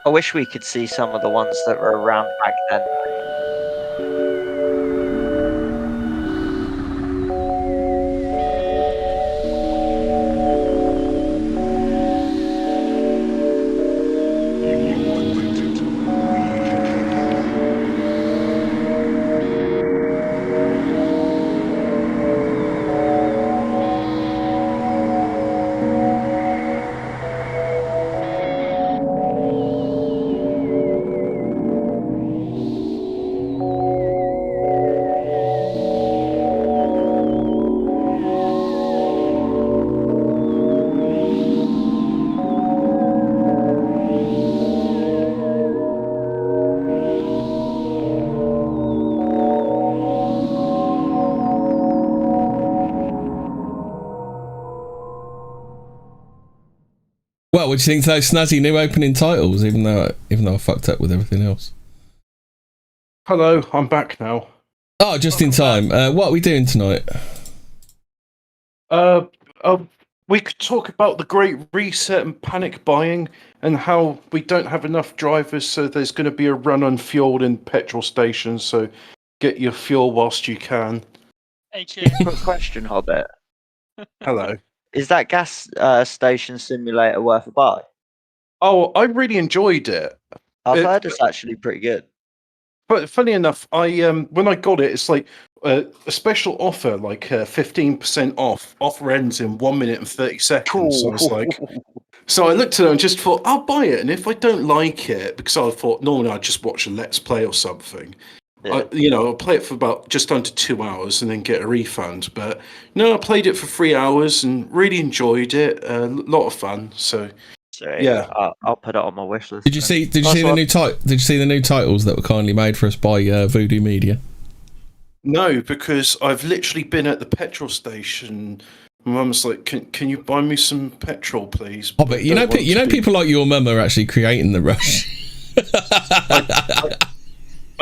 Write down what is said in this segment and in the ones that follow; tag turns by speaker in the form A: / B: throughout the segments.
A: I wish we could see some of the ones that were around back then.
B: Well, what do you think of those snazzy new opening titles? Even though I fucked up with everything else.
C: Hello, I'm back now.
B: Oh, just in time. What are we doing tonight?
C: We could talk about the Great Reset and panic buying, and how we don't have enough drivers, so there's going to be a run on fuel in petrol stations. So get your fuel whilst you can.
D: Hey, cheers.
A: Quick question, Hobbit.
C: Hello.
A: Is that gas station simulator worth a buy?
C: Oh, I really enjoyed it.
A: I've heard it's actually pretty good.
C: But funny enough, I when I got it, it's like a special offer, like 15% off. Offer ends in 1 minute and 30 seconds. So I was like, so I looked at it and just thought, I'll buy it. And if I don't like it, because I thought normally I'd just watch a Let's Play or something.
A: Yeah.
C: I'll play it for about just under 2 hours and then get a refund. But no, I played it for 3 hours and really enjoyed it. A lot of fun. So yeah,
A: I'll put it on my wish list.
B: Did you see the new titles that were kindly made for us by Voodoo Media?
C: no, because I've literally been at the petrol station. Mum's like, can you buy me some petrol, please?
B: Oh, but you know, people like your mum are actually creating the rush.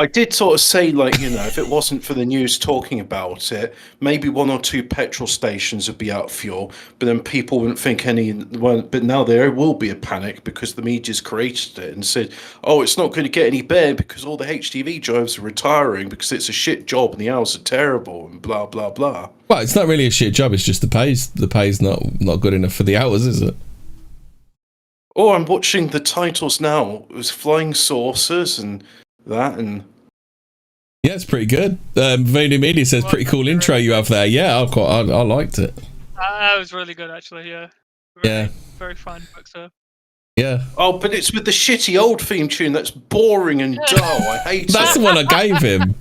C: I did sort of say, like, if it wasn't for the news talking about it, maybe 1 or 2 petrol stations would be out of fuel, but then people wouldn't think any. Well, but now there will be a panic because the media's created it and said, oh, it's not going to get any better because all the HTV drivers are retiring because it's a shit job and the hours are terrible and blah, blah, blah.
B: Well, it's not really a shit job. It's just the pay's not good enough for the hours, is it?
C: Oh, I'm watching the titles now. It was flying saucers and that, and
B: yeah, it's pretty good. Voodoo Media says pretty cool intro you have there. Yeah, I liked it.
D: That was really good, actually. Yeah. Very fun book, so.
B: Yeah.
C: Oh, but it's with the shitty old theme tune that's boring and dull. I hate
B: That's
C: it.
B: the one I gave him.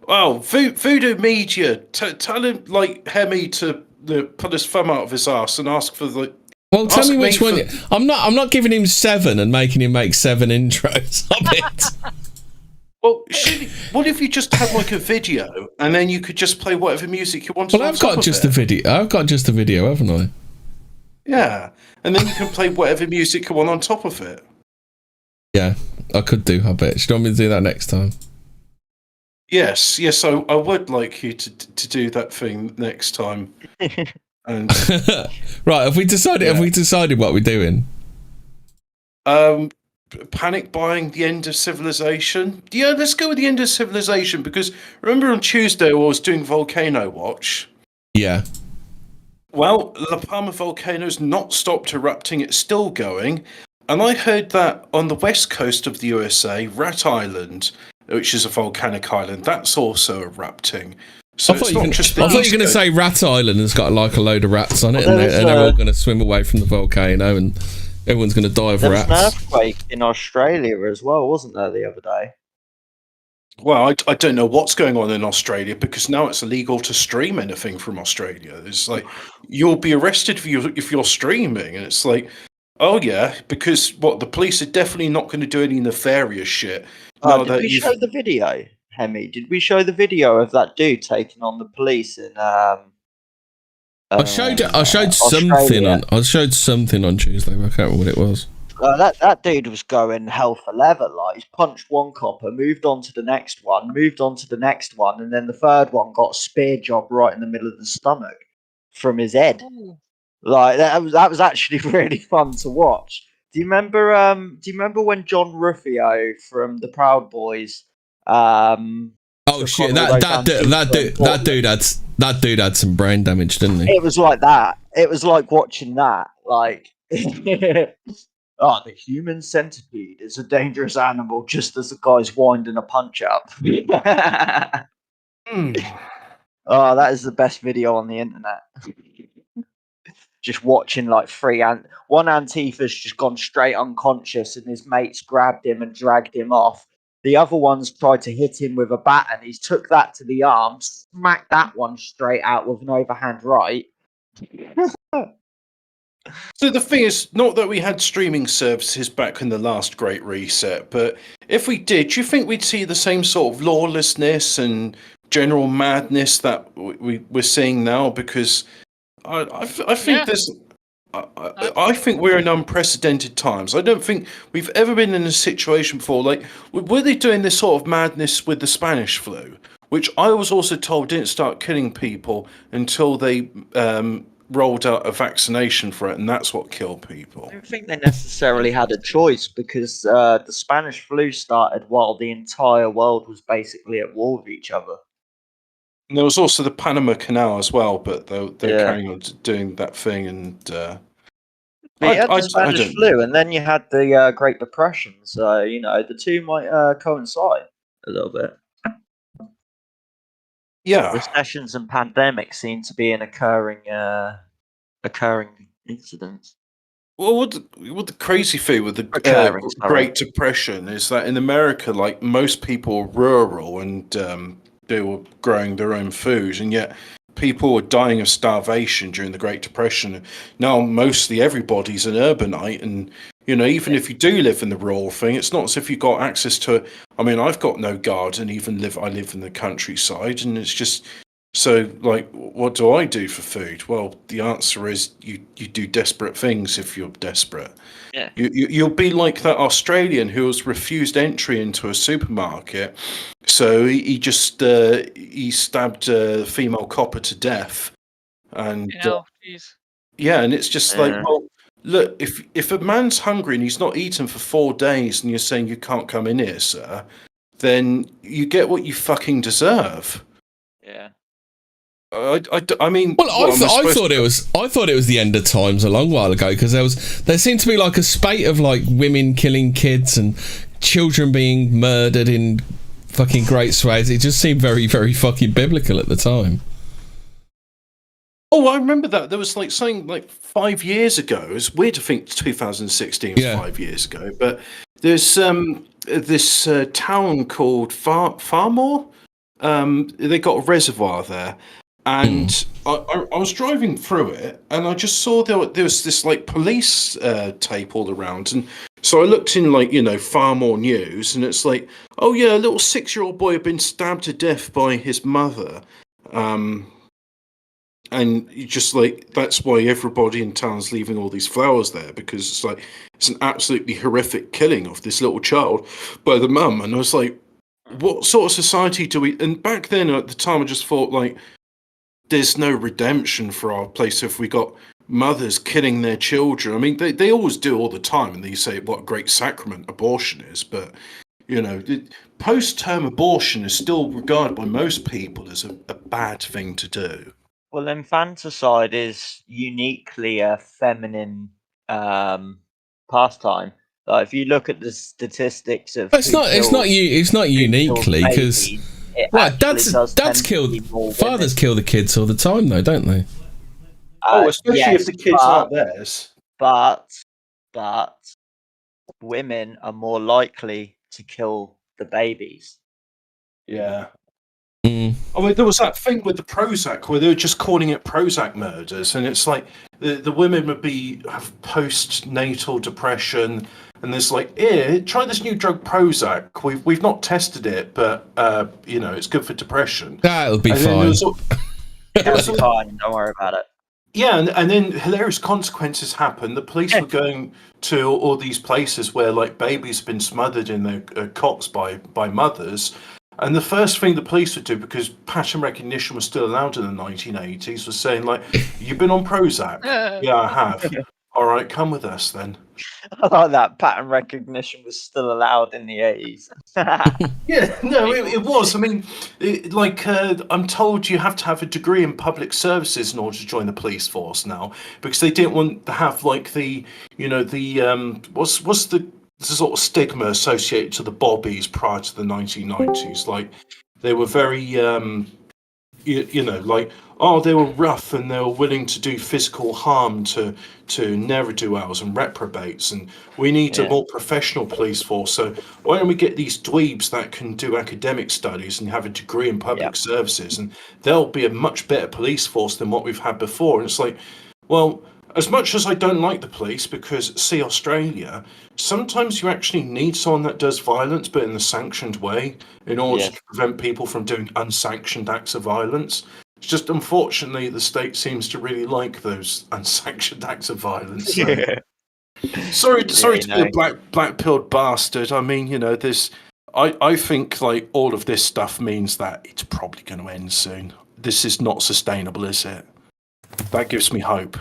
C: Oh, Voodoo Media, tell him, like, Hemi to put his thumb out of his ass and ask for the.
B: Well, tell me which one. I'm not giving him 7 and making him make 7 intros of it.
C: Well, what if you just had like a video and then you could just play whatever music you wanted?
B: Well, I've got just a video. I've got just a video, haven't I?
C: Yeah, and then you can play whatever music you want on top of it.
B: Yeah, I could do. I bet. Should you want me to do that next time?
C: Yes. I would like you to do that thing next time. And
B: right, have we decided what we're doing?
C: Panic buying, the end of civilization. Yeah, let's go with the end of civilization, because remember on Tuesday I was doing Volcano Watch.
B: Yeah.
C: Well, La Palma volcano's not stopped erupting, it's still going. And I heard that on the west coast of the USA, Rat Island, which is a volcanic island, that's also erupting. So
B: I thought you were going to say Rat Island has got like a load of rats on it, and they're all going to swim away from the volcano, and everyone's going to die of rats.
A: There was an earthquake in Australia as well, wasn't there, the other day?
C: Well, I don't know what's going on in Australia, because now it's illegal to stream anything from Australia. It's like, you'll be arrested if you're streaming, and it's like, oh yeah, because the police are definitely not going to do any nefarious shit.
A: Did we show the video, Hemi? Did we show the video of that dude taking on the police in?
B: I showed something on Tuesday, but I can't remember what it was.
A: That dude was going hell for leather. Like, he's punched one copper, moved on to the next one, and then the third one got a spear job right in the middle of the stomach from his head. Like, that was actually really fun to watch. Do you remember? Do you remember when John Rufio from the Proud Boys?
B: Oh shit! That dude had some brain damage, didn't he?
A: It was like that. It was like watching that. Like, oh, the human centipede is a dangerous animal. Just as the guy's winding a punch up. Oh, that is the best video on the internet. Just watching like one Antifa's just gone straight unconscious, and his mates grabbed him and dragged him off. The other one's tried to hit him with a bat, and he's took that to the arm, smacked that one straight out with an overhand right.
C: So the thing is, not that we had streaming services back in the last Great Reset, but if we did, do you think we'd see the same sort of lawlessness and general madness that we're seeing now? Because I think I think we're in unprecedented times. I don't think we've ever been in a situation before. Like, were they doing this sort of madness with the Spanish flu, which I was also told didn't start killing people until they rolled out a vaccination for it, and that's what killed people.
A: I don't think they necessarily had a choice, because the Spanish flu started while the entire world was basically at war with each other.
C: And there was also the Panama Canal as well, but they're carrying on doing that thing. And
A: you had the Spanish flu, and then you had the Great Depression. So the two might coincide a little bit.
C: Yeah,
A: recessions and pandemics seem to be an occurring incidents.
C: Well, what the crazy thing with the Great Depression is that in America, like, most people are rural and they were growing their own food, and yet people were dying of starvation during the Great Depression. Now, mostly everybody's an urbanite, and even if you do live in the rural thing, it's not as if you've got access to it. I mean, I've got no garden, I live in the countryside, and it's just so, like, what do I do for food? Well, the answer is you do desperate things if you're desperate.
A: Yeah.
C: You'll be like that Australian who was refused entry into a supermarket, so he just he stabbed a female copper to death, and and it's just like, well, look, if a man's hungry and he's not eaten for 4 days, and you're saying you can't come in here, sir, then you get what you fucking deserve.
A: Yeah.
C: I mean,
B: well, I thought it was the end of times a long while ago, because there seemed to be like a spate of like women killing kids and children being murdered in fucking great swathes. It just seemed very, very fucking biblical at the time.
C: Oh, I remember that. There was like something like 5 years ago. It's weird to think 2016 was 5 years ago, but there's this town called Farmore. They got a reservoir there. And I was driving through it, and I just saw there was this like police tape all around, and so I looked in like Farmore News, and it's like, oh yeah, a little 6-year-old boy had been stabbed to death by his mother, and you just like, that's why everybody in town's leaving all these flowers there, because it's like it's an absolutely horrific killing of this little child by the mum. And I was like, what sort of society do we? And back then at the time, I just thought like, there's no redemption for our place if we got mothers killing their children. I mean, they always do all the time, and they say what a great sacrament abortion is, but post-term abortion is still regarded by most people as a bad thing to do.
A: Well, infanticide is uniquely a feminine pastime. Like, if you look at the statistics of
B: it's not uniquely, because dads kill, fathers kill the kids all the time, though, don't they?
C: Especially if the kids aren't theirs.
A: But women are more likely to kill the babies.
C: Yeah. I mean, there was that thing with the Prozac where they were just calling it Prozac murders, and it's like the women would have postnatal depression, and there's like, here, try this new drug Prozac. We've not tested it, but it's good for depression.
B: That'll be fine.
A: It'll be fine. Don't worry about it.
C: Yeah, and then hilarious consequences happen. The police were going to all these places where like babies have been smothered in their cots by mothers. And the first thing the police would do, because pattern recognition was still allowed in the 1980s, was saying like, "You've been on Prozac?" "Yeah, I have." All right, come with us then.
A: I like that pattern recognition was still allowed in the 80s.
C: Yeah, no, it was. I mean, I'm told you have to have a degree in public services in order to join the police force now, because they didn't want to have like the, what's the sort of stigma associated to the bobbies prior to the 1990s. Like, they were very, they were rough and they were willing to do physical harm to ne'er-do-wells and reprobates, and we need a more professional police force. So why don't we get these dweebs that can do academic studies and have a degree in public services, and they'll be a much better police force than what we've had before. And it's like, well, as much as I don't like the police, because see Australia, sometimes you actually need someone that does violence, but in the sanctioned way, in order to prevent people from doing unsanctioned acts of violence. It's just, unfortunately, the state seems to really like those unsanctioned acts of violence. So. Sorry to be a black-pilled bastard. I mean, I think like all of this stuff means that it's probably going to end soon. This is not sustainable, is it? That gives me hope.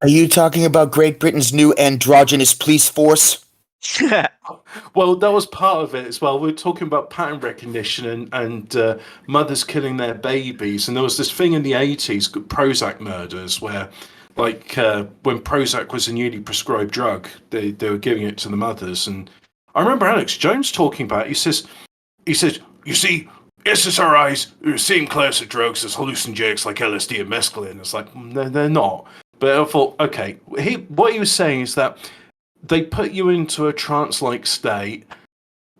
E: Are you talking about Great Britain's new androgynous police force?
C: Well, that was part of it as well. We were talking about pattern recognition and mothers killing their babies. And there was this thing in the 80s, Prozac murders, where like when Prozac was a newly prescribed drug, they were giving it to the mothers. And I remember Alex Jones talking about it. He says, you see, SSRIs are the same class of drugs as hallucinogenics like LSD and mescaline. It's like, no, they're not. But I thought, okay, what he was saying is that they put you into a trance-like state.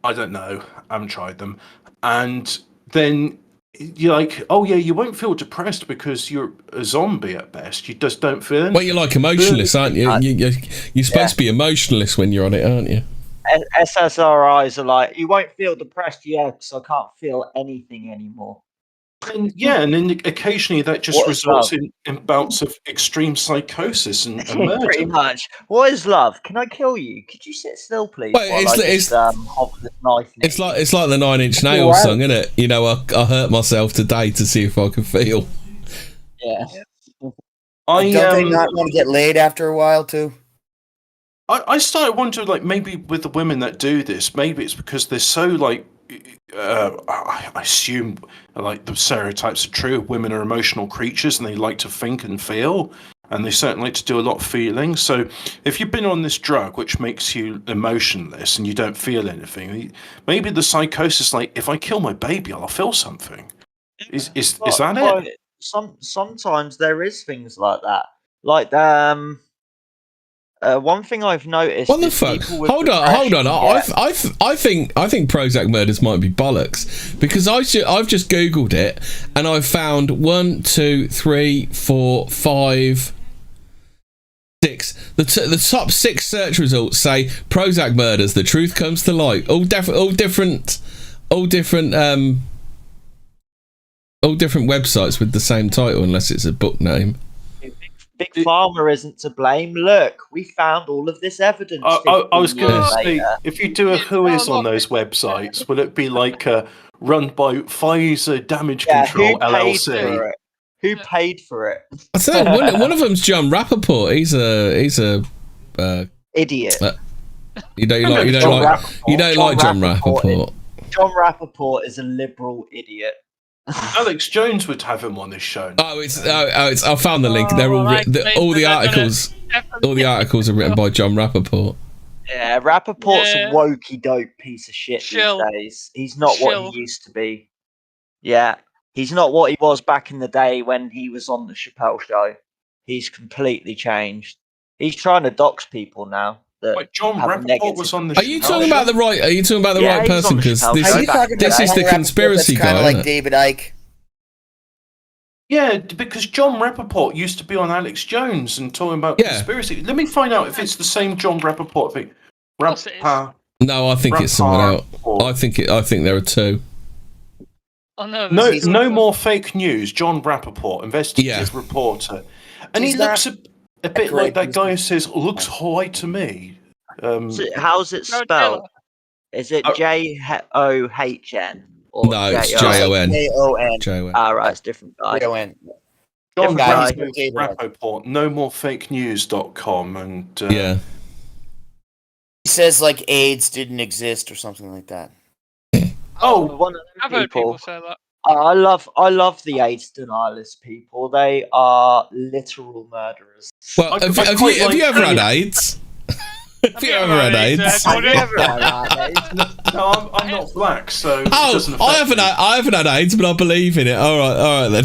C: I don't know. I haven't tried them. And then you're like, oh yeah, you won't feel depressed because you're a zombie at best. You just don't feel anything.
B: Well, you're like emotionless, aren't you? You're supposed to be emotionless when you're on it, aren't you?
A: SSRIs are like, you won't feel depressed, because I can't feel anything anymore.
C: And then occasionally that just results in bouts of extreme psychosis and murder.
A: Pretty much. What is love? Can I kill you? Could you sit still, please?
B: Well,
A: hop this knife in
B: it's like the Nine Inch Nails song, isn't it? I hurt myself today to see if I could feel.
A: Yeah.
E: Don't they not want to get laid after a while too?
C: I started wondering, like, maybe with the women that do this, maybe it's because they're so, like, I assume, like, the stereotypes are true. Women are emotional creatures and they like to think and feel, and they certainly like to do a lot of feeling. So if you've been on this drug, which makes you emotionless and you don't feel anything, maybe the psychosis, like, if I kill my baby, I'll feel something. Is that it?
A: Sometimes there is things like that. Like, one thing I've noticed.
B: What the fuck? Hold on. I think Prozac murders might be bollocks, because I've just googled it and I've found 1, 2, 3, 4, 5, 6. The top 6 search results say Prozac murders. The truth comes to light. All different websites with the same title, unless it's a book name.
A: Big Pharma isn't to blame. Look, we found all of this evidence.
C: I was going to say, if you do a who is on those websites, will it be like run by Pfizer Damage Control LLC?
A: Who paid for it?
B: I say one of them's John Rappaport. He's a
A: idiot.
B: You don't like John Rappaport.
A: John Rappaport is a liberal idiot.
C: Alex Jones would have him on this show.
B: I found the link. They're all all the articles are written by John Rappaport.
A: Yeah, Rappaport's a wokey dope piece of shit these days. He's not what he used to be. Yeah, he's not what he was back in the day when he was on the Chappelle Show. He's completely changed. He's trying to dox people now.
C: Wait, John Rappaport was on the show.
B: Are you talking about the right person? Because this is the conspiracy guy,
E: kind of like David Icke.
C: Yeah, because John Rappaport used to be on Alex Jones and talking about conspiracy. Let me find out if it's the same John Rappaport thing.
B: No, I think it's someone else. I think there are two.
D: Oh,
C: no more fake news. John Rappaport, investigative reporter, and he looks a bit like that guy who says, "Looks white to me."
A: So how's it spelled? Is it JOHN?
B: No, it's JON.
A: JON. Ah, right, it's different guy.
E: JON.
C: John
E: guy.
C: Rappaport, nomorefakenews.com, and
B: Yeah.
E: He says like AIDS didn't exist or something like that.
A: One of them
D: I've heard people say that.
A: I love the AIDS denialist people. They are literal murderers.
B: Well, have you ever had AIDS? Have you ever had AIDS?
A: Have you ever had AIDS?
C: No, I'm not black, so it
B: Oh,
C: doesn't affect me.
B: I haven't had AIDS, but I believe in it. All right then.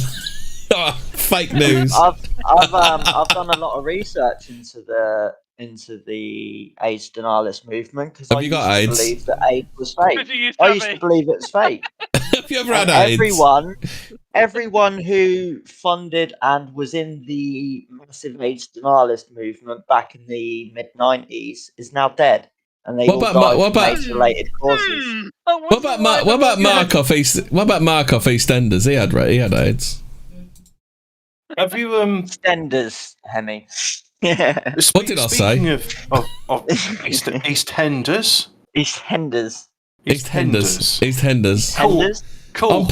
B: Fake news.
A: I've done a lot of research into the AIDS denialist movement because I
B: Have you
A: used
B: got
A: to
B: AIDS?
A: believe that AIDS was fake.
D: Did you used to
A: I
D: have
A: used to
D: AIDS?
A: believe it was fake.
B: Have you ever had
A: And
B: AIDS?
A: everyone who funded and was in the massive AIDS denialist movement back in the mid-90s is now dead, and they all died from AIDS-related causes.
B: What about Markov EastEnders? He had AIDS.
C: Have you
A: EastEnders, Hemi. Yeah.
B: What did I say?
C: Speaking of EastEnders.
A: EastEnders.
B: EastEnders.
C: Cool.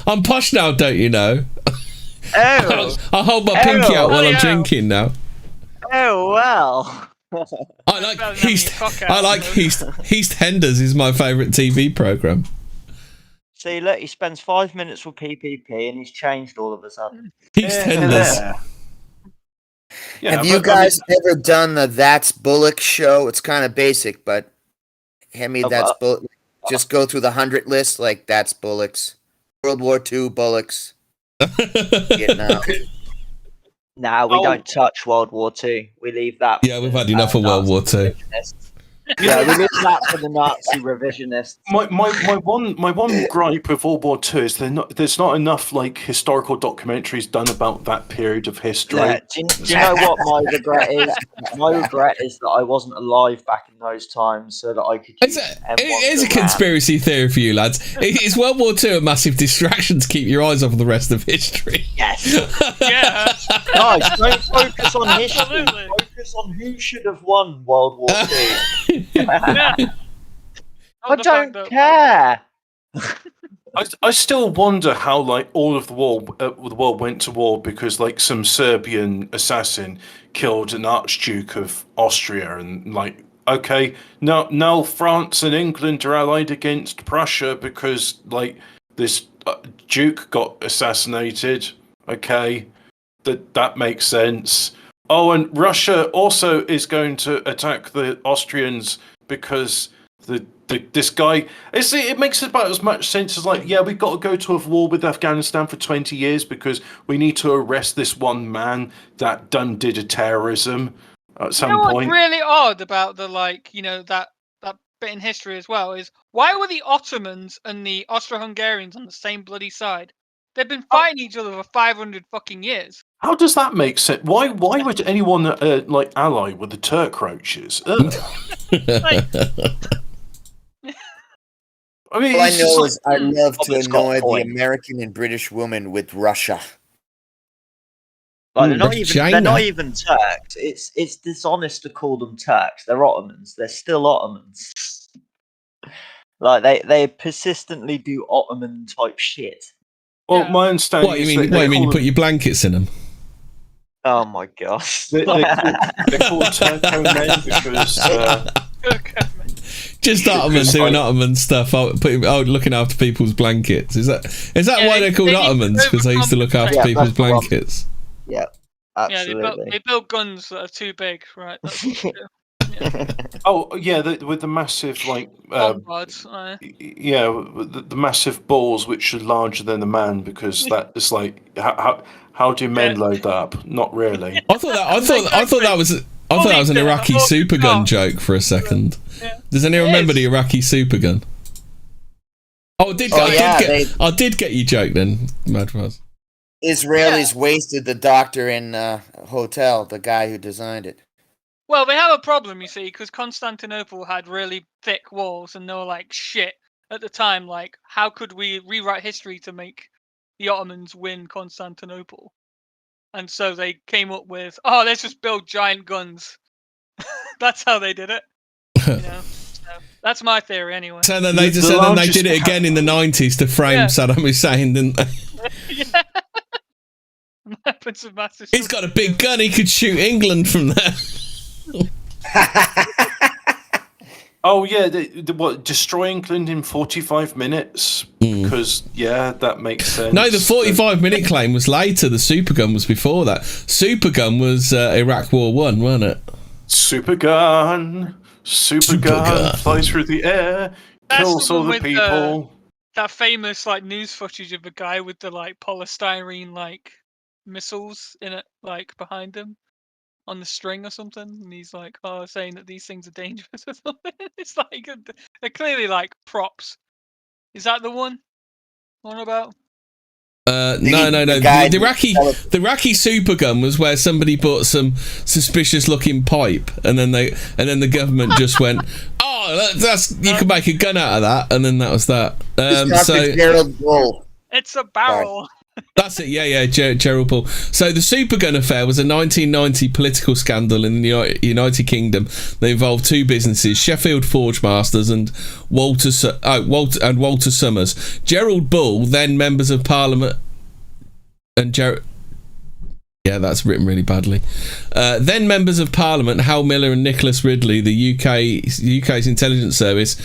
B: I'm posh now, don't you know?
A: Oh.
B: I hold my pinky out while I'm drinking now.
A: Oh well.
B: I like EastEnders is my favourite TV programme.
A: See, look, he spends 5 minutes with PPP and he's changed all of a sudden.
B: EastEnders.
C: Yeah,
E: Have you guys ever done the That's Bullock show? It's kind of basic, but Hemi, that's Bullock. Just go through the 100 list, like that's Bullock's. World War II Bullocks. Vietnam.
A: Nah, we don't touch World War II. We leave that.
B: Yeah, we've had enough of World War II.
A: Yeah, we leave that for the Nazi revisionists.
C: My one gripe with World War II is there's not enough like historical documentaries done about that period of history.
A: Yeah, do you know what my regret is? My regret is that I wasn't alive back in those times, so that I could.
B: It's a conspiracy theory for you lads. Is World War II a massive distraction to keep your eyes off the rest of history?
A: Yes.
D: Yeah.
A: Guys, don't focus on history.
D: Absolutely.
A: Focus on who should have won World War II.
D: Yeah.
A: I don't care.
C: I still wonder how like all of the world went to war because like some Serbian assassin killed an Archduke of Austria and like okay now France and England are allied against Prussia because like this Duke got assassinated. Okay, that makes sense. Oh, and Russia also is going to attack the Austrians because this guy. It makes about as much sense as like, yeah, we've got to go to a war with Afghanistan for 20 years because we need to arrest this one man that did a terrorism at some point.
D: What's really odd about the that bit in history as well is why were the Ottomans and the Austro-Hungarians on the same bloody side? They've been fighting each other for 500 fucking years.
C: How does that make sense? Why would anyone like ally with the Turk roaches?
D: Like,
C: I mean,
E: All I know is I love to
A: it's got a
E: annoy the
A: point.
E: American and British women with Russia.
A: Like, they're
B: China.
A: not even Turks. It's dishonest to call them Turks. They're Ottomans. They're still Ottomans. Like they persistently do Ottoman type shit.
C: Well, my understanding
B: What you
C: is
B: mean?
C: that
B: What you mean? You put your blankets in them?
A: Oh my gosh.
C: they're called Turco men because
B: Just Ottomans doing Ottoman stuff. Looking after people's blankets. Is that why they're called Ottomans? Because they used to look after people's
A: that's the one.
B: blankets.
A: Yeah, absolutely.
D: they build guns that are too big, right? That's what they do.
C: oh yeah, with the massive like
D: Bombards,
C: yeah, the massive balls which are larger than a man because that is like how do men load that up? Not really.
B: I thought that was an Iraqi supergun joke for a second.
D: Yeah.
B: Does anyone remember the Iraqi supergun? Oh, I did get your joke then, Mad Raz.
E: Israelis wasted the doctor in a hotel, the guy who designed it.
D: Well, they have a problem, you see, because Constantinople had really thick walls, and they were like, shit, at the time, like, how could we rewrite history to make the Ottomans win Constantinople? And so they came up with, let's just build giant guns. That's how they did it. You know? So that's my theory, anyway.
B: So then they did it again in the 90s to frame Saddam Hussein, didn't they?
D: Yeah. Weapons of mass
B: He's got a big gun. He could shoot England from there.
C: Oh yeah, what, destroy England in 45 minutes? Because that makes sense.
B: No, the 45-minute claim was later. The supergun was before that. Supergun was Iraq War 1, wasn't it?
C: Supergun, flies through the air, kills all the people.
D: That famous like news footage of a guy with the like polystyrene like missiles in it, like behind him on the string or something, and he's like, saying that these things are dangerous or something. It's like they're clearly like props. Is that the one? What about?
B: No. The Iraqi supergun was where somebody bought some suspicious-looking pipe, and then the government just went, that's you can make a gun out of that, and then that was that.
E: Gerald Bull.
D: It's a barrel.
B: That's it, yeah, Gerald Bull. So the supergun affair was a 1990 political scandal in the United Kingdom that involved two businesses, Sheffield Forgemasters and Walter Summers. Gerald Bull, then members of Parliament, and yeah, that's written really badly. Then members of Parliament, Hal Miller and Nicholas Ridley, the UK's intelligence service.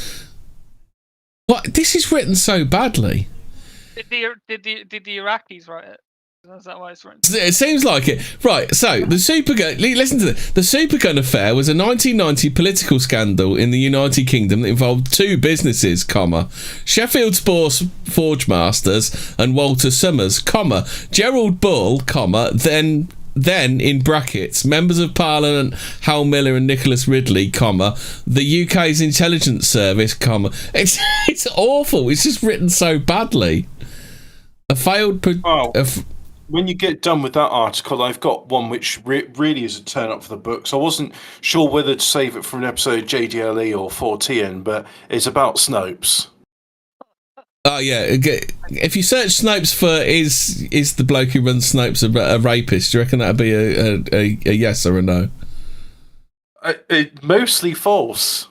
B: What? This is written so badly.
D: Did the Iraqis write it? Is that why it's written?
B: It seems like it. Right, so the supergun... Listen to this. The supergun affair was a 1990 political scandal in the United Kingdom that involved two businesses, Sheffield Forgemasters and Walter Summers, Gerald Bull, then in brackets, members of Parliament Hal Miller and Nicholas Ridley, the UK's intelligence service, It's awful. It's just written so badly. A failed...
C: When you get done with that article, I've got one which really is a turn up for the books. I wasn't sure whether to save it for an episode of JDLE or Fortean, but it's about Snopes.
B: Oh yeah, if you search Snopes for is the bloke who runs Snopes a rapist, do you reckon that'd be a yes or a no?
C: Mostly false.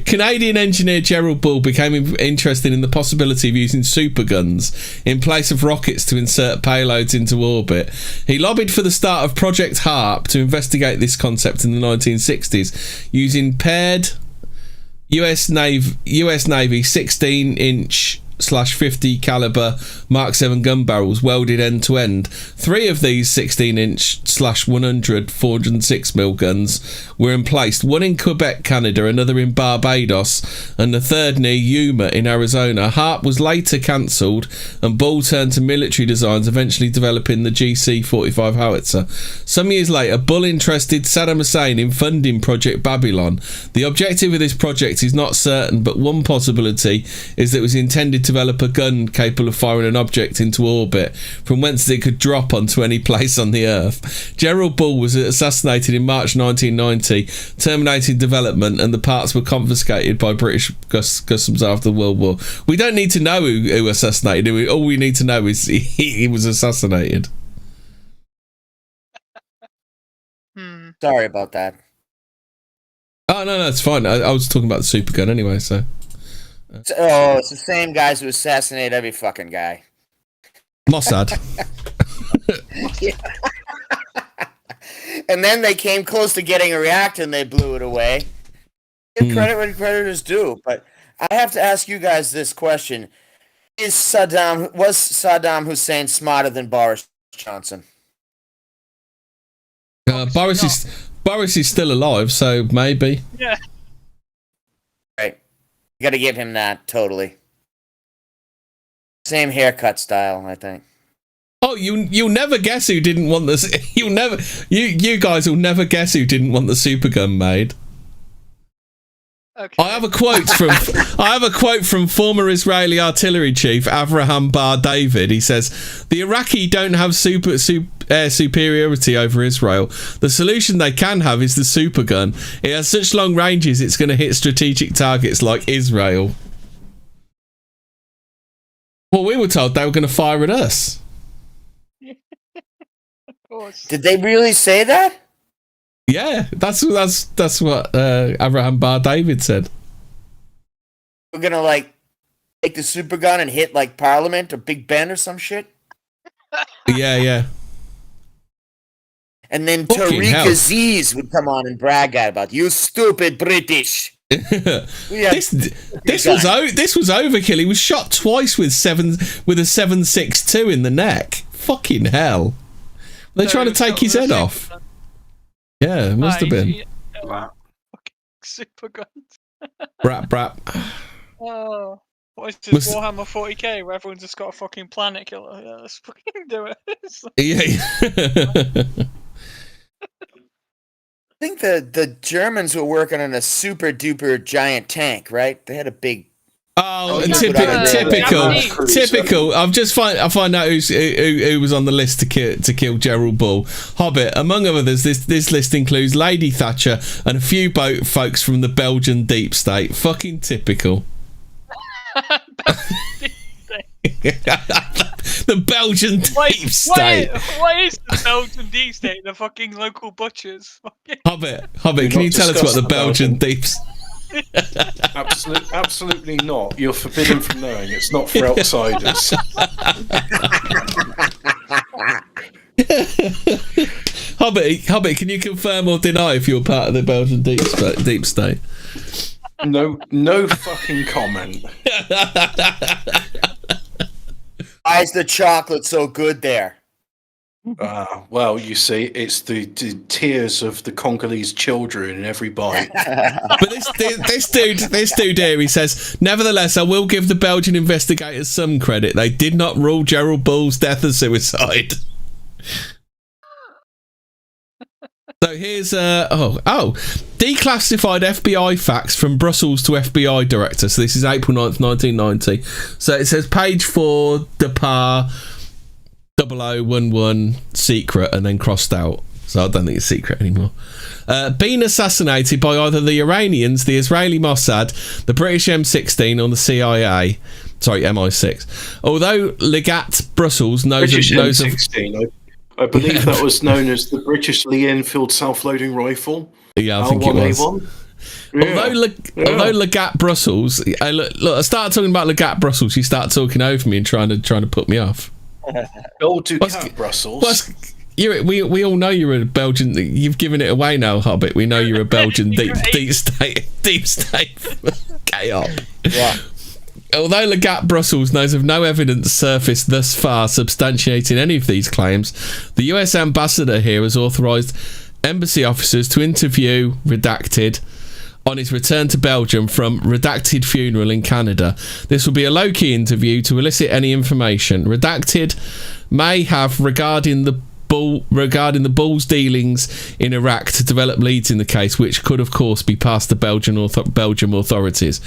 B: Canadian engineer Gerald Bull became interested in the possibility of using superguns in place of rockets to insert payloads into orbit. He lobbied for the start of Project HARP to investigate this concept in the 1960s, using paired US Navy 16-inch /50 caliber Mark 7 gun barrels welded end to end. Three of these 16-inch /100 406mm guns were emplaced, one in Quebec, Canada, another in Barbados, and the third near Yuma in Arizona. HARP was later cancelled, and Bull turned to military designs, eventually developing the GC-45 howitzer. Some years later, Bull interested Saddam Hussein in funding Project Babylon. The objective of this project is not certain, but one possibility is that it was intended to develop a gun capable of firing an object into orbit, from whence it could drop onto any place on the Earth. Gerald Bull was assassinated in March 1990, terminating development, and the parts were confiscated by British customs after the World War. We don't need to know who assassinated him. All we need to know is he was assassinated.
E: Sorry about that.
B: Oh, no, it's fine. I was talking about the supergun anyway, so...
E: it's the same guys who assassinate every fucking guy.
B: Mossad.
E: And then they came close to getting a reactor and they blew it away. Give credit where credit is due. But I have to ask you guys this question. Was Saddam Hussein smarter than Boris Johnson?
B: Boris is still alive, so maybe.
D: Yeah.
E: Right. You gotta give him that, totally. Same haircut style, I think.
B: Oh, you'll never guess who didn't want this. You guys will never guess who didn't want the supergun made.
D: Okay.
B: I have a quote from former Israeli artillery chief Avraham Bar David. He says, "The Iraqi don't have air superiority over Israel. The solution they can have is the supergun. It has such long ranges, it's going to hit strategic targets like Israel." Well, we were told they were going to fire at us.
E: Did they really say that?
B: Yeah, that's what Abraham Bar David said.
E: We're gonna take the supergun and hit Parliament or Big Ben or some shit.
B: Yeah.
E: And then
B: Fucking hell.
E: Tariq Aziz would come on and brag about you stupid British.
B: This was overkill. He was shot twice with a 7.62 in the neck. Fucking hell! They're trying to take his head off. Yeah, it must have been.
D: Super guns.
B: Brap.
D: Oh, what is this, Warhammer 40k, where everyone's just got a fucking planet killer? Yeah, let's fucking do it.
B: Yeah.
E: I think the Germans were working on a super duper giant tank, right? They had a big.
B: Oh,
E: yeah.
B: typical. I find out who was on the list to kill Gerald Bull. Hobbit, among others. This list includes Lady Thatcher and a few folks from the Belgian deep state. Fucking typical. The Belgian deep state.
D: Why is the Belgian deep state the fucking local butchers?
B: Hobbit, can you tell us what the Belgian deep state?
C: Absolutely not. You're forbidden from knowing. It's not for outsiders.
B: Hobbit, can you confirm or deny if you're part of the Belgian deep state?
C: No fucking comment.
E: Why is the chocolate so good there?
C: Well, you see, it's the tears of the Congolese children in every bite.
B: But this dude here, he says, nevertheless, I will give the Belgian investigators some credit. They did not rule Gerald Bull's death a suicide. So here's declassified FBI facts from Brussels to FBI director. So this is April 9th, 1990. So it says page 4, Depart 0011 secret, and then crossed out. So I don't think it's secret anymore. Been assassinated by either the Iranians, the Israeli Mossad, the British M16, or the CIA. Sorry, MI6. Although Legat Brussels knows
C: M16. I believe that was known as the British Lee Enfield self-loading rifle.
B: Yeah, I think it was. Although Legat Brussels, look, I started talking about Legat Brussels. You start talking over me and trying to put me off.
C: Old Ducat Brussels.
B: We all know you're a Belgian. You've given it away now, Hobbit. We know you're a Belgian deep state chaos.
E: Yeah.
B: Although Legat Brussels knows of no evidence surfaced thus far substantiating any of these claims, the US ambassador here has authorised embassy officers to interview Redacted on his return to Belgium from Redacted funeral in Canada. This will be a low-key interview to elicit any information Redacted may have regarding the Bull's dealings in Iraq to develop leads in the case, which could of course be passed to Belgian authorities,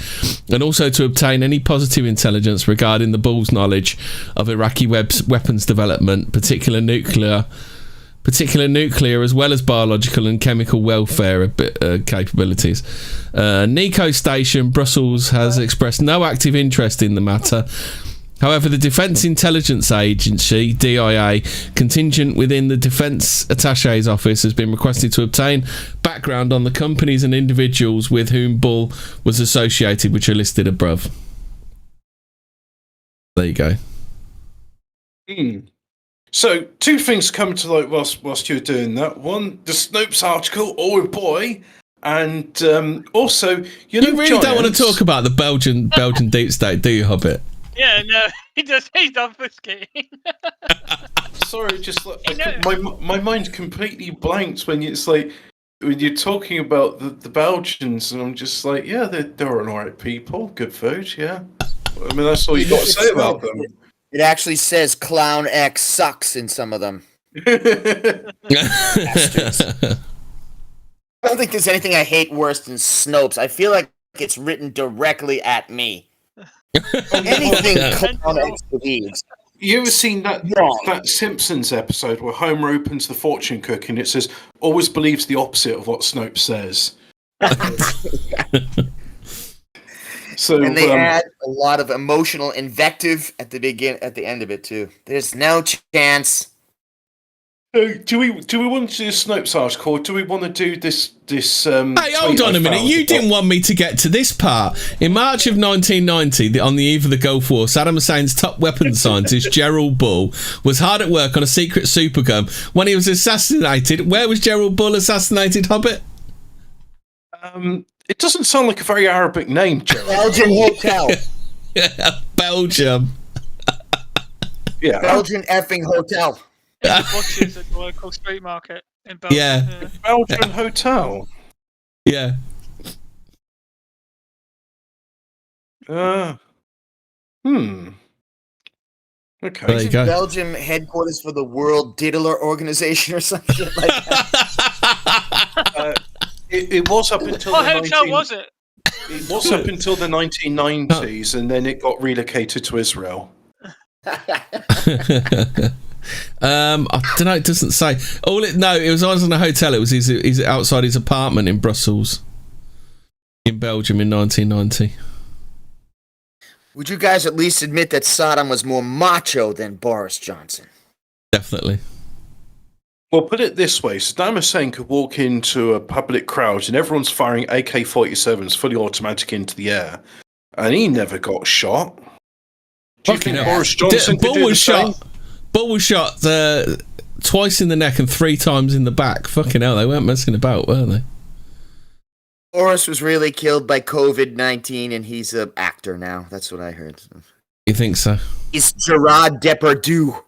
B: and also to obtain any positive intelligence regarding the Bull's knowledge of Iraqi weapons development, particular nuclear as well as biological and chemical welfare capabilities. Nico Station, Brussels, has expressed no active interest in the matter. However, the Defence Intelligence Agency, DIA, contingent within the Defence Attaché's office has been requested to obtain background on the companies and individuals with whom Bull was associated, which are listed above. There you go.
C: So, two things come to light whilst you're doing that. One, the Snopes article, oh boy, and also, you
B: really don't want to talk about the Belgian deep state, do you, Hobbit?
D: Yeah, no, he's obfuscating.
C: Sorry, just my mind's completely blanked when you're talking about the Belgians, and I'm just like, yeah, they're an alright people, good food, yeah. I mean, that's all you got to say about them.
E: It actually says Clown X sucks in some of them. Bastards. I don't think there's anything I hate worse than Snopes. I feel like it's written directly at me. Anything Clown X believes.
C: You ever seen that Simpsons episode where Homer opens the fortune cookie and it says, always believes the opposite of what Snopes says? So,
E: and they add a lot of emotional invective at the end of it too. There's no chance.
C: Do we want to do a Snopes article? Or do we want to do this?
B: Hey, hold on a minute. You didn't want me to get to this part. In March of 1990, on the eve of the Gulf War, Saddam Hussein's top weapons scientist, Gerald Bull, was hard at work on a secret supergun when he was assassinated. Where was Gerald Bull assassinated, Hobbit?
C: It doesn't sound like a very Arabic name, Gerald.
E: Belgian hotel.
B: Belgium.
C: Yeah.
E: Belgian effing hotel.
D: Butchers at the local street market in Belgium.
B: Yeah.
C: Belgian hotel.
B: Yeah.
C: Okay.
B: There you go.
E: Belgium headquarters for the World Diddler Organization or something like that.
C: It was up until
D: What
C: the
D: hotel was it?
C: It was up until the 1990s, and then it got relocated to Israel.
B: I don't know. It doesn't say. It was on a hotel. It was his outside his apartment in Brussels, in Belgium, in 1990.
E: Would you guys at least admit that Saddam was more macho than Boris Johnson?
B: Definitely.
C: Well, put it this way: Saddam Hussein could walk into a public crowd, and everyone's firing AK-47s, fully automatic, into the air, and he never got shot. Do you think Boris Johnson could do the same?
B: Bull was shot twice in the neck and 3 times in the back. Fucking hell, they weren't messing about, were they?
E: Boris was really killed by COVID-19, and he's an actor now. That's what I heard.
B: You think so?
E: He's Gerard Depardieu.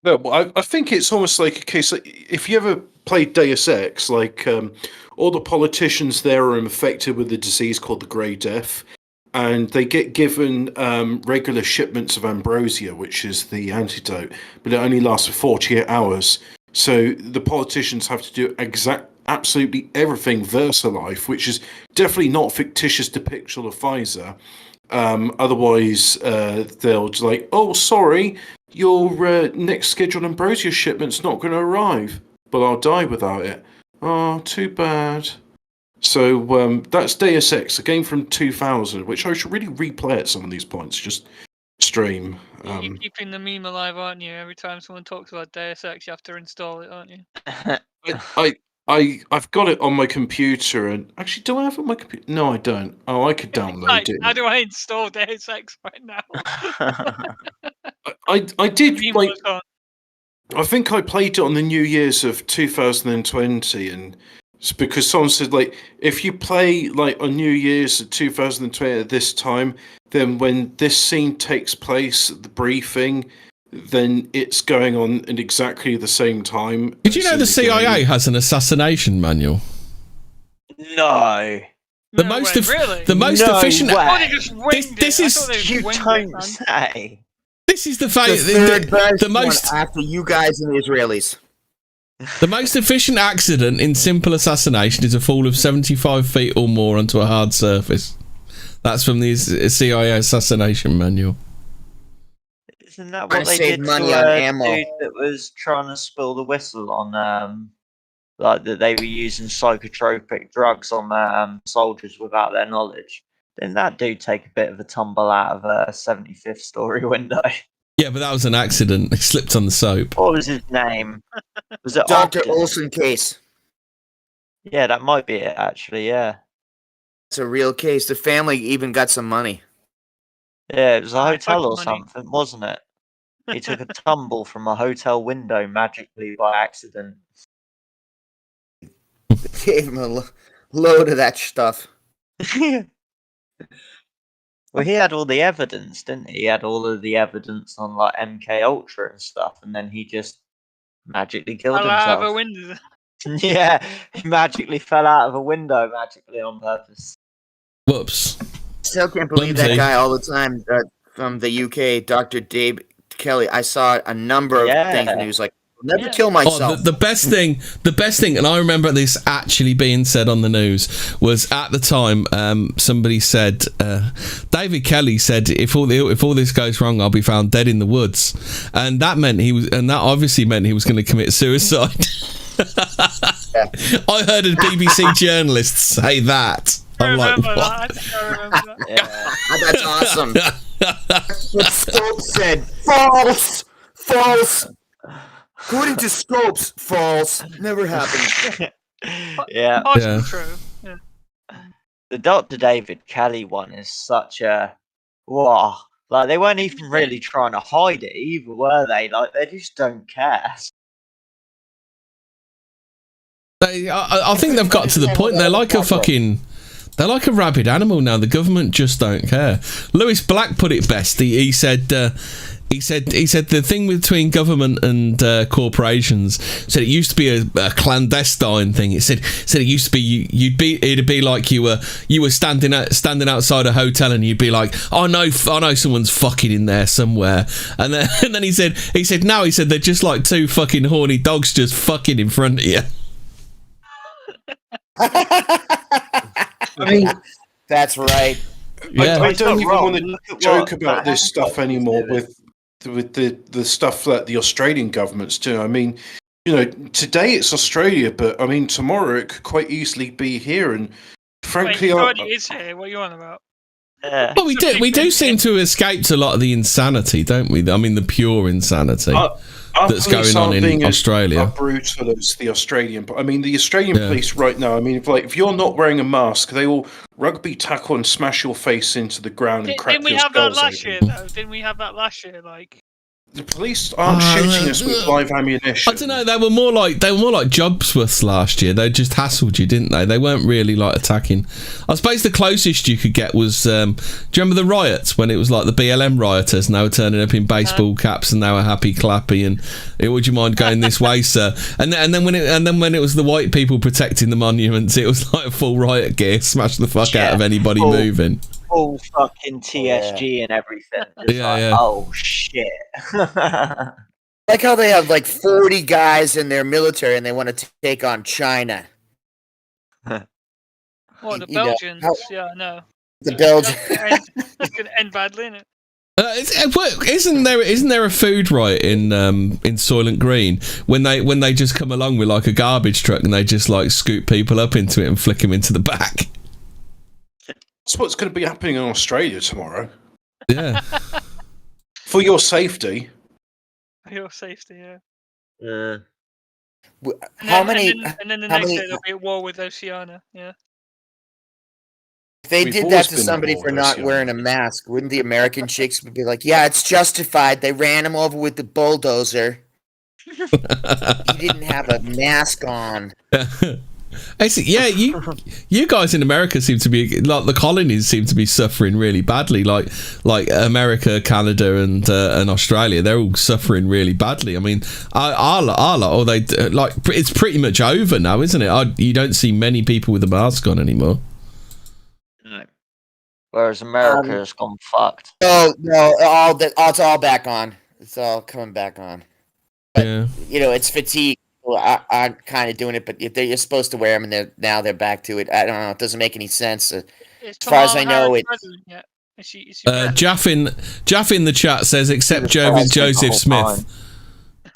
C: No, I think it's almost like a case. If you ever played Deus Ex, all the politicians there are infected with a disease called the Grey Death. And they get given regular shipments of ambrosia, which is the antidote, but it only lasts for 48 hours. So the politicians have to do absolutely everything VersaLife, which is definitely not a fictitious depiction of Pfizer. Otherwise, they'll just like, oh, sorry, your next scheduled ambrosia shipment's not going to arrive, but I'll die without it. Oh, too bad. So that's Deus Ex, a game from 2000, which I should really replay at some of these points, just stream.
D: You're keeping the meme alive, aren't you? Every time someone talks about Deus Ex, you have to install it, aren't you?
C: I've got it on my computer, and actually, do I have it on my computer? No, I don't. Oh, I could download it.
D: How do I install Deus Ex right now?
C: I did. I think I played it on the New Year's of 2020, and it's because someone said, if you play on New Year's of 2020 at this time, then when this scene takes place at the briefing, then it's going on at exactly the same time.
B: Did you know the CIA has an assassination manual?
A: No.
B: The most efficient. This is
A: you don't say.
B: This is the most
E: after you guys and the Israelis.
B: The most efficient accident in simple assassination is a fall of 75 feet or more onto a hard surface. That's from the CIA assassination manual.
A: Isn't that what they did to a dude that was trying to spill the whistle on, that they were using psychotropic drugs on soldiers without their knowledge? Didn't that dude take a bit of a tumble out of a 75th story window?
B: Yeah, but that was an accident. He slipped on the soap.
A: What was his name? Was it
E: Dr. Olson case?
A: Yeah, that might be it, actually, yeah.
E: It's a real case. The family even got some money.
A: Yeah, it was a hotel or something, wasn't it? He took a tumble from a hotel window magically by accident.
E: Gave him a load of that stuff.
A: Well, he had all the evidence, didn't he? He had all of the evidence on MK Ultra and stuff, and then he just magically killed himself.
D: Out of a window.
A: Yeah, he magically fell out of a window magically on purpose.
B: Whoops.
E: Still can't believe that guy all the time from the UK, Dr. Dave Kelly. I saw a number of things and he was like, I'll never kill myself.
B: The best thing, and I remember this actually being said on the news, was at the time somebody said, David Kelly said, if all this goes wrong, I'll be found dead in the woods, and that obviously meant he was going to commit suicide. I heard a BBC journalist say that. I'm like, what?
D: I remember that.
A: Yeah.
E: That's awesome. What Stokes said, false. According to Scopes, false. Never happened.
A: Yeah.
D: Partially true. Yeah.
A: The Dr. David Kelly one is such a wow. Like they weren't even really trying to hide it either, were they? Like they just don't care.
B: I think they've got to the point. They're like a rabid animal now. The government just don't care. Lewis Black put it best. He said the thing between government and corporations said it used to be a clandestine thing. It said it used to be it'd be like you were standing outside a hotel and you'd be like, I know someone's fucking in there somewhere, and then he said they're just like two fucking horny dogs just fucking in front of you.
E: I mean, that's right.
B: Yeah.
C: I don't even want to
A: Look at
C: joke
A: what
C: about this stuff anymore with the stuff that the Australian government's doing. I mean, today it's Australia, but I mean, tomorrow it could quite easily be here. And frankly,
D: Wait, it already is here. What are you on about?
A: Yeah.
B: Well, we do seem to have escaped a lot of the insanity, don't we? I mean, the pure insanity that's going on in Australia.
C: As brutal as the Australian, but I mean, the Australian police right now. I mean, if you're not wearing a mask, they will rugby tackle and smash your face into the ground and crack
D: Didn't we
C: your
D: have that
C: skulls
D: last
C: open.
D: year, though? Didn't we have that last year? Like,
C: The police aren't shooting us with live ammunition.
B: I don't know. They were more like Jobsworths last year. They just hassled you, didn't they? They weren't really like attacking. I suppose the closest you could get was, do you remember the riots when it was like the BLM rioters and they were turning up in baseball caps and they were happy clappy and would you mind going this way, sir? And then when it was the white people protecting the monuments, it was like a full riot gear, smash the fuck out of anybody moving.
A: Full fucking TSG and everything. Just oh shit.
E: Like how they have like 40 guys in their military and they want to take on China.
D: what, the Belgians? Yeah, I know.
E: The Belgians.
D: It's going to end badly, isn't it?
B: Isn't there a food riot in Soylent Green when they just come along with like a garbage truck and they just like scoop people up into it and flick them into the back?
C: That's what's going to be happening in Australia tomorrow.
B: Yeah.
C: For your safety.
D: For your safety, yeah.
E: How many?
D: And then the next day there'll be a war with Oceania, yeah.
E: If they
C: We've
E: did
C: always
E: that to
C: been
E: somebody
C: at war
E: for
C: with
E: not
C: Oceania.
E: wearing a mask, wouldn't the American chicks be like, yeah, it's justified. They ran him over with the bulldozer. He didn't have a mask on.
B: I see, yeah, you guys in America seem to be like the colonies seem to be suffering really badly. Like America, Canada, and Australia, they're all suffering really badly. I mean, it's pretty much over now, isn't it? You don't see many people with a mask on anymore.
A: No. Whereas America has gone fucked.
E: No, it's all back on. It's all coming back on. But, it's fatigue. Aren't kind of doing it, but if you're supposed to wear them, and they're back to it. I don't know. It doesn't make any sense. As far as I know,
B: Jaff in the chat says, except Joseph Smith.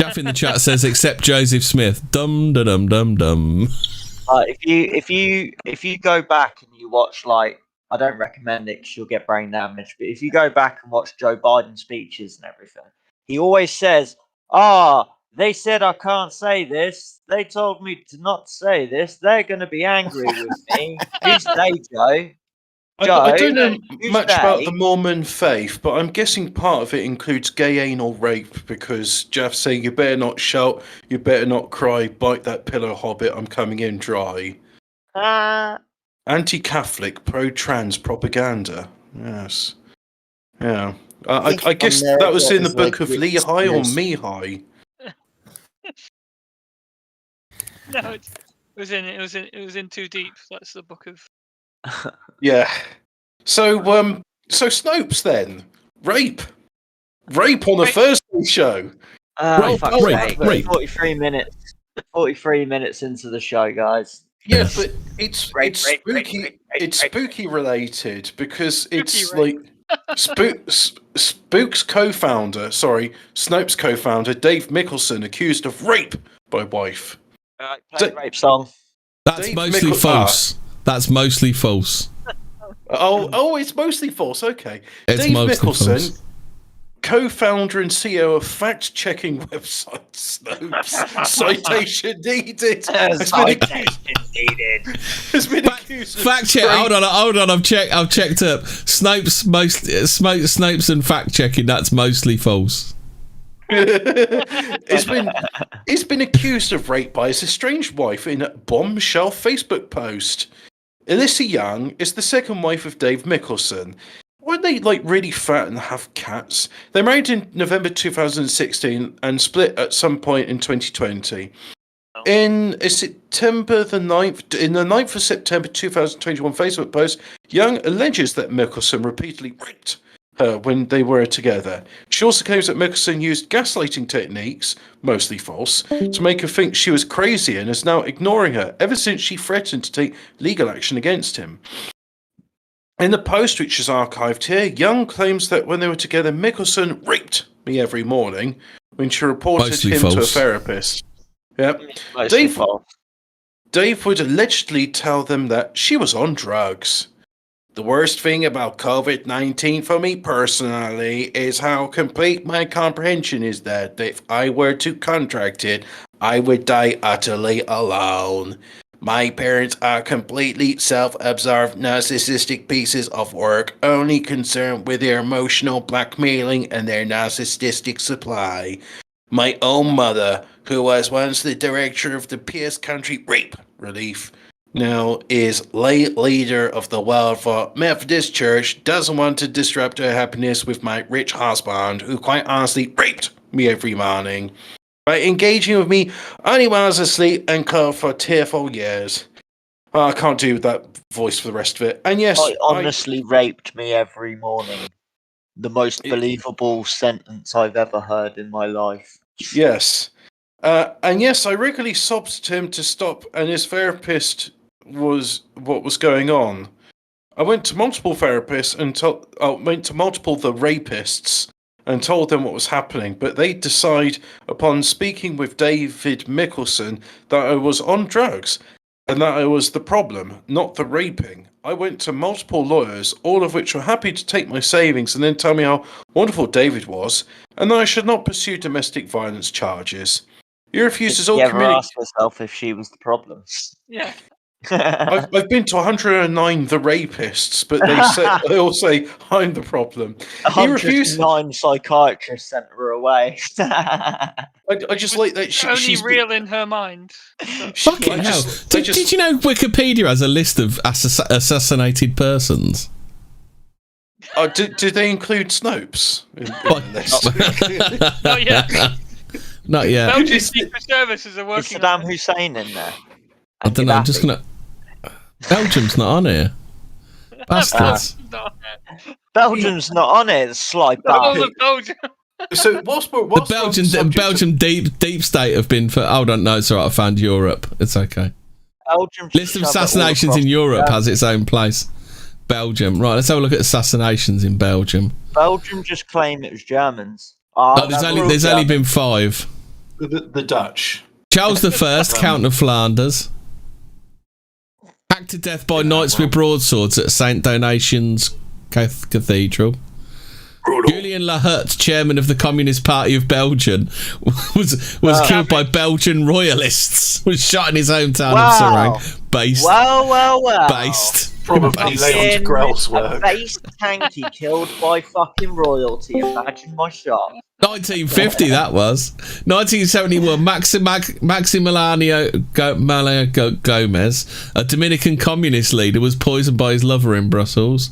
B: Jaff in the chat says, except Joseph Smith. Dum da dum dum dum.
A: If you go back and you watch, like, I don't recommend it because you'll get brain damage, but if you go back and watch Joe Biden speeches and everything, he always says, they said I can't say this. They told me to not say this. They're going to be angry with me. Who's they, Joe?
C: I don't know much about the Mormon faith, but I'm guessing part of it includes gay anal rape because Jeff's saying you better not shout, you better not cry, bite that pillow, hobbit, I'm coming in dry. Anti-Catholic, pro-trans propaganda. Yes. Yeah. I guess that was in the book of Lehi or Mehi.
D: No, it was in Too Deep. That's the book of.
C: Yeah. So Snopes then rape on the Thursday show.
B: Rape.
A: 43 minutes. 43 minutes into the show, guys.
C: Yeah, but it's spooky. It's spooky related because it's like Snopes co-founder Dave Mickelson accused of rape by wife.
A: Play the rape song.
B: That's
C: Dave
B: mostly false. That's mostly false.
C: Oh, it's mostly false. Okay,
B: It's
C: Dave
B: mostly
C: Mickelson
B: false.
C: co-founder and CEO of fact-checking website Snopes. Citation needed.
A: Citation needed.
C: Has been accused of
B: Fact check. Hold on. I've checked up. Snopes and fact checking. That's mostly false.
C: He's been accused of rape by his estranged wife in a bombshell Facebook post. Alyssa Young is the second wife of Dave Mickelson. Weren't they really fat and have cats? They married in November 2016 and split at some point in 2020. In the 9th of September 2021 Facebook post, Young alleges that Mickelson repeatedly raped her when they were together. She also claims that Mickelson used gaslighting techniques, mostly false, to make her think she was crazy and is now ignoring her ever since she threatened to take legal action against him. In the post, which is archived here, Young claims that when they were together, Mickelson raped me every morning when she reported
B: Mostly
C: him
B: false.
C: to a therapist. Yep. Dave would allegedly tell them that she was on drugs. The worst thing about COVID-19 for me personally is how complete my comprehension is that if I were to contract it, I would die utterly alone. My parents are completely self-absorbed, narcissistic pieces of work, only concerned with their emotional blackmailing and their narcissistic supply. My own mother, who was once the director of the Pierce County Rape Relief, now is lay leader of the Wildford Methodist Church, doesn't want to disrupt her happiness with my rich husband, who quite honestly raped me every morning by engaging with me only when I was asleep and called for tearful years. Oh, I can't do that voice for the rest of it. And yes,
A: I honestly raped me every morning. The most believable sentence I've ever heard in my life.
C: Yes. And yes, I regularly sobbed to him to stop, and his therapist was what was going on. I went to multiple therapists and went to multiple the rapists and told them what was happening, but they decide upon speaking with David Mickelson that I was on drugs and that I was the problem, not the raping. I went to multiple lawyers, all of which were happy to take my savings and then tell me how wonderful David was and that I should not pursue domestic violence charges. He refuses all
A: community. You ever asked yourself if she was the problem?
D: Yeah.
C: I've been to 109 the rapists, but they all say I'm the problem.
A: 109 psychiatrists sent her away.
C: I just like that
D: she's real in her mind.
B: Fucking hell! Did you know Wikipedia has a list of assassinated persons?
C: Do they include Snopes?
D: Not yet.
B: Not yet.
D: Belgian Secret Services are working.
A: Is Saddam Hussein in there?
B: I don't know. I'm just gonna. Belgium's not on here. Bastards.
A: Belgium's not on it. The sly bastard.
D: Belgium.
C: So
B: the Belgian deep state have been for. Hold on, no, it's alright. I found Europe. It's okay.
A: Belgium.
B: List of assassinations in Europe has its own place. Belgium. Right, let's have a look at assassinations in Belgium.
A: Belgium just claimed it was Germans.
B: There's only been 5.
C: The Dutch.
B: Charles I, Count of Flanders. Hacked to death by knights with broadswords at St. Donation's Cathedral. Julian Lahut, chairman of the Communist Party of Belgium, was killed by Belgian royalists. Was shot in his hometown of Serang. Based. Based.
C: Probably Leon's Grell's work.
A: A base tanky killed by fucking royalty. Imagine my shot.
B: 1950 that was. 1971, Maximiliano Gomez, a Dominican communist leader, was poisoned by his lover in Brussels.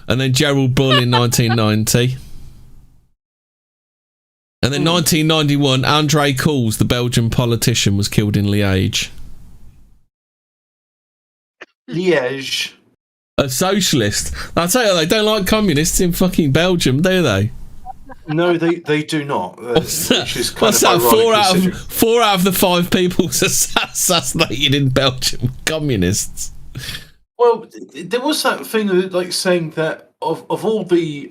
B: And then Gerald Bull in 1990. And then 1991, André Coles, the Belgian politician, was killed in Liège.
C: Liège.
B: A socialist. I tell you, they don't like communists in fucking Belgium, do they?
C: No, they do not.
B: What's that? 4 out of the 5 people assassinated in Belgium, communists.
C: Well, there was that thing like saying that of all the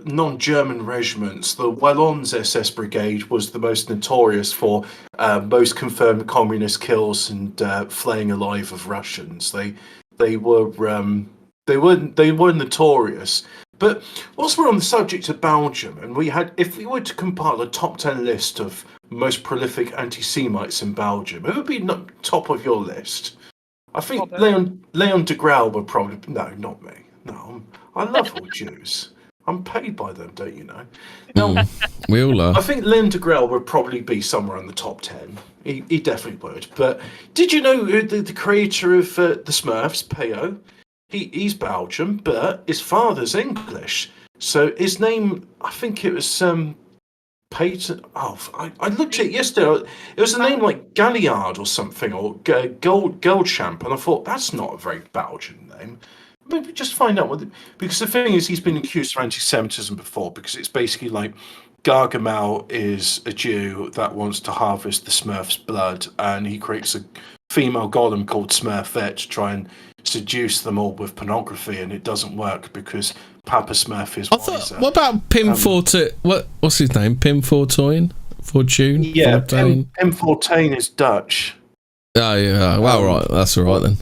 C: non-German regiments, the Wallons SS Brigade was the most notorious for most confirmed communist kills and flaying alive of Russians. They were notorious. But whilst we're on the subject of Belgium, and if we were to compile a top 10 list of most prolific anti-Semites in Belgium, who would be top of your list? I think Leon de Graal would probably... No, not me. No, I love all Jews. I'm paid by them, don't you know? Now,
B: we all are.
C: I think Leon de Graal would probably be somewhere in the top 10. He definitely would. But did you know the creator of the Smurfs, Peo, he's Belgian, but his father's English. So his name, I think it was Peyton. Oh, I looked at it yesterday. It was a name like Galliard or something, or Goldchamp, and I thought that's not a very Belgian name. Maybe just find out because the thing is, he's been accused of anti-Semitism before, because it's basically like Gargamel is a Jew that wants to harvest the Smurfs' blood, and he creates a female golem called Smurfette to try and seduce them all with pornography, and it doesn't work because Papa Smurf is wiser.
B: What about Pim Fortuyn? What's his name? Pim Fortuyn? Fortune?
C: Yeah,
B: Fortuyn?
C: Pim Fortuyn is Dutch.
B: Oh, yeah. Well, right. That's all right then.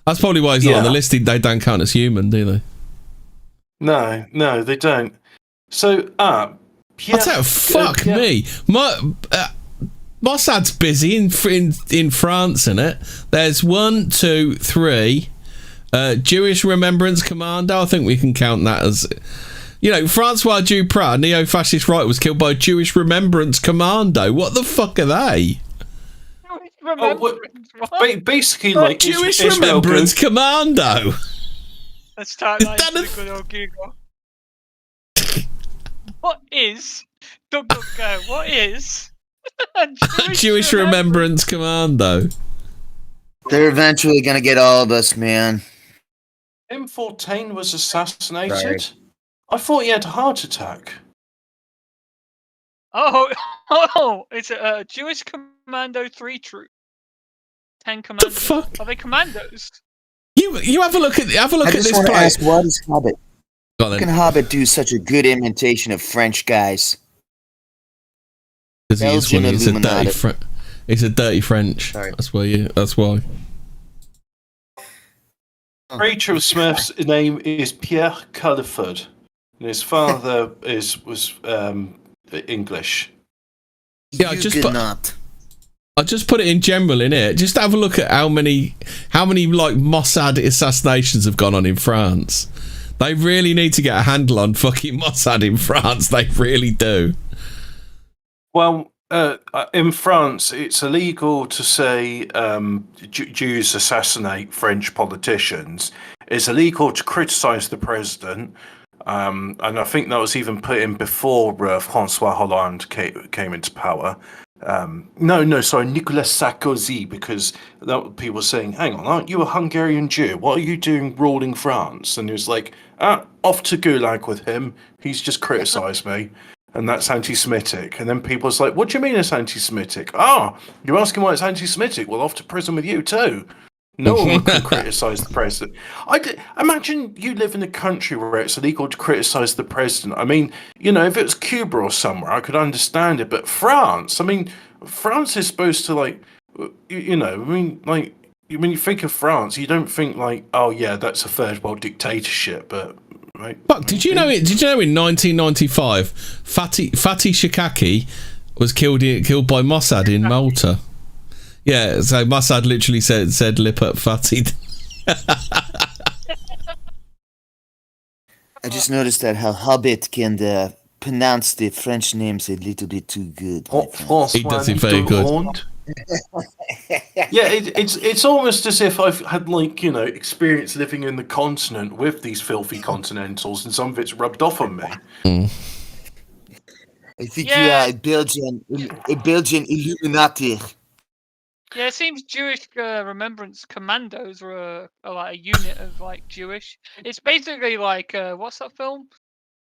B: That's probably why he's not on the list. They don't count as human, do they?
C: No, they don't. So, Pierre...
B: I tell you, fuck me. Mossad's busy in France, innit? There's 1, 2, 3. Jewish Remembrance Commando. I think we can count that as... You know, Francois Duprat, neo-fascist writer, was killed by a Jewish Remembrance Commando. What the fuck are they?
C: Basically, like
B: Jewish Remembrance Commando.
D: Let's start like a good old Google. What is what is
B: a Jewish Remembrance Commando?
E: They're eventually gonna get all of us, man.
C: Pim Fortuyn was assassinated.
E: Right.
C: I thought he had a heart attack.
D: Oh, it's a Jewish Commando 3 troop. 10 commandos.
B: The fuck?
D: Are they commandos?
B: You have a look at this place.
E: Ask, what is Hobbit?
B: How
E: can Hobbit do such a good imitation of French guys?
B: Because he's a dirty French.
E: Sorry.
B: That's why.
C: Creator of Smurf's name is Pierre Culliford, and his father was English.
B: Yeah, I just put it in general in it. Just have a look at how many like Mossad assassinations have gone on in France. They really need to get a handle on fucking Mossad in France. They really do.
C: Well, in France, it's illegal to say Jews assassinate French politicians. It's illegal to criticise the president. And I think that was even put in before François Hollande came into power. Nicolas Sarkozy, because people were saying, hang on, aren't you a Hungarian Jew? What are you doing ruling France? And he was like, off to Gulag with him. He's just criticised me. And that's anti-Semitic. And then people was like, what do you mean it's anti-Semitic? You're asking why it's anti-Semitic? Well, off to prison with you too. No one can criticise the president. Imagine you live in a country where it's illegal to criticise the president. I mean, you know, if it was Cuba or somewhere, I could understand it. But France, France is supposed to, like, when you think of France, you don't think like, oh yeah, that's a third world dictatorship. But right.
B: Fuck, did you know in 1995, Fatih Shikaki was killed by Mossad in Malta? Yeah, so Mossad literally said lip up Fatih.
E: I just noticed that how Hobbit can pronounce the French names a little bit too good.
B: He does it very good.
C: Yeah, it's almost as if I've had, like, you know, experience living in the continent with these filthy continentals, and some of it's rubbed off on me.
E: I think you are a Belgian Illuminati.
D: Yeah, it seems Jewish Remembrance Commandos are like a unit of like Jewish. It's basically like what's that film?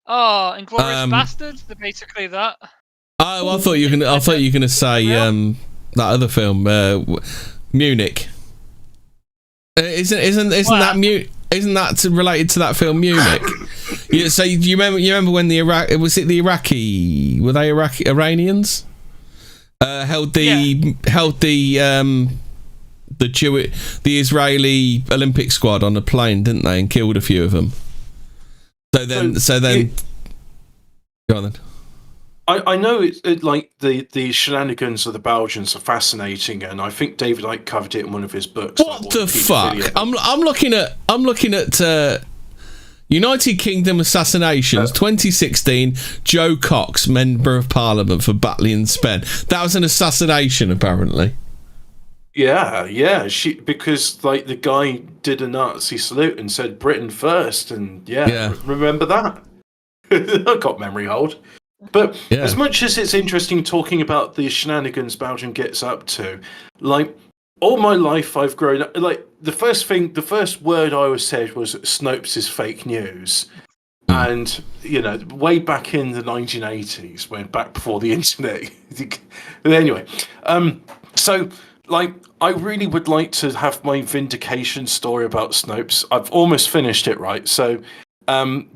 D: Inglourious Bastards. They're basically that.
B: Oh, I thought you were gonna say that other film, Munich. Isn't that related to that film Munich? So you remember when the Iranians? Held the Israeli Olympic squad on a plane, didn't they, and killed a few of them. So then, go on then.
C: I know it like the shenanigans of the Belgians are fascinating, and I think David Icke covered it in one of his books.
B: What the fuck? I'm looking at United Kingdom assassinations 2016. Joe Cox, Member of Parliament for Batley and Spen. That was an assassination, apparently.
C: Yeah, because like the guy did a Nazi salute and said Britain first, and remember that? I got memory hold. But as much as it's interesting talking about the shenanigans Belgium gets up to, like all my life I've grown up, like the first word I always said was Snopes is fake news. And, way back in the 1980s, back before the internet. But anyway, so like I really would like to have my vindication story about Snopes. I've almost finished it, right? So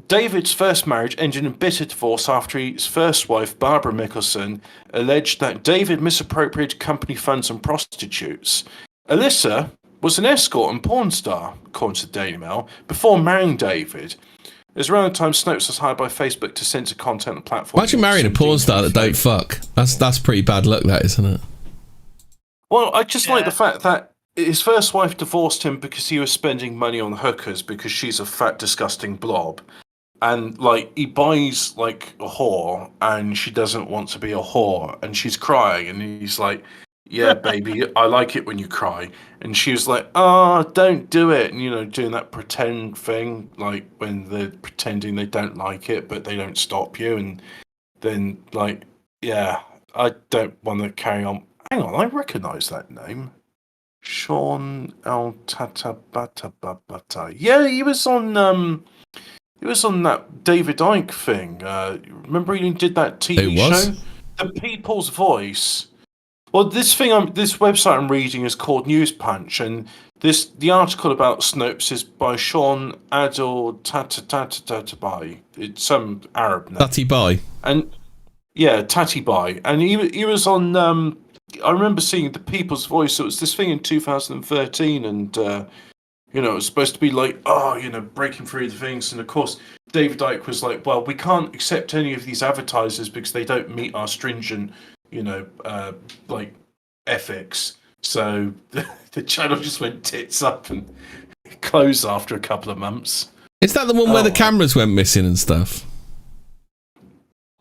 C: David's first marriage ended in bitter divorce after his first wife, Barbara Mickelson, alleged that David misappropriated company funds on prostitutes. Alyssa was an escort and porn star, according to the Daily Mail, before marrying David. It was around the time Snopes was hired by Facebook to censor content on platforms.
B: Imagine marrying a porn star that don't fuck. That's pretty bad luck, that, isn't it?
C: Well, I just like the fact that his first wife divorced him because he was spending money on hookers because she's a fat, disgusting blob. And, like, he buys, like, a whore and she doesn't want to be a whore and she's crying and he's like, yeah, baby, I like it when you cry. And she was like, don't do it. And, doing that pretend thing, like, when they're pretending they don't like it, but they don't stop you. And then, like, yeah, I don't want to carry on. Hang on, I recognise that name. Sean El Tatabatabata. Yeah, he was on that David Icke thing. Remember he did that TV show? The People's Voice. Well, this website I'm reading is called News Punch, and the article about Snopes is by Sean Adil Tatabai. It's some Arab name.
B: Tatibai. And
C: Tatibai, and he was on. I remember seeing the People's Voice. It was this thing in 2013, and it was supposed to be like, breaking through the things. And of course, David Icke was like, well, we can't accept any of these advertisers because they don't meet our stringent, like ethics. So the channel just went tits up and closed after a couple of months.
B: Is that the one where the cameras went missing and stuff?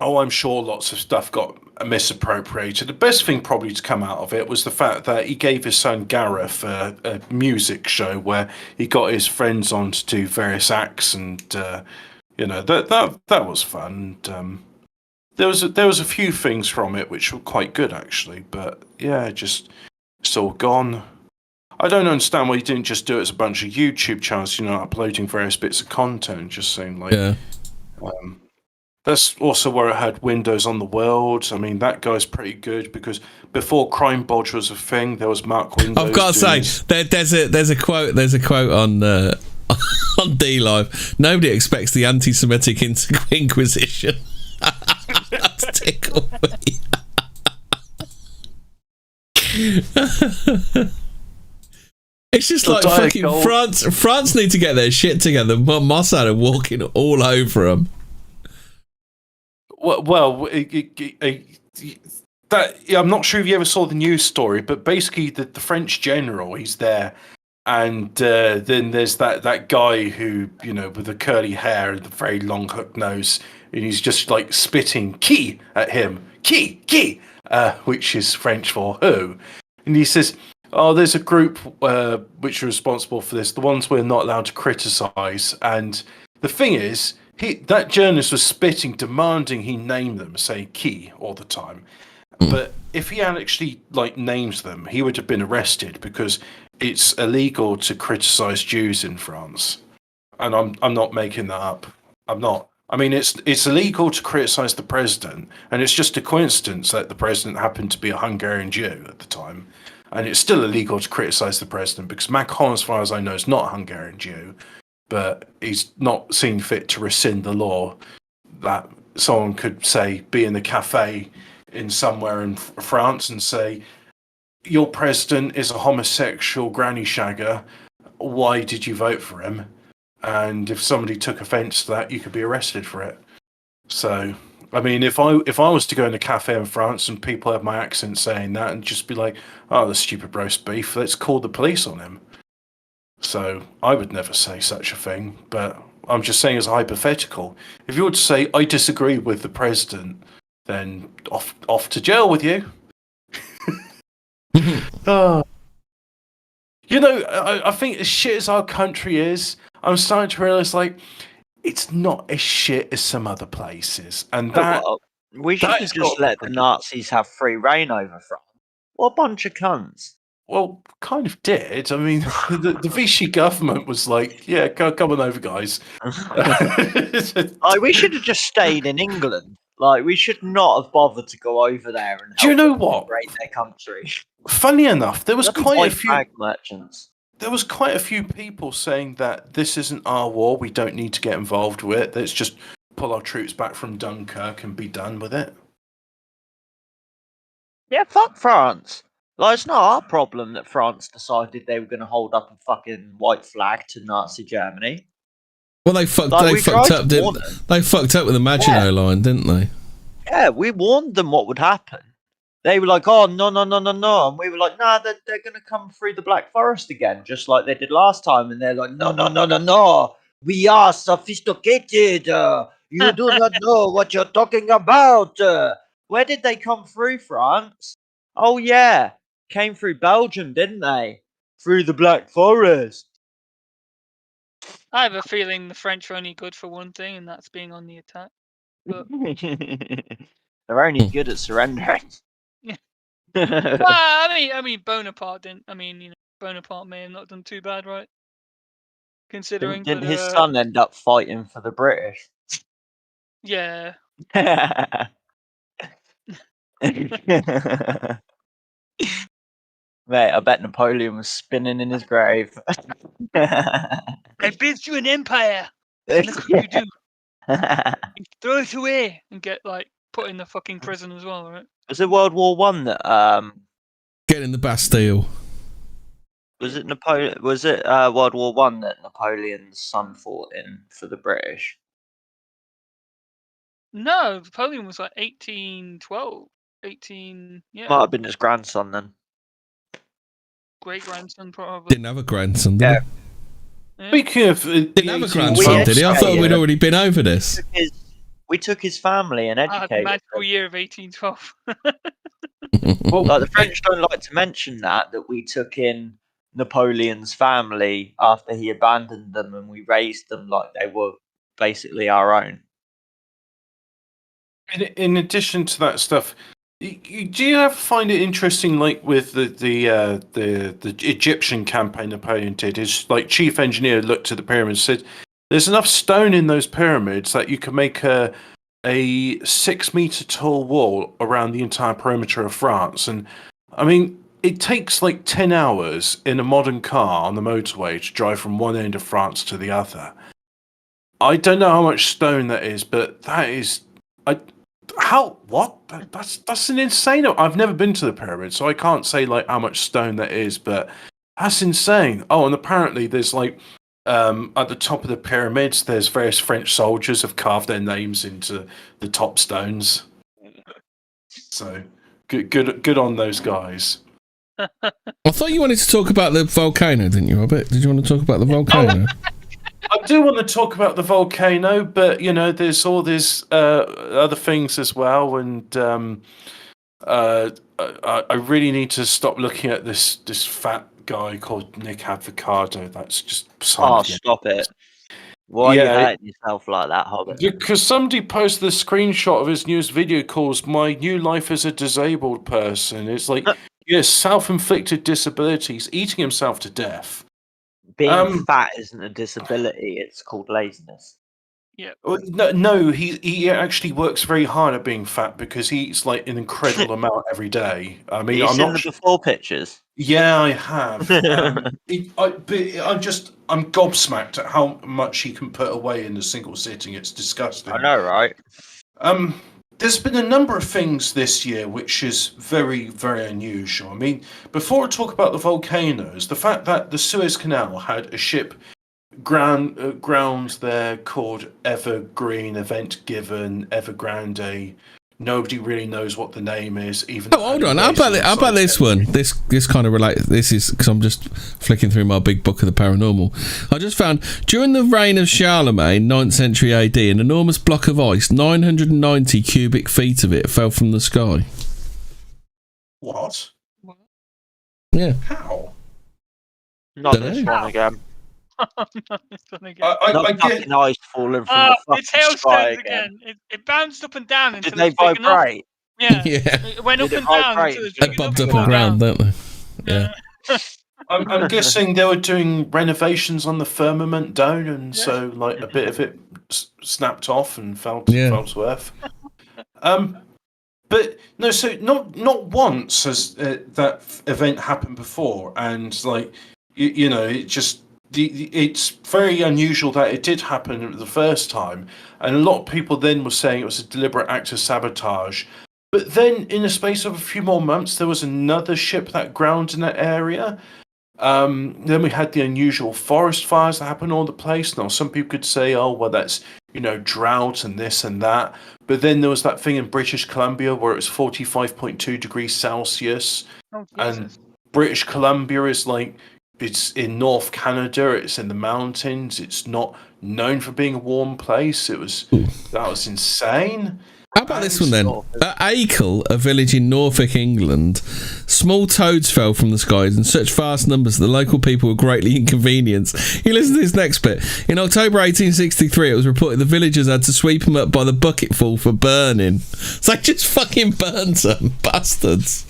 C: Oh, I'm sure lots of stuff got misappropriated. The best thing probably to come out of it was the fact that he gave his son Gareth a music show where he got his friends on to do various acts, and that was fun. And, there was a few things from it which were quite good actually, but just it's all gone. I don't understand why you didn't just do it as a bunch of YouTube channels, uploading various bits of content, just saying like. That's also where I had Windows on the World. I mean, that guy's pretty good because before Crime Bodge was a thing, there was Mark Windows.
B: I've got to say, there's a quote on on D Live. Nobody expects the anti-Semitic Inquisition. That's tickled me. It's just like fucking France. France need to get their shit together. Mossad are walking all over them.
C: Well, I'm not sure if you ever saw the news story, but basically the French general, he's there, and then there's that guy who, with the curly hair and the very long hook nose, and he's just like spitting "qui" at him, qui, which is French for who, and he says, "Oh, there's a group which are responsible for this, the ones we're not allowed to criticise," and the thing is, that journalist was spitting, demanding he name them, say "qui" all the time. But if he had actually named them, he would have been arrested because it's illegal to criticise Jews in France. And I'm not making that up. I'm not. I mean, it's illegal to criticise the president, and it's just a coincidence that the president happened to be a Hungarian Jew at the time. And it's still illegal to criticise the president because Macron, as far as I know, is not a Hungarian Jew. But he's not seen fit to rescind the law that someone could say, be in the cafe in somewhere in France and say, your president is a homosexual granny shagger. Why did you vote for him? and if somebody took offence to that, you could be arrested for it. So, I mean, if I was to go in a cafe in France and people have my accent saying that, and just be like, "Oh, the stupid roast beef," let's call the police on him. So I would never say such a thing, but I'm just saying as a hypothetical. If you were to say, "I disagree with the president," then off to jail with you. You know, I think as shit as our country is, I'm starting to realise, like, it's not as shit as some other places. And that...
A: we should have just let the Nazis have free reign over France. What a bunch of cunts.
C: Well, kind of did. I mean, the Vichy government was like, yeah, come on over, guys.
A: We should have just stayed in England. Like, we should not have bothered to go over there and help
C: Do you know what?
A: liberate their country.
C: Funny enough, there was quite a few
A: merchants.
C: There was quite a few people saying that this isn't our war. We don't need to get involved with it. Let's just pull our troops back from Dunkirk and be done with it.
A: Yeah, fuck France. Like, it's not our problem that France decided they were going to hold up a fucking white flag to Nazi Germany.
B: Well, they fucked up with the Maginot Line, didn't they?
A: Yeah, we warned them what would happen. They were like, "Oh, no," and we were like, "Nah, they're going to come through the Black Forest again, just like they did last time." And they're like, "No, we are sophisticated. You do not know what you're talking about." Where did they come through, France? Oh yeah, came through Belgium, didn't they? Through the Black Forest.
D: I have a feeling the French are only good for one thing, and that's being on the attack. But...
A: they're only good at surrendering.
D: Yeah. Well, I mean, Bonaparte didn't. I mean, you know, Bonaparte may have not done too bad, right? Considering.
A: Didn't his son end up fighting for the British?
D: Yeah.
A: Mate, I bet Napoleon was spinning in his grave.
D: I built you an empire. And look what you do. You throw it away and get put in the fucking prison as well, right?
A: Was it World War One that
B: get in the Bastille?
A: Was it Napoleon? Was it World War One that Napoleon's son fought in for the British?
D: No, Napoleon was 1812. 18, yeah.
A: Might have been his grandson then.
D: Great grandson, probably.
B: Didn't have a grandson, did he?
D: Yeah.
C: Speaking of...
B: Didn't have a grandson, did he? I thought we'd already been over this.
A: We took his family and educated
D: the magical year of 1812.
A: Well, the French don't like to mention that we took in Napoleon's family after he abandoned them, and we raised them like they were basically our own.
C: In addition to that stuff, do you ever find it interesting, like with the Egyptian campaign Napoleon did? His chief engineer looked at the pyramids and said, "There's enough stone in those pyramids that you can make a 6-meter tall wall around the entire perimeter of France." And I mean, it takes 10 hours in a modern car on the motorway to drive from one end of France to the other. I don't know how much stone that is, but that is... That's an insane... I've never been to the pyramids, so I can't say how much stone that is, but that's insane. Oh, and apparently there's at the top of the pyramids, there's various French soldiers have carved their names into the top stones. So good on those guys.
B: I thought you wanted to talk about the volcano, didn't you, Robert? Did you want to talk about the volcano?
C: I do want to talk about the volcano, but there's all these other things as well, and I really need to stop looking at this fat guy called Nick Avocado. That's just...
A: stop it. Why are you hurting yourself like that, Hobbit?
C: Because somebody posted a screenshot of his newest video called "My New Life as a Disabled Person." It's self-inflicted disabilities, eating himself to death.
A: Being fat isn't a disability, it's called laziness.
D: Yeah.
C: No, he actually works very hard at being fat because he eats an incredible amount every day. I mean,
A: Have you seen the before pictures?
C: Yeah, I have. I'm gobsmacked at how much he can put away in a single sitting. It's disgusting.
A: I know, right?
C: There's been a number of things this year which is very, very unusual. I mean, before I talk about the volcanoes, the fact that the Suez Canal had a ship grounds there called Evergreen, Event Given, Evergrande. Nobody really knows what the name is. Even
B: hold on. How about this one? This kind of relates. This is because I'm just flicking through my big book of the paranormal. I just found during the reign of Charlemagne, 9th century AD, an enormous block of ice, 990 cubic feet of it, fell from the sky.
C: What?
B: Yeah.
C: How?
A: Not this one again.
D: Not this one again.
C: I get.
A: Fucking ice falling from the
D: It's
A: fucking sky
D: hailstones
A: again.
D: again. It bounced up and down until
A: Did they
D: it's big enough.
A: vibrate?
D: Yeah.
B: Yeah.
D: It went
A: Did
D: up
A: it
D: and down
A: vibrate?
D: until it's
B: They
D: big
B: bumped
D: enough
B: up
D: to
B: and
D: fall
B: ground,
D: down.
B: don't they? Yeah.
C: I'm guessing they were doing renovations on the firmament dome, and
D: Yeah.
C: so like a bit of it snapped off and fell to earth. But no, so not once has that event happened before, and like you know, it just it's very unusual that it did happen the first time, and a lot of people then were saying it was a deliberate act of sabotage. But then, in the space of a few more months, there was another ship that grounded in that area. Then we had the unusual forest fires that happen all the place. Now, some people could say, "Oh, well, that's drought and this and that." But then there was that thing in British Columbia where it was 45.2 degrees Celsius, and British Columbia is like it's in North Canada. It's in the mountains. It's not known for being a warm place. That was insane.
B: How about this one then? At Acle, a village in Norfolk, England, small toads fell from the skies in such vast numbers that the local people were greatly inconvenienced. You listen to this next bit. In October 1863, it was reported the villagers had to sweep them up by the bucketful for burning. So they just fucking burned them, bastards.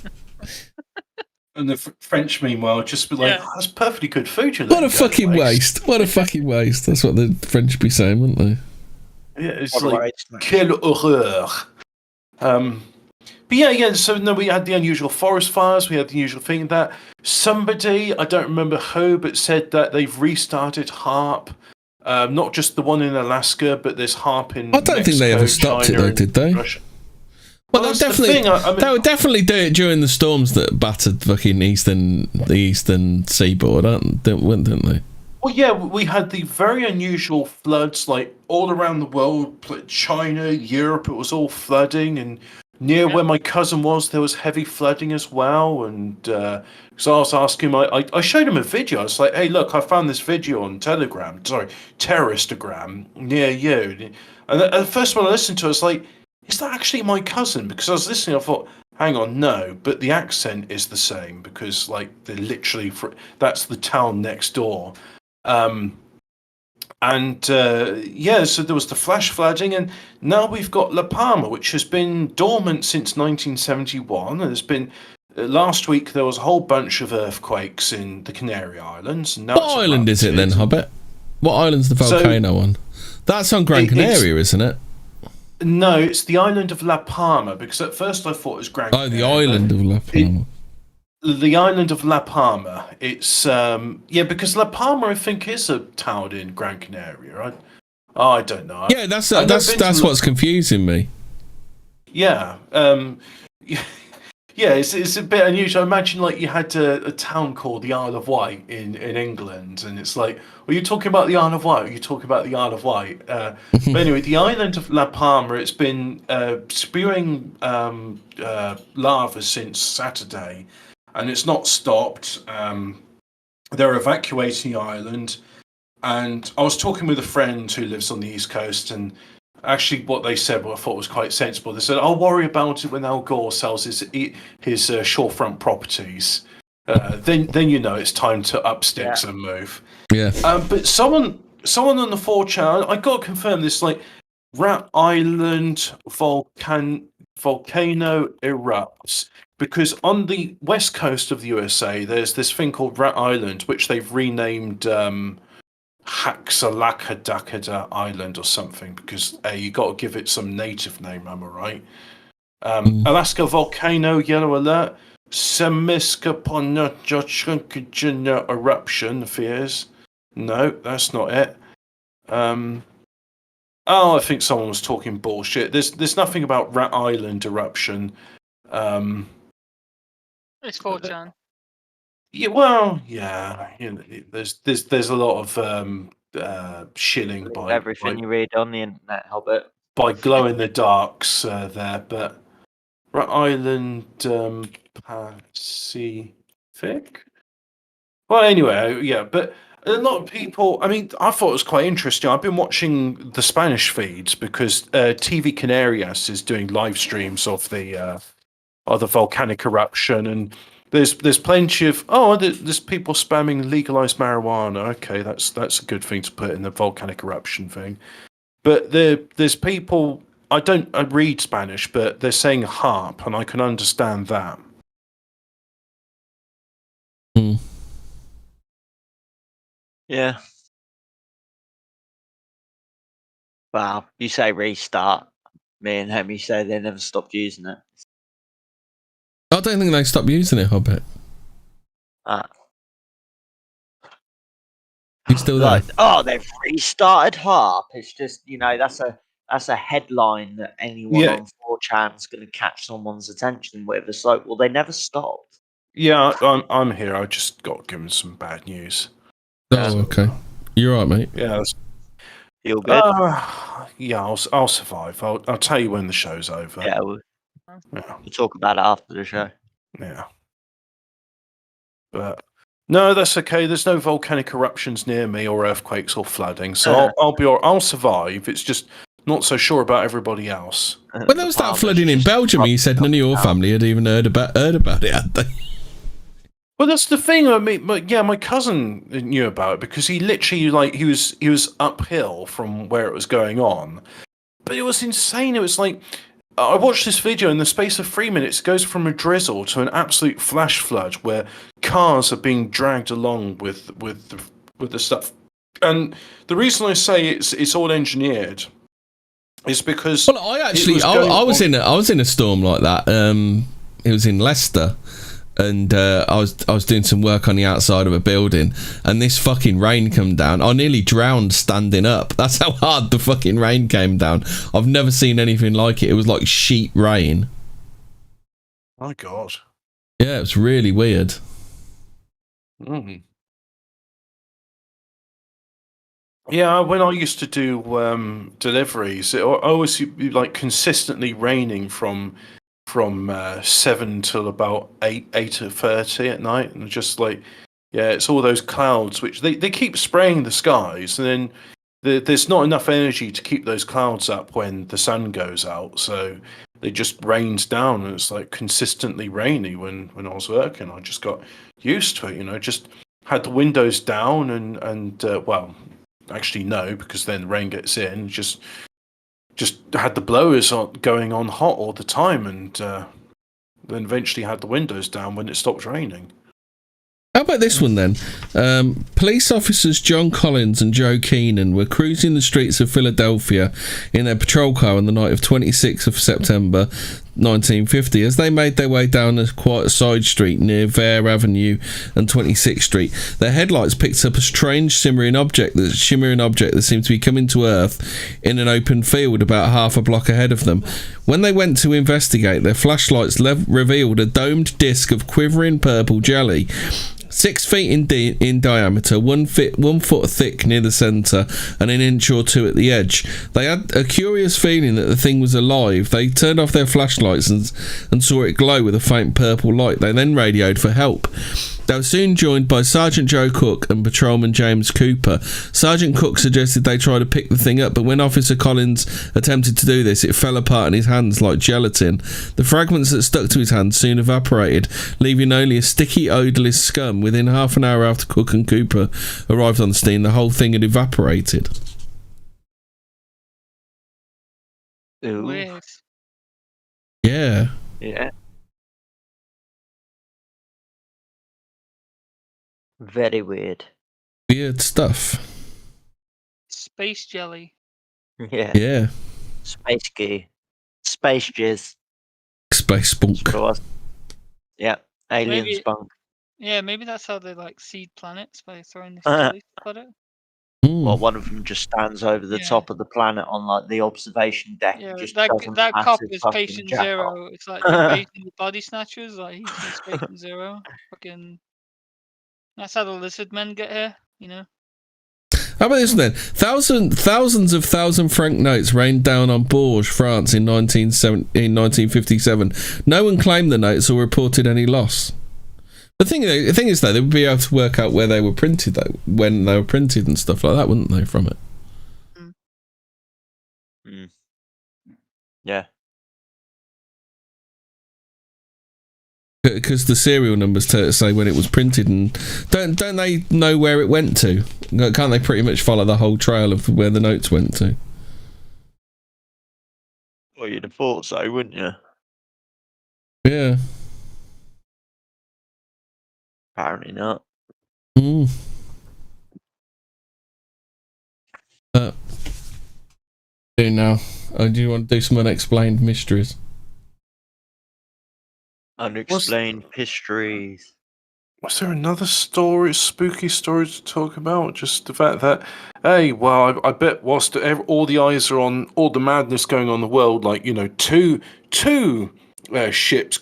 C: And the French, meanwhile, just be like, "Oh, that's perfectly good food.
B: What a fucking waste. What a fucking waste. That's what the French would be saying, wouldn't they?
C: Yeah, it's like, quelle horreur. But yeah, so no, we had the unusual forest fires, we had the usual thing that somebody, I don't remember who, but said that they've restarted HARP. Not just the one in Alaska, but there's HARP in
B: I don't
C: Mexico,
B: think they ever stopped
C: China,
B: it though, did they?
C: Russia.
B: Well, they would definitely do it during the storms that battered fucking the eastern seaboard, didn't they?
C: Well, yeah, we had the very unusual floods, like all around the world, China, Europe. It was all flooding, and near where my cousin was, there was heavy flooding as well. And so I was asking him, I showed him a video. I was like, "Hey, look, I found this video on Terroristagram near you." And the first one I listened to, I was like, "Is that actually my cousin?" Because I was listening, I thought, hang on, no, but the accent is the same because, like, they're literally that's the town next door. So there was the flash flooding, and now we've got La Palma, which has been dormant since 1971. There's been last week there was a whole bunch of earthquakes in the Canary Islands. And
B: what island is it then, Hobbit? What island's the volcano on? That's on Gran Canaria, isn't it?
C: No, it's the island of La Palma, because at first I thought it was Gran Canaria.
B: Oh, the island of La Palma.
C: The island of La Palma. It's because La Palma I think is a town in Gran Canaria, right? Oh, I don't know.
B: Yeah, that's what's confusing me.
C: Yeah, yeah, it's a bit unusual. I imagine like you had a town called the Isle of Wight in England, and it's like, are you talking about the Isle of Wight? Or are you talking about the Isle of Wight? But anyway, the island of La Palma, it's been spewing lava since Saturday. And it's not stopped. They're evacuating the island. And I was talking with a friend who lives on the East Coast, and actually what they said, what I thought was quite sensible. They said, "I'll worry about it when Al Gore sells his shorefront properties. Then it's time to up sticks and move."
B: Yeah.
C: But someone on the 4chan, I got to confirm this, like, Rat Island volcano erupts. Because on the west coast of the USA, there's this thing called Rat Island, which they've renamed Haxalakadakada Island or something, because you got to give it some native name, am I right? Alaska volcano, yellow alert. Semiskaponajachukajina eruption fears. No, that's not it. I think someone was talking bullshit. There's nothing about Rat Island eruption.
D: It's 4chan.
C: Yeah, well, yeah. There's a lot of shilling
A: everything you read on the internet, Hobbit.
C: by glow in the darks there, but Island Pacific. Well, anyway, yeah, but a lot of people. I mean, I thought it was quite interesting. I've been watching the Spanish feeds because TV Canarias is doing live streams of the volcanic eruption, and there's plenty of there's people spamming legalized marijuana. Okay, that's a good thing to put in the volcanic eruption thing. But there's people. I read Spanish, but they're saying harp, and I can understand that.
A: Yeah. Wow. You say restart. Me and Hemi say they never stopped using it.
B: I don't think they stopped using it, Hobbit. You still there?
A: They've restarted harp. It's just, that's a headline that anyone on 4chan's going to catch someone's attention with. It's like, well, they never stopped.
C: Yeah, I'm here. I just got given some bad news.
B: Oh, okay. You're right, mate.
C: Yeah.
A: Feel good?
C: Yeah, I'll survive. I'll tell you when the show's over.
A: Yeah, we'll talk about it after the show.
C: Yeah. But no, that's okay. There's no volcanic eruptions near me, or earthquakes, or flooding, so I'll survive. It's just not so sure about everybody else.
B: When there was that flooding in Belgium, you said none of your family had even heard about it, had they?
C: Well, that's the thing. I mean, my cousin knew about it because he literally he was uphill from where it was going on, but it was insane. It was like I watched this video in the space of 3 minutes. It goes from a drizzle to an absolute flash flood where cars are being dragged along with the stuff. And the reason I say it's all engineered is because
B: I was in a storm like that. It was in Leicester. And I was doing some work on the outside of a building, and this fucking rain come down. I nearly drowned standing up. That's how hard the fucking rain came down. I've never seen anything like it. It was like sheet rain.
C: My God.
B: Yeah, it was really weird.
C: Mm. Yeah, when I used to do deliveries, it always like consistently raining from 7 till about 8:30 at night, and just like, yeah, it's all those clouds which they keep spraying the skies, and then there's not enough energy to keep those clouds up when the sun goes out, so it just rains down, and it's like consistently rainy when I was working. I just got used to it, just had the windows down and well, actually no, because then the rain gets in, just had the blowers going on hot all the time, and then eventually had the windows down when it stopped raining.
B: How about this one then? Police officers John Collins and Joe Keenan were cruising the streets of Philadelphia in their patrol car on the night of 26th of September 1950 as they made their way down a quiet side street near Vare Avenue and 26th Street. Their headlights picked up a strange shimmering object that seemed to be coming to Earth in an open field about half a block ahead of them. When they went to investigate, their flashlights revealed a domed disc of quivering purple jelly, 6 feet in diameter, 1 foot thick near the centre, and an inch or two at the edge. They had a curious feeling that the thing was alive. They turned off their flashlights and saw it glow with a faint purple light. They then radioed for help. They were soon joined by Sergeant Joe Cook and Patrolman James Cooper. Sergeant Cook suggested they try to pick the thing up, but when Officer Collins attempted to do this, it fell apart in his hands like gelatin. The fragments that stuck to his hands soon evaporated, leaving only a sticky, odourless scum. Within half an hour after Cook and Cooper arrived on the scene, the whole thing had evaporated.
A: Ooh.
B: Yeah.
A: Yeah. Very weird.
B: Weird stuff.
D: Space jelly.
A: Yeah.
B: Yeah.
A: Space goo. Space jizz.
B: Space spunk.
A: Yeah. Alien spunk.
D: Yeah, maybe that's how they seed planets, by throwing this jelly at it.
A: Well, one of them just stands over the top of the planet on the observation deck.
D: Yeah,
A: just
D: that cop is
A: fucking
D: Patient
A: jack
D: Zero.
A: off.
D: It's like invading the body snatchers. He's Patient Zero. Fucking. That's how the lizard men get here.
B: How about this one then? Thousands of thousand-franc notes rained down on Bourges, France in 1957. No one claimed the notes or reported any loss. The thing is, though, they would be able to work out where they were printed, though, when they were printed and stuff like that, wouldn't they, from it?
A: Mm. Yeah.
B: Because the serial numbers say when it was printed, and don't they know where it went to? Can't they pretty much follow the whole trail of where the notes went to?
A: Well, you'd have thought so, wouldn't you?
B: Yeah.
A: Apparently not.
B: Do now. Do you want to do some unexplained mysteries?
A: Unexplained histories.
C: Was there another spooky story to talk about? Just the fact that, hey, well, I bet whilst all the eyes are on all the madness going on in the world, like, you know, two ships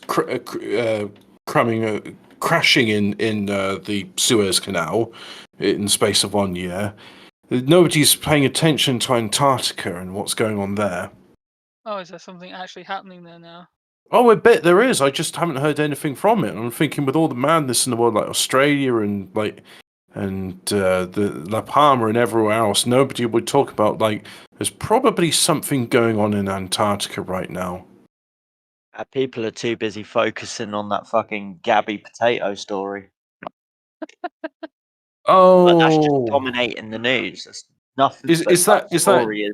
C: crashing in the Suez Canal in the space of 1 year. Nobody's paying attention to Antarctica and what's going on there.
D: Oh, is there something actually happening there now?
C: Oh, I bet there is. I just haven't heard anything from it. I'm thinking with all the madness in the world, like Australia and the La Palma and everywhere else, nobody would talk about, like, there's probably something going on in Antarctica right now.
A: People are too busy focusing on that fucking Gabby potato story. But that's just dominating the news. That's nothing.
C: Is that
A: dominating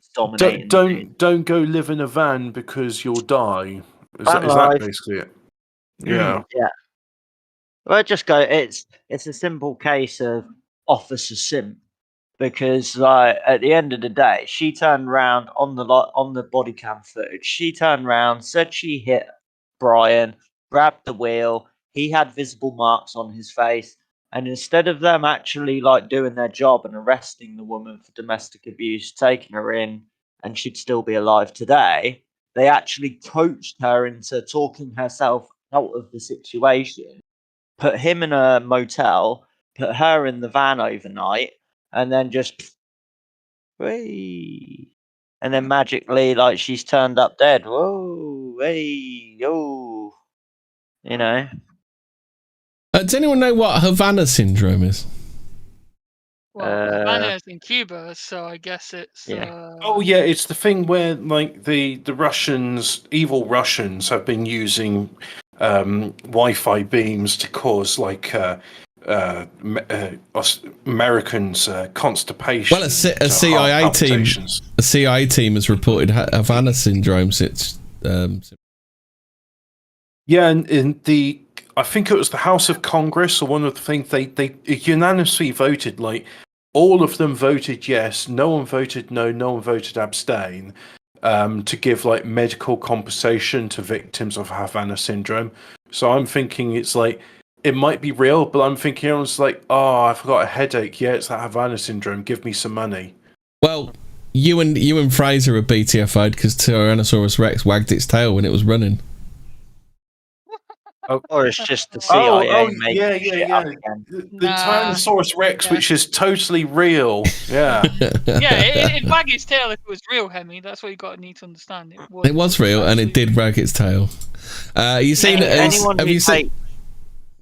A: the news.
C: Don't go live in a van because you'll die. Is that basically it? Yeah.
A: Yeah. Well, just go. It's a simple case of Officer Simp, because at the end of the day, she turned around on the body cam footage. She turned around, said she hit Brian, grabbed the wheel. He had visible marks on his face, and instead of them actually doing their job and arresting the woman for domestic abuse, taking her in, and she'd still be alive today, they actually coached her into talking herself out of the situation, put him in a motel, put her in the van overnight, and then just, hey, and then magically, she's turned up dead. Whoa, hey, yo, you know.
B: Does anyone know what Havana syndrome is?
D: Well, Havana is in Cuba, so I guess it's...
A: Yeah.
C: It's the thing where, the Russians, evil Russians, have been using Wi-Fi beams to cause, Americans constipation.
B: Well, a CIA team has reported Havana syndrome since...
C: Yeah, and in I think it was the House of Congress, or one of the things, they unanimously voted, all of them voted yes, no one voted no, no one voted abstain, to give, medical compensation to victims of Havana syndrome. So I'm thinking it's it might be real, but I'm thinking everyone's oh, I've got a headache. Yeah, it's that Havana syndrome. Give me some money.
B: Well, you and Fraser are BTFO'd because Tyrannosaurus Rex wagged its tail when it was running.
A: Or it's just the CIA making shit up again.
C: The Tyrannosaurus Rex, which is totally real. Yeah.
D: It'd wag its tail if it was real, Hemi. That's what you need to understand.
B: It was real, and it did wag its tail.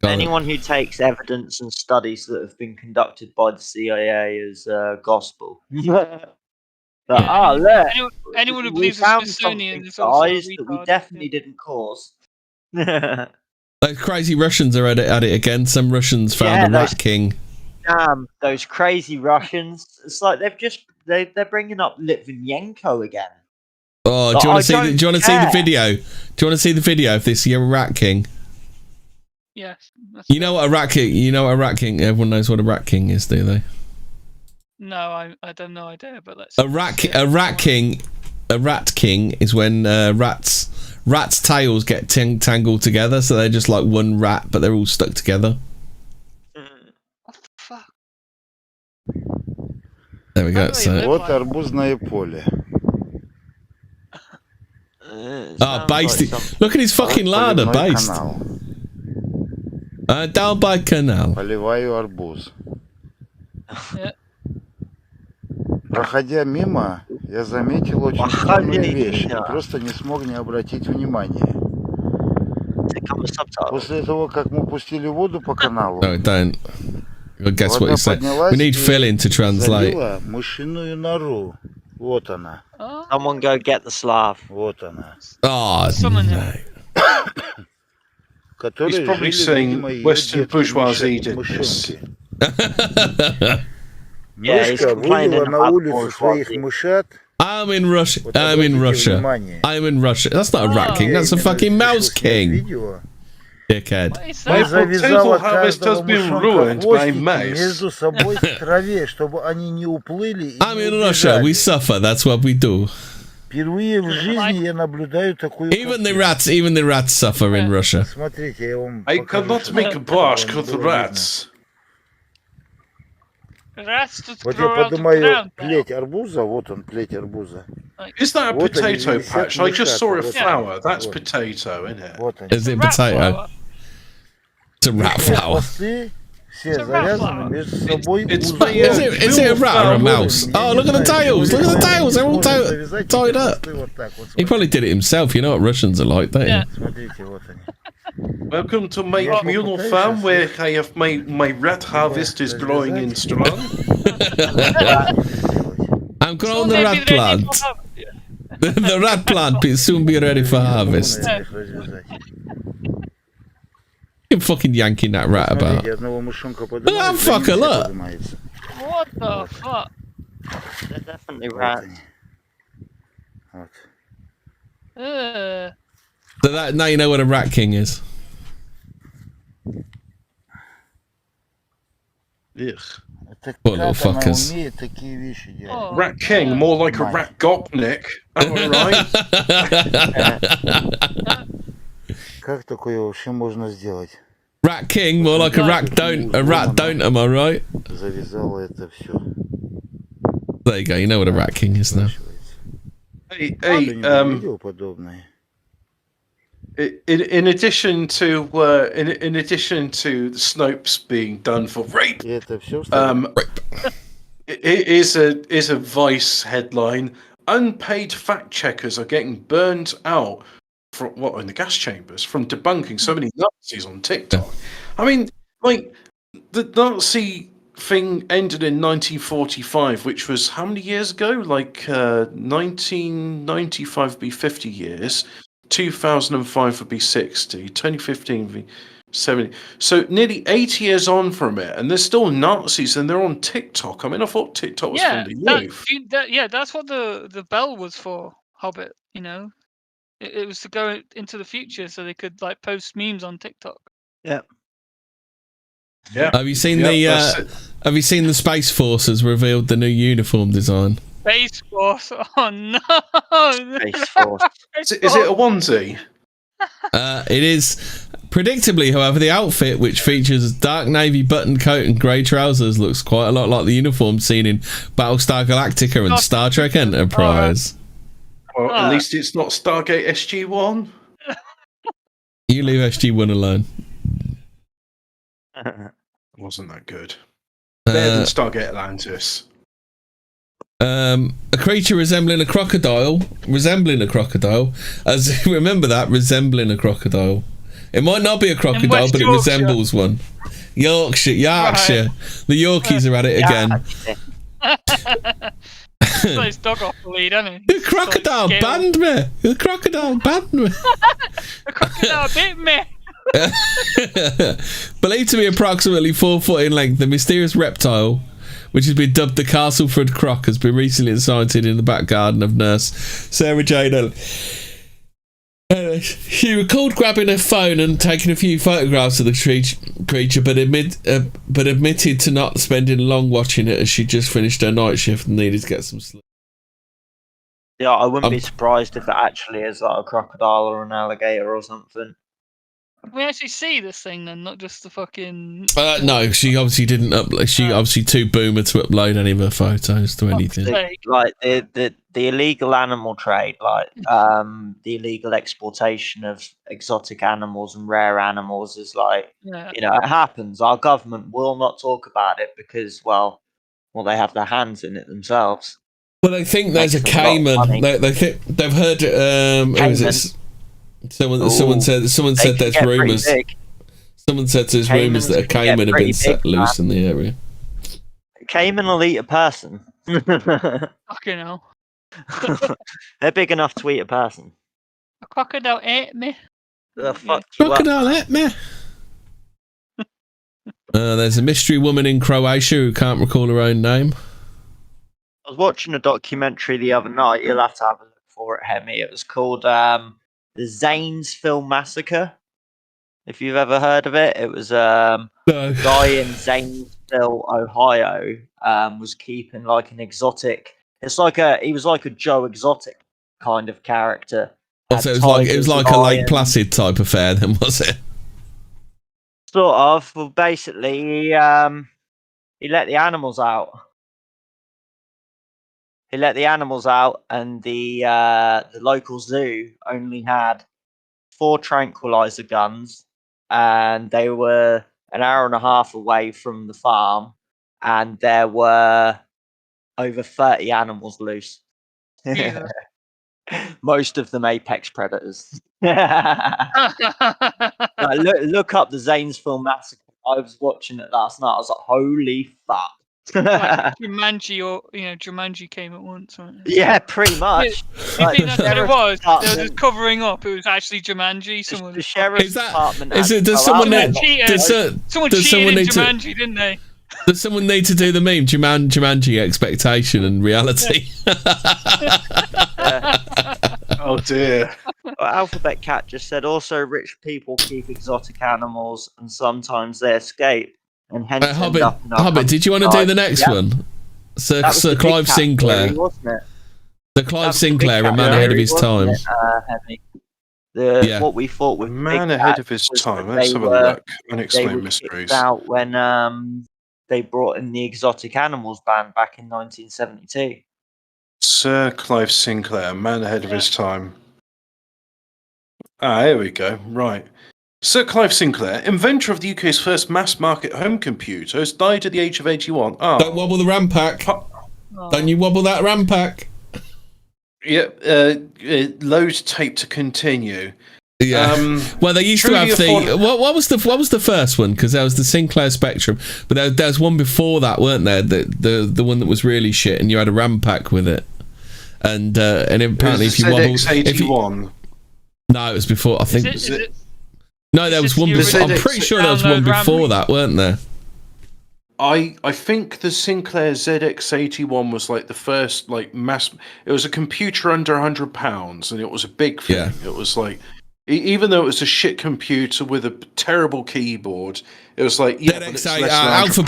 A: Anyone who takes evidence and studies that have been conducted by the CIA as gospel. Look,
D: anyone who believes
A: the
D: Smithsonian is also a
A: that we definitely didn't cause.
B: Those crazy Russians are at it again. Some Russians found a rat king.
A: Damn, those crazy Russians. It's they're bringing up Litvinenko again.
B: Oh, do you want to see the video? Do you want to see the video of this rat king?
D: Yes.
B: You know what a rat king? Everyone knows what a rat king is, do they?
D: No, I don't know idea, but let's.
B: A rat king is when rats' tails get tangled together, so they're just like one rat, but they're all stuck together.
D: What the fuck?
B: There we go. So.
F: Вот арбузное поле.
B: Based. Look at his fucking larder, based. Down by canal.
F: Поливаю арбуз.
D: Yeah.
F: Проходя мимо, я заметил очень странную вещь и просто не смог не обратить внимания. После того, как мы пустили воду по каналу,
B: No, don't. I guess what
F: вода
B: you said.
F: поднялась
B: We need
F: и
B: filling to translate.
F: залила мышиную нору. Вот она.
A: Someone go get the Slav.
F: Вот она.
B: Oh,
D: Summon him.
B: no.
F: Которые
C: He's probably
F: жили,
C: saying
F: видимо, ее
C: Western
F: детки
C: bourgeoisie did this.
F: мышонки.
A: Yeah, he's
F: Мышка
A: complaining
F: вывела на
A: about
F: улицу своих
A: bourgeoisie.
F: мышат.
B: I'm in Russia.
F: Вот
B: I'm in
F: обратите
B: Russia.
F: внимание.
B: I'm in Russia. That's not a rat king. That's a
F: Именно
B: fucking
F: решил
B: mouse
F: снять
B: king.
F: видео.
B: Dickhead.
D: What is
C: My
F: И
D: that?
F: завязала
C: potato harvest has
F: каждого
C: been
F: мышонка
C: ruined by
F: хвостики
C: mice.
F: между собой в траве, чтобы они не уплыли и
B: I'm
F: не
B: in Russia. We
F: убежали.
B: suffer. That's what we do.
F: Впервые в жизни я наблюдаю такую
B: Even the
F: картину.
B: rats suffer in Russia.
F: Смотрите, я вам
C: I
F: покажу,
C: cannot
F: чтобы
C: make a
F: вам
C: barge
F: было
C: with
F: видно.
C: rats.
D: Rats to
F: Вот
D: throw
F: я
D: out of
F: поднимаю
D: ground.
F: плеть арбуза, вот он, плеть арбуза.
C: Is that a
F: Вот они,
C: potato
F: висят
C: patch? I just saw a
F: мышата, вот
C: flower.
F: они,
C: That's
F: вот,
C: potato, isn't it?
F: вот они.
B: Is it
D: Rat
B: potato?
D: flower.
B: It's a rat
F: Их
B: flower.
F: хвосты все
D: It's a rat
F: завязаны
D: flower.
F: между собой
C: It's
F: узлом.
B: Is it a rat or a mouse? Oh, look at the tails! Look at the tails! They're all tied up. He probably did it himself. You know what Russians are like, don't you?
D: Yeah.
F: Смотрите, вот они.
C: Welcome to my
F: Yeah.
C: communal farm where I have my rat harvest is growing in strong.
B: I'm growing
D: So
B: the
D: maybe
B: rat
D: ready
B: plant.
D: for harvest, yeah.
B: The rat plant will soon be ready for harvest.
F: Их развязать.
B: You're fucking yanking that rat about.
F: Смотрите, одного мышонка
B: Ah,
F: поднимают, за
B: fucker,
F: ним все
B: look.
F: поднимается.
D: What the fuck?
A: They're definitely
F: Вот
A: rats.
F: они. Вот.
B: So that now you know what a rat king is.
C: Ugh.
F: Это
B: Poor little
F: как она
B: fuckers.
F: умеет такие вещи делать?
D: Oh.
C: Rat king, more like a rat gopnik. Am I right?
F: Как такое вообще можно сделать?
B: Rat king, more like a rat don't. Am I right?
F: Завязала это все.
B: There you go. You know what a rat king is now.
C: Hey,
F: Кто-нибудь видел подобное?
C: in addition to the Snopes being done for rape,
F: И это все
C: is a Vice headline. Unpaid fact checkers are getting burned out from in the gas chambers from debunking so many Nazis on TikTok. I mean, like the Nazi thing ended in 1945, which was how many years ago? Like 1995 would be 50 years. 2005 would be 60, 2015 would be 70. So nearly 80 years on from it, and they're still Nazis, and they're on TikTok. I mean, I thought TikTok was
D: Yeah,
C: for the youth.
D: that's what the bell was for, Hobbit, you know? It was to go into the future so they could like post memes on TikTok.
A: Yeah.
C: Yeah.
B: Have you seen
C: that's it.
B: Have you seen the Space Force has revealed the new uniform design?
D: Space Force. Oh no.
A: Space Force.
C: Is it a onesie?
B: It is. Predictably, however, the outfit, which features a dark navy button coat and grey trousers, looks quite a lot like the uniform seen in Battlestar Galactica and Star Trek Enterprise.
C: Well, at least it's not Stargate SG-1.
B: You leave SG-1 alone.
C: Wasn't that good? Better than Stargate Atlantis.
B: A creature resembling a crocodile, as remember that, resembling a crocodile. It might not be a crocodile,
D: West
B: but it
D: Yorkshire.
B: resembles one. Yorkshire. The Yorkies are at it again.
D: Got his dog off the lead, hasn't he?
B: The crocodile banned me. The crocodile banned me.
D: The crocodile bit me.
B: Believed to be approximately 4 foot in length, the mysterious reptile, which has been dubbed the Castleford Croc, has been recently sighted in the back garden of nurse Sarah Jane Ellen. She recalled grabbing her phone and taking a few photographs of the creature, but admitted to not spending long watching it as she just finished her night shift and needed to get some sleep.
A: Yeah, I wouldn't be surprised if it actually is like a crocodile or an alligator or something.
D: Can we actually see this thing then, not just the fucking...
B: No, she obviously didn't upload. She obviously too boomer to upload any of her photos to anything.
A: Like the illegal animal trade, like the illegal exploitation of exotic animals and rare animals is like,
D: Yeah.
A: you know, it happens. Our government will not talk about it because, well, Well, they have their hands in it themselves.
B: Well, they think there's a Cayman. They think they've heard. Who is it? Someone said there's rumours. Someone said there's rumours that a Cayman have been set loose in the area.
A: A Cayman will eat a person.
D: Fucking hell.
A: They're big enough to eat a person.
D: A crocodile ate me.
A: The fuck
B: Crocodile ate me. There's a mystery woman in Croatia who can't recall her own name.
A: I was watching a documentary the other night. You'll have to have a look for it, Hemi. It was called the Zanesville Massacre. If you've ever heard of it, it was a guy in Zanesville, Ohio, was keeping like an exotic. He was like a Joe Exotic kind of character.
B: So it was like a Lake Placid type affair, then, was it?
A: Sort of. Well, basically, he let the animals out. He let the animals out, and the local zoo only had 4 tranquilizer guns, and they were an hour and a half away from the farm, and there were over 30 animals loose.
D: Yeah.
A: Most of them apex predators. Look up the Zanesville Massacre. I was watching it last night. I was like, holy fuck.
D: Like Jumanji, or Jumanji came at once, right?
A: Yeah, pretty much.
D: You think that's what it was? They were just covering up. It was actually Jumanji.
A: The sheriff's department.
B: Does someone need
D: Jumanji, didn't they?
B: Does someone need to do the meme? Jumanji expectation and reality.
C: Oh dear.
A: Alphabet Cat just said also rich people keep exotic animals and sometimes they escape and hence
B: Hobbit, did you want to do the next one? Sir Clive Sinclair.
A: Theory, wasn't it?
B: Sir Clive Sinclair, a man ahead of his time.
A: What we thought was
C: man ahead of his time. Let's have a look. Unexplained mysteries.
A: Out when they brought in the exotic animals ban back in 1972.
C: Sir Clive Sinclair, man ahead of his time. Here we go. Right. Sir Clive Sinclair, inventor of the UK's first mass-market home computer, has died at the age of 81. Oh.
B: Don't wobble the RAM pack. Don't you wobble that RAM pack.
C: Yep. Load tape to continue.
B: Yeah. Well, they used to have the what was the first one? Because there was the Sinclair Spectrum, but there was one before that, weren't there? The one that was really shit, and you had a RAM pack with it. And apparently, if you wobbled, no, it was before. I think. No, there was one. I'm pretty sure there was one before that, weren't there?
C: I think the Sinclair ZX81 was like the first mass. It was a computer under £100, and it was a big thing. Yeah. It was like. Even though it was a shit computer with a terrible keyboard, it was like
B: ZX80.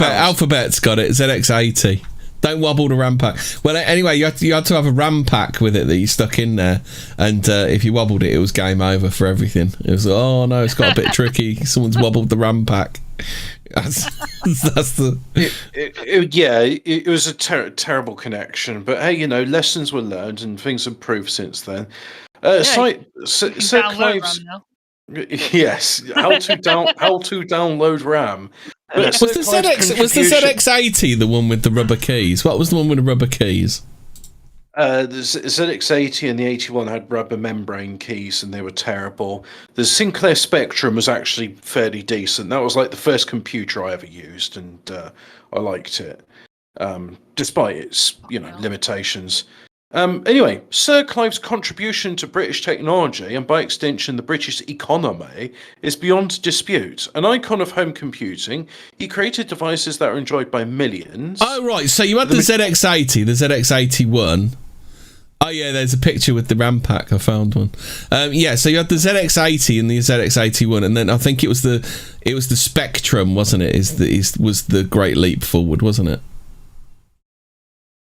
B: Alphabet's got it. ZX80. Don't wobble the RAM pack. Well, anyway, you had to have a RAM pack with it that you stuck in there, and if you wobbled it, it was game over for everything. It was oh no, it's got a bit tricky. Someone's wobbled the RAM pack. That's the.
C: It was a terrible connection, but hey, lessons were learned and things have improved since then. Sir Clive's. Yes, how to download RAM.
B: Was the ZX80 the one with the rubber keys? What was the one with the rubber keys?
C: The ZX80 and the 81 had rubber membrane keys, and they were terrible. The Sinclair Spectrum was actually fairly decent. That was like the first computer I ever used, and I liked it, despite its limitations. Anyway, Sir Clive's contribution to British technology, and by extension the British economy, is beyond dispute. An icon of home computing, he created devices that are enjoyed by millions.
B: Oh, right. So you had the ZX80, the ZX81. Oh, yeah, there's a picture with the RAM pack. I found one. So you had the ZX80 and the ZX81, and then I think it was the Spectrum, wasn't it? Was the great leap forward, wasn't it?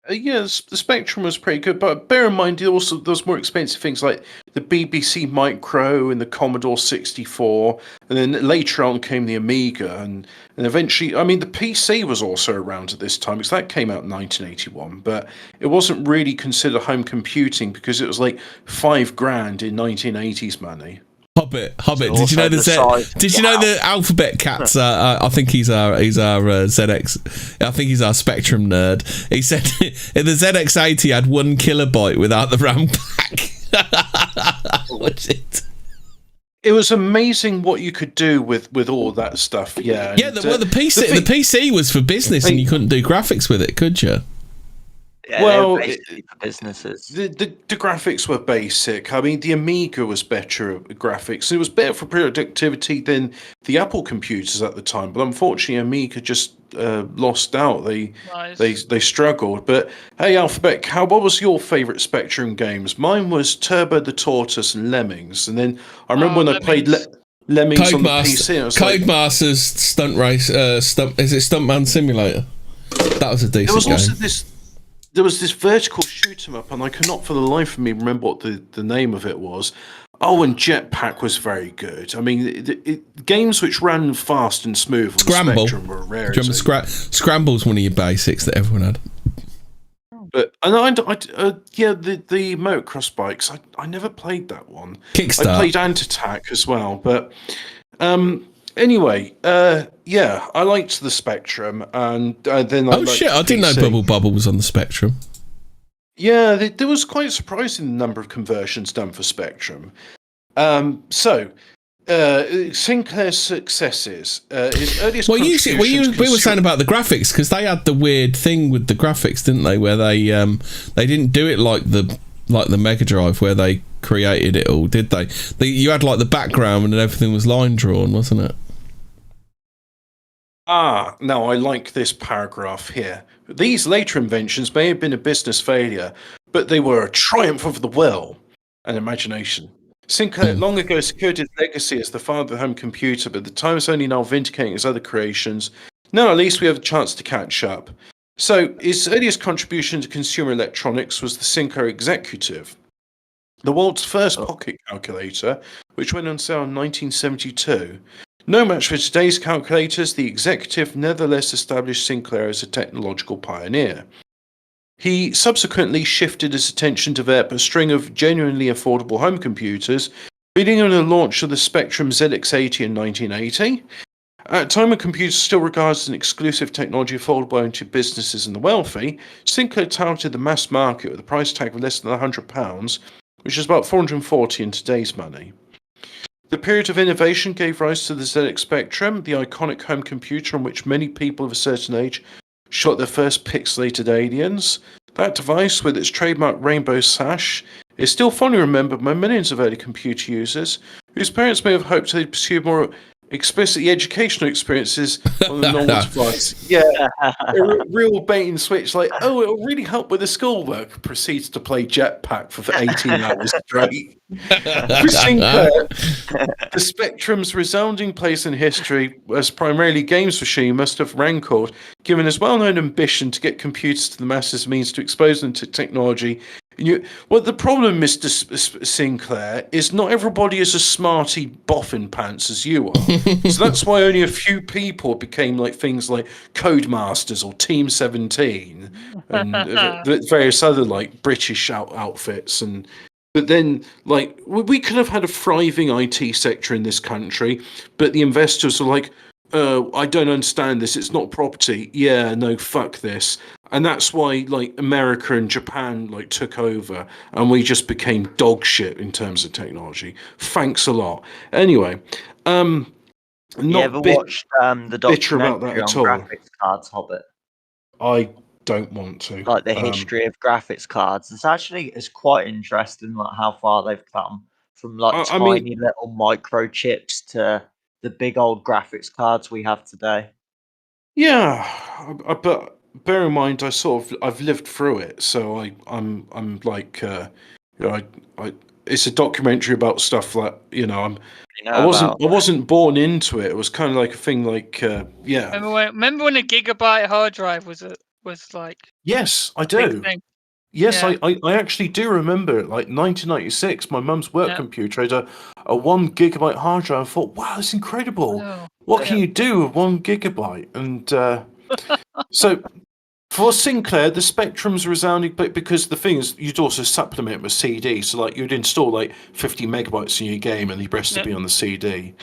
C: The Spectrum was pretty good, but bear in mind there was more expensive things like the BBC Micro and the Commodore 64, and then later on came the Amiga, and eventually, the PC was also around at this time, because that came out in 1981, but it wasn't really considered home computing because it was like $5,000 in 1980s money.
B: Hobbit. Did you know the alphabet cats? I think he's our ZX. I think he's our Spectrum nerd. He said the ZX80 had 1 kilobyte without the RAM pack. What's it?
C: It was amazing what you could do with all that stuff. Yeah.
B: Yeah. The PC was for business, and you couldn't do graphics with it, could you?
A: Yeah,
C: well,
A: for businesses.
C: The graphics were basic. I mean, the Amiga was better at graphics. It was better for productivity than the Apple computers at the time. But unfortunately, Amiga just lost out. They struggled. But hey, Alphabet Cow, what was your favourite Spectrum games? Mine was Turbo the Tortoise and Lemmings. And then I remember when I played Lemmings on the PC.
B: Codemasters Stunt Race. Is it Stuntman Simulator? That was a decent game.
C: Also there was this vertical shoot 'em up, and I cannot for the life of me remember what the name of it was. Oh, and Jetpack was very good. I mean, games which ran fast and smooth on
B: Scramble.
C: Spectrum were a rarity.
B: Scramble's one of your basics that everyone had.
C: But the motocross bikes, I never played that one.
B: Kickstart.
C: I played Ant Attack as well, but anyway, I liked the Spectrum, and then I
B: didn't know Bubble Bobble was on the Spectrum.
C: Yeah, there was quite surprising the number of conversions done for Spectrum. Sinclair's successes. His earliest
B: we were saying about the graphics, because they had the weird thing with the graphics, didn't they? Where they didn't do it like the Mega Drive, where they created it all, did they? You had like the background and everything was line drawn, wasn't it?
C: Now I like this paragraph here. These later inventions may have been a business failure, but they were a triumph of the will and imagination. Sinclair long ago secured his legacy as the father of the home computer, but the time is only now vindicating his other creations. Now at least we have a chance to catch up. So his earliest contribution to consumer electronics was the Sinclair Executive, the world's first pocket calculator, which went on sale in 1972. No match for today's calculators, the Executive nevertheless established Sinclair as a technological pioneer. He subsequently shifted his attention to develop a string of genuinely affordable home computers, leading on the launch of the Spectrum ZX80 in 1980. At a time when computers still regarded as an exclusive technology affordable only to businesses and the wealthy, Sinclair touted the mass market with a price tag of less than £100, which is about $440 in today's money. The period of innovation gave rise to the ZX Spectrum, the iconic home computer on which many people of a certain age shot their first pixelated aliens. That device, with its trademark rainbow sash, is still fondly remembered by millions of early computer users, whose parents may have hoped they'd pursue more explicitly educational experiences on the normal device. Yeah, a real bait and switch, like, oh, it'll really help with the schoolwork. Proceeds to play Jetpack for 18 hours straight. For Sinclair, the Spectrum's resounding place in history as primarily games machine must have rankled, given his well-known ambition to get computers to the masses means to expose them to technology. Well, the problem, Mr. Sinclair, is not everybody is a smarty boffin pants as you are. So that's why only a few people became like things like Codemasters or Team 17 and various other like British outfits. But then, like, we could have had a thriving IT sector in this country, but the investors are like, I don't understand this. It's not property. Yeah, no, fuck this. And that's why, like, America and Japan, like, took over, and we just became dog shit in terms of technology. Thanks a lot. Anyway,
A: you ever watched the documentary on graphics cards, Hobbit?
C: I don't want to.
A: Like the history of graphics cards. It's quite interesting, like how far they've come from like tiny little microchips to the big old graphics cards we have today.
C: Yeah, but bear in mind, I've lived through it, so I'm like, it's a documentary about stuff like, I wasn't born into it. It was kind of like a thing, like, yeah.
D: Remember when a gigabyte hard drive was like?
C: Yes, I do. Yes, yeah. I actually do remember it. Like 1996, my mum's work computer had a 1 gigabyte hard drive. I thought, wow, that's incredible. What can you do with 1 gigabyte? And so For Sinclair, the Spectrum's resounding, but because the thing is, you'd also supplement with CD. So, like, you'd install like 50 megabytes in your game, and the rest would be on the CD.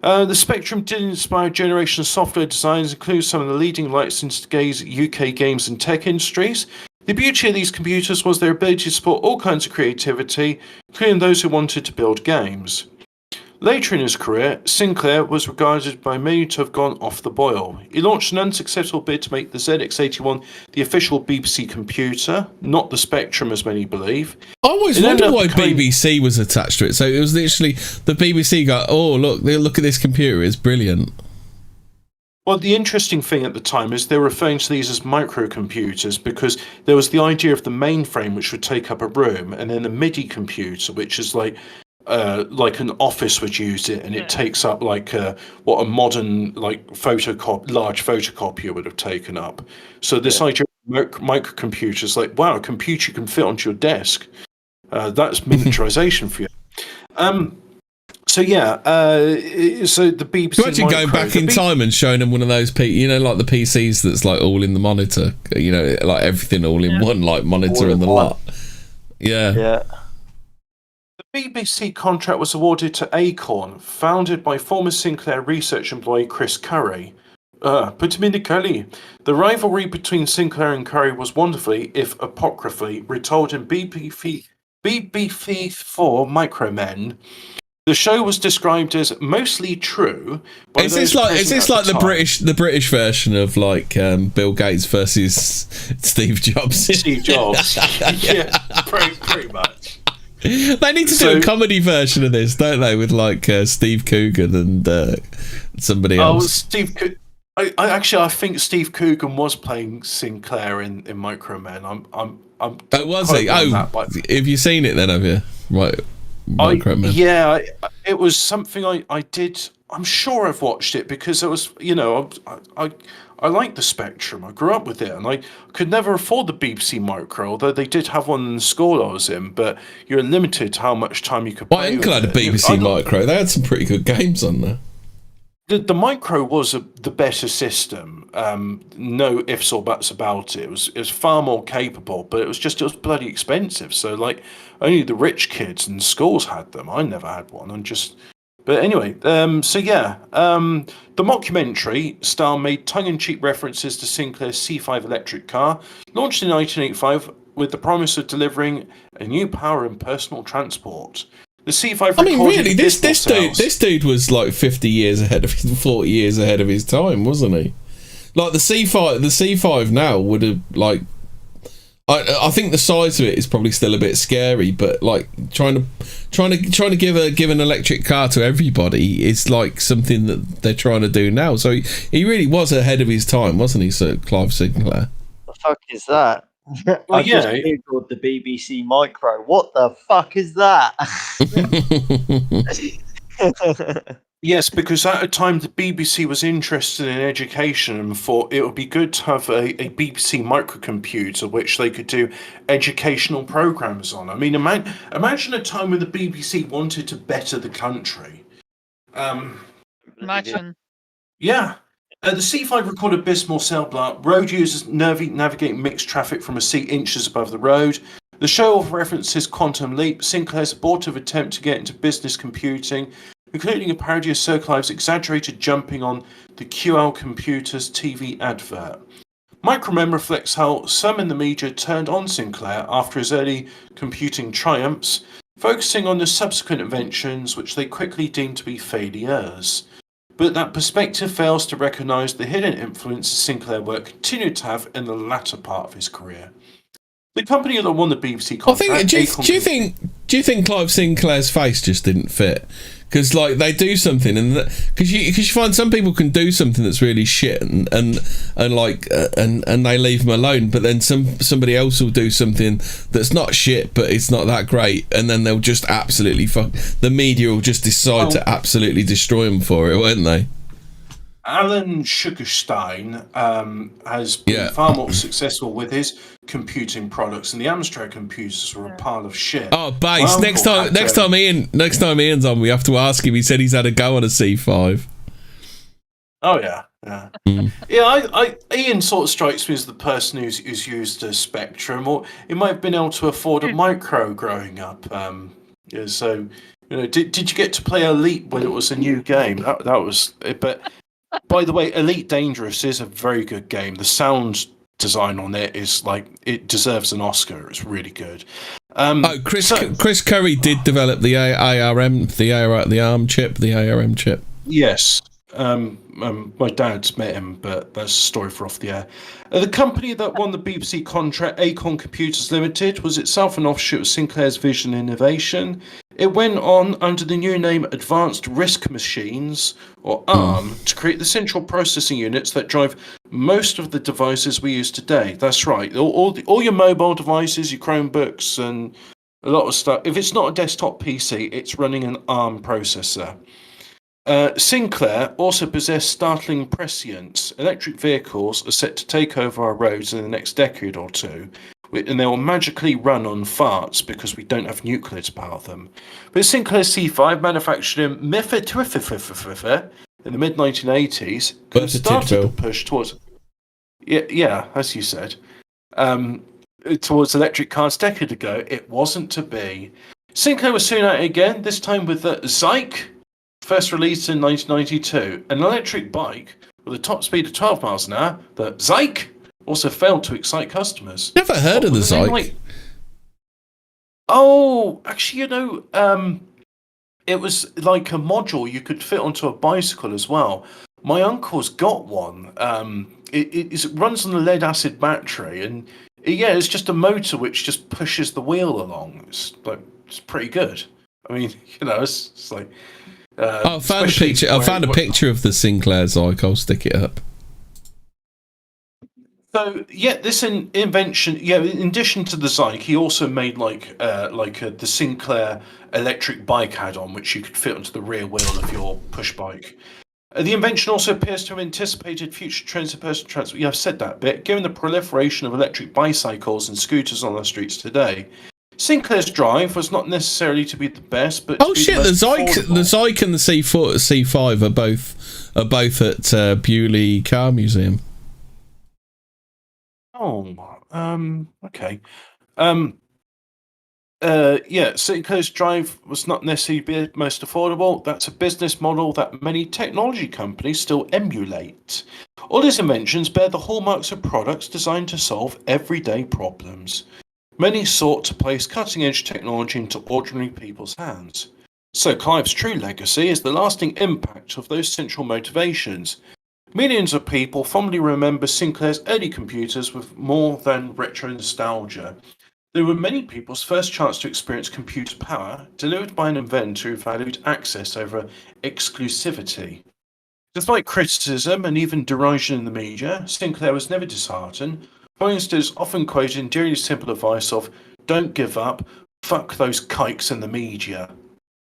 C: The Spectrum did inspire a generation of software designers, including some of the leading lights in today's UK games and tech industries. The beauty of these computers was their ability to support all kinds of creativity, including those who wanted to build games. Later in his career, Sinclair was regarded by many to have gone off the boil. He launched an unsuccessful bid to make the ZX81 the official BBC computer, not the Spectrum as many believe.
B: I always wondered why BBC was attached to it. So it was literally the BBC go, oh, look at this computer, it's brilliant.
C: Well, the interesting thing at the time is they were referring to these as microcomputers because there was the idea of the mainframe, which would take up a room, and then the MIDI computer, which is like an office would use it, and it takes up like what a modern like large photocopier would have taken up. So this idea of microcomputers, like, wow, a computer can fit onto your desk. That's miniaturization for you. So the BBC.
B: Imagine going back in time and showing them one of those, like the PCs that's like all in the monitor, like everything all in one, like monitor and the lot. Yeah.
A: Yeah.
C: The BBC contract was awarded to Acorn, founded by former Sinclair research employee Chris Curry. Put him in the Curry. The rivalry between Sinclair and Curry was wonderfully, if apocryphally, retold in BBC4 Micromen. The show was described as mostly true.
B: Is this like the British version of like Bill Gates versus Steve Jobs?
C: Steve Jobs, yeah, pretty much.
B: They need to do a comedy version of this, don't they? With like Steve Coogan and somebody else.
C: Oh, Steve Coogan. I think Steve Coogan was playing Sinclair in Micromen.
B: Was he? Have you seen it then? Have you? Right.
C: It was something I did. I'm sure I've watched it because it was, I like the Spectrum. I grew up with it, and I could never afford the BBC Micro, although they did have one in the school I was in. But you're limited to how much time you could play.
B: My uncle had a BBC Micro. They had some pretty good games on there.
C: The Micro was the better system. No ifs or buts about it. It was far more capable, but it was bloody expensive. So like only the rich kids in schools had them. I never had one. But anyway, the mockumentary style made tongue-in-cheek references to Sinclair's C5 electric car, launched in 1985 with the promise of delivering a new power in personal transport. The C5.
B: I mean, really, this dude was like 40 years ahead of his time, wasn't he? Like the C5 now would have like. I think the size of it is probably still a bit scary, but like trying to give an electric car to everybody is like something that they're trying to do now. So he really was ahead of his time, wasn't he, Sir Clive Sinclair?
A: The fuck is that? I just googled the BBC Micro. What the fuck is that?
C: Yes, because at a time the BBC was interested in education and thought it would be good to have a BBC microcomputer which they could do educational programs on. I mean, imagine a time when the BBC wanted to better the country.
D: Imagine.
C: Yeah. The C5 recorded abysmal cell block. Road users navigate mixed traffic from a seat inches above the road. The show references Quantum Leap, Sinclair's abortive attempt to get into business computing, including a parody of Sir Clive's exaggerated jumping on the QL Computers TV advert. Micromem reflects how some in the media turned on Sinclair after his early computing triumphs, focusing on the subsequent inventions which they quickly deemed to be failures. But that perspective fails to recognise the hidden influence Sinclair work continued to have in the latter part of his career. The company that won the BBC contract...
B: Do you think Clive Sinclair's face just didn't fit? Because like they do something, and because you find some people can do something that's really shit, and they leave them alone, but then somebody else will do something that's not shit, but it's not that great, and then they'll just absolutely the media will just decide to absolutely destroy them for it, won't they?
C: Alan Sugarstein has been far more successful with his computing products, and the Amstrad computers were a pile of shit.
B: Oh, base! Next time Ian's on, we have to ask him. He said he's had a go on a C5.
C: Oh yeah, Yeah.
B: Mm.
C: Yeah, Ian sort of strikes me as the person who's used a Spectrum, or he might have been able to afford a Micro growing up. Yeah, so did you get to play Elite when it was a new game? That was. But by the way, Elite Dangerous is a very good game. The sound design on it is it deserves an Oscar. It's really good.
B: Chris Curry did develop the ARM chip.
C: Yes. My dad's met him, but that's a story for off the air. The company that won the BBC contract, Acorn Computers Limited, was itself an offshoot of Sinclair's Vision Innovation. It went on under the new name Advanced Risk Machines, or ARM, to create the central processing units that drive most of the devices we use today. That's right. All your mobile devices, your Chromebooks, and a lot of stuff. If it's not a desktop PC, it's running an ARM processor. Sinclair also possessed startling prescience. Electric vehicles are set to take over our roads in the next decade or two, and they will magically run on farts because we don't have nuclear to power them. But Sinclair C5, manufactured in Miffa in the mid-1980s, started the push towards... Yeah, as you said. Towards electric cars a decade ago. It wasn't to be. Sinclair was soon at it again, this time with the Zyke, first released in 1992. An electric bike with a top speed of 12 miles an hour, the Zyke also failed to excite customers.
B: Never heard of the Zyke.
C: Oh, actually, it was like a module you could fit onto a bicycle as well. My uncle's got one. It runs on a lead acid battery, and it's just a motor which just pushes the wheel along. It's pretty good. I mean, it's like.
B: I found a picture. I found a picture of the Sinclair Zyke. I'll stick it up.
C: So this invention, in addition to the Zyke, he also made the Sinclair electric bike add-on, which you could fit onto the rear wheel of your push bike. The invention also appears to have anticipated future trends in personal transport. Yeah, I've said that bit. Given the proliferation of electric bicycles and scooters on our streets today, Sinclair's drive was not necessarily to be the best, but
B: the Zyke and the C5 are both at Bewley Car Museum.
C: Oh, okay. Sinclair's drive was not necessarily the most affordable. That's a business model that many technology companies still emulate. All his inventions bear the hallmarks of products designed to solve everyday problems. Many sought to place cutting-edge technology into ordinary people's hands. So Clive's true legacy is the lasting impact of those central motivations. Millions of people fondly remember Sinclair's early computers with more than retro nostalgia. They were many people's first chance to experience computer power, delivered by an inventor who valued access over exclusivity. Despite criticism and even derision in the media, Sinclair was never disheartened. For instance, often quoted endearingly simple advice of, "Don't give up, fuck those kikes in the media.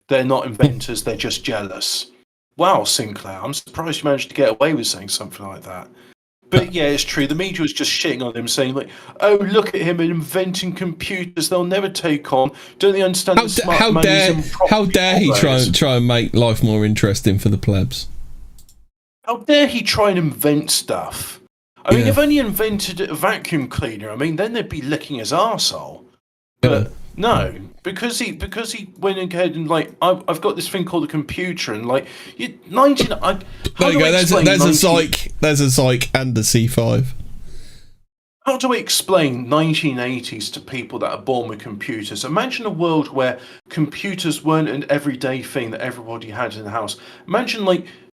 C: They're not inventors, they're just jealous." Wow, Sinclair, I'm surprised you managed to get away with saying something like that. But yeah, it's true, the media was just shitting on him, saying "Oh, look at him inventing computers they'll never take on. Don't they understand the smart money?"
B: How dare he try and make life more interesting for the plebs?
C: How dare he try and invent stuff? I mean, if only he invented a vacuum cleaner, then they'd be licking his arsehole. But no, because he went ahead and I've got this thing called a computer, and there you go.
B: There's a Zyke and a C5.
C: How do we explain 1980s to people that are born with computers? Imagine a world where computers weren't an everyday thing that everybody had in the house. Imagine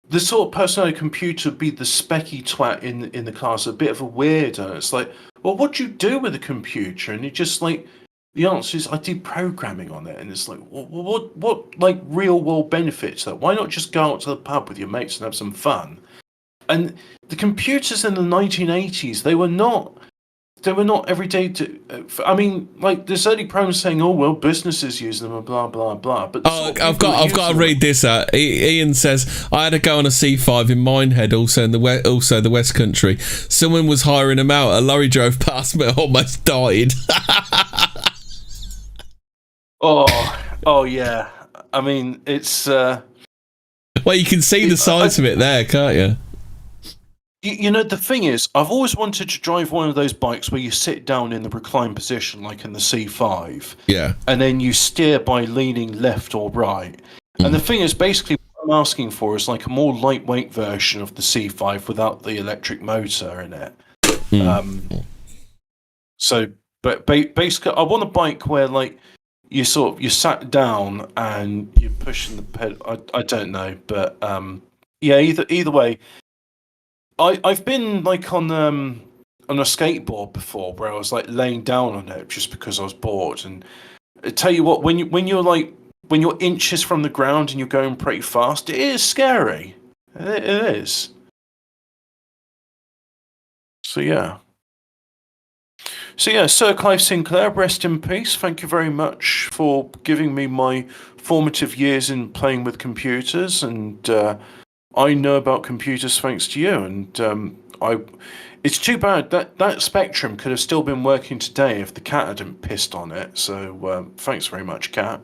C: the sort of person on a computer would be the specky twat in the class, a bit of a weirdo. It's like, well, what do you do with a computer? And you just the answer is, I do programming on it. And it's like, what real world benefits that? Why not just go out to the pub with your mates and have some fun? And the computers in the 1980s, they were not everyday. There's only programs saying, "Oh well, businesses use them," and blah blah blah. But
B: I've got to read this out. Ian says, "I had to go on a C5 in Minehead, also the West Country. Someone was hiring them out. A lorry drove past me, almost died."
C: Oh yeah. I mean, it's.
B: Well, you can see the size of it there, can't you?
C: You know, the thing is, I've always wanted to drive one of those bikes where you sit down in the recline position, like in the C5.
B: Yeah.
C: And then you steer by leaning left or right. And the thing is, basically, what I'm asking for is like a more lightweight version of the C5 without the electric motor in it. But basically, I want a bike where, like, you sat down and you're pushing the pedal. I don't know, but yeah. Either way, I've been like on a skateboard before, where I was like laying down on it just because I was bored. And I tell you what, when you're inches from the ground and you're going pretty fast, it is scary. It is. So yeah. Sir Clive Sinclair, rest in peace. Thank you very much for giving me my formative years in playing with computers, and I know about computers thanks to you. And it's too bad that Spectrum could have still been working today if the cat hadn't pissed on it. So thanks very much, cat.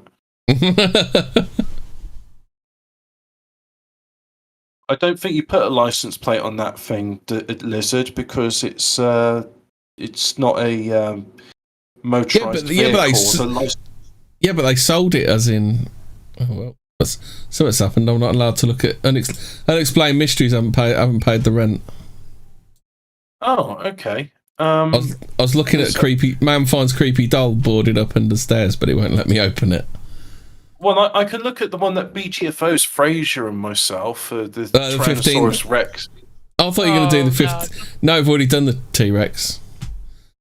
C: I don't think you put a license plate on that thing, Lizard, because it's not a motorized vehicle.
B: But they sold it as in. Oh well, something's happened. I'm not allowed to look at unexplained mysteries. I haven't paid the rent.
C: Oh, okay.
B: I was looking at creepy man finds creepy doll boarded up under stairs, but it won't let me open it.
C: Well, I can look at the one that BTFO's Fraser and myself, the Tyrannosaurus Rex.
B: I thought you were going to do the 15. No, I've already done the T-Rex.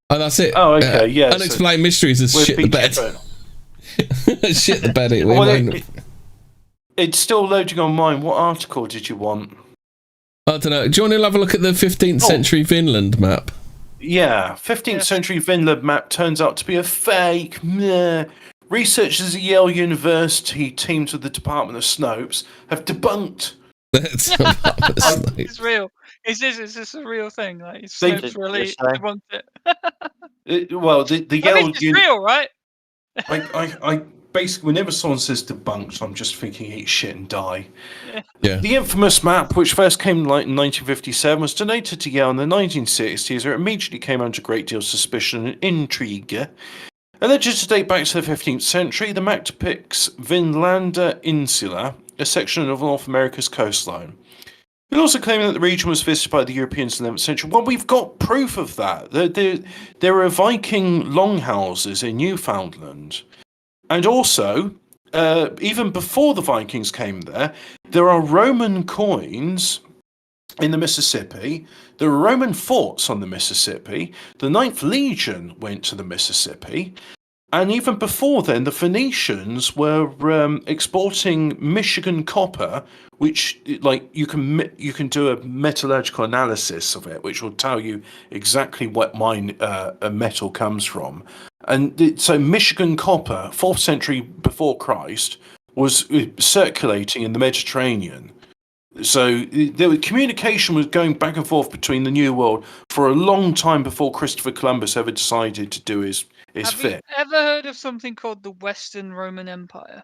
B: Oh, that's it.
C: Oh, okay, yeah.
B: Unexplained mysteries is shit the bed. Shit the bed.
C: It's still loading on mine. What article did you want?
B: I don't know. Do you want to have a look at the 15th century Vinland map?
C: Yeah, 15th century Vinland map turns out to be a fake. Meh. Researchers at Yale University, teamed with the Department of Snopes, have debunked.
D: It's real. Is this a real thing? Like, Snopes really debunked it?
C: Well, the Yale.
D: It's real, right?
C: I basically, whenever someone says debunked, I'm just thinking eat shit and die.
B: Yeah.
C: The infamous map, which first came in 1957, was donated to Yale in the 1960s, where it immediately came under a great deal of suspicion and intrigue. Alleged to date back to the 15th century, the map depicts Vinlanda Insula, a section of North America's coastline. It also claiming that the region was visited by the Europeans in the 11th century. Well, we've got proof of that. There are Viking longhouses in Newfoundland. And also, even before the Vikings came there are Roman coins in the Mississippi. There were Roman forts on the Mississippi. The Ninth Legion went to the Mississippi. And even before then, the Phoenicians were exporting Michigan copper, which, like, you can do a metallurgical analysis of it, which will tell you exactly what mine a metal comes from. And so Michigan copper, 4th century before Christ, was circulating in the Mediterranean. So communication was going back and forth between the New World for a long time before Christopher Columbus ever decided to do his fit.
D: Have you ever heard of something called the Western Roman Empire?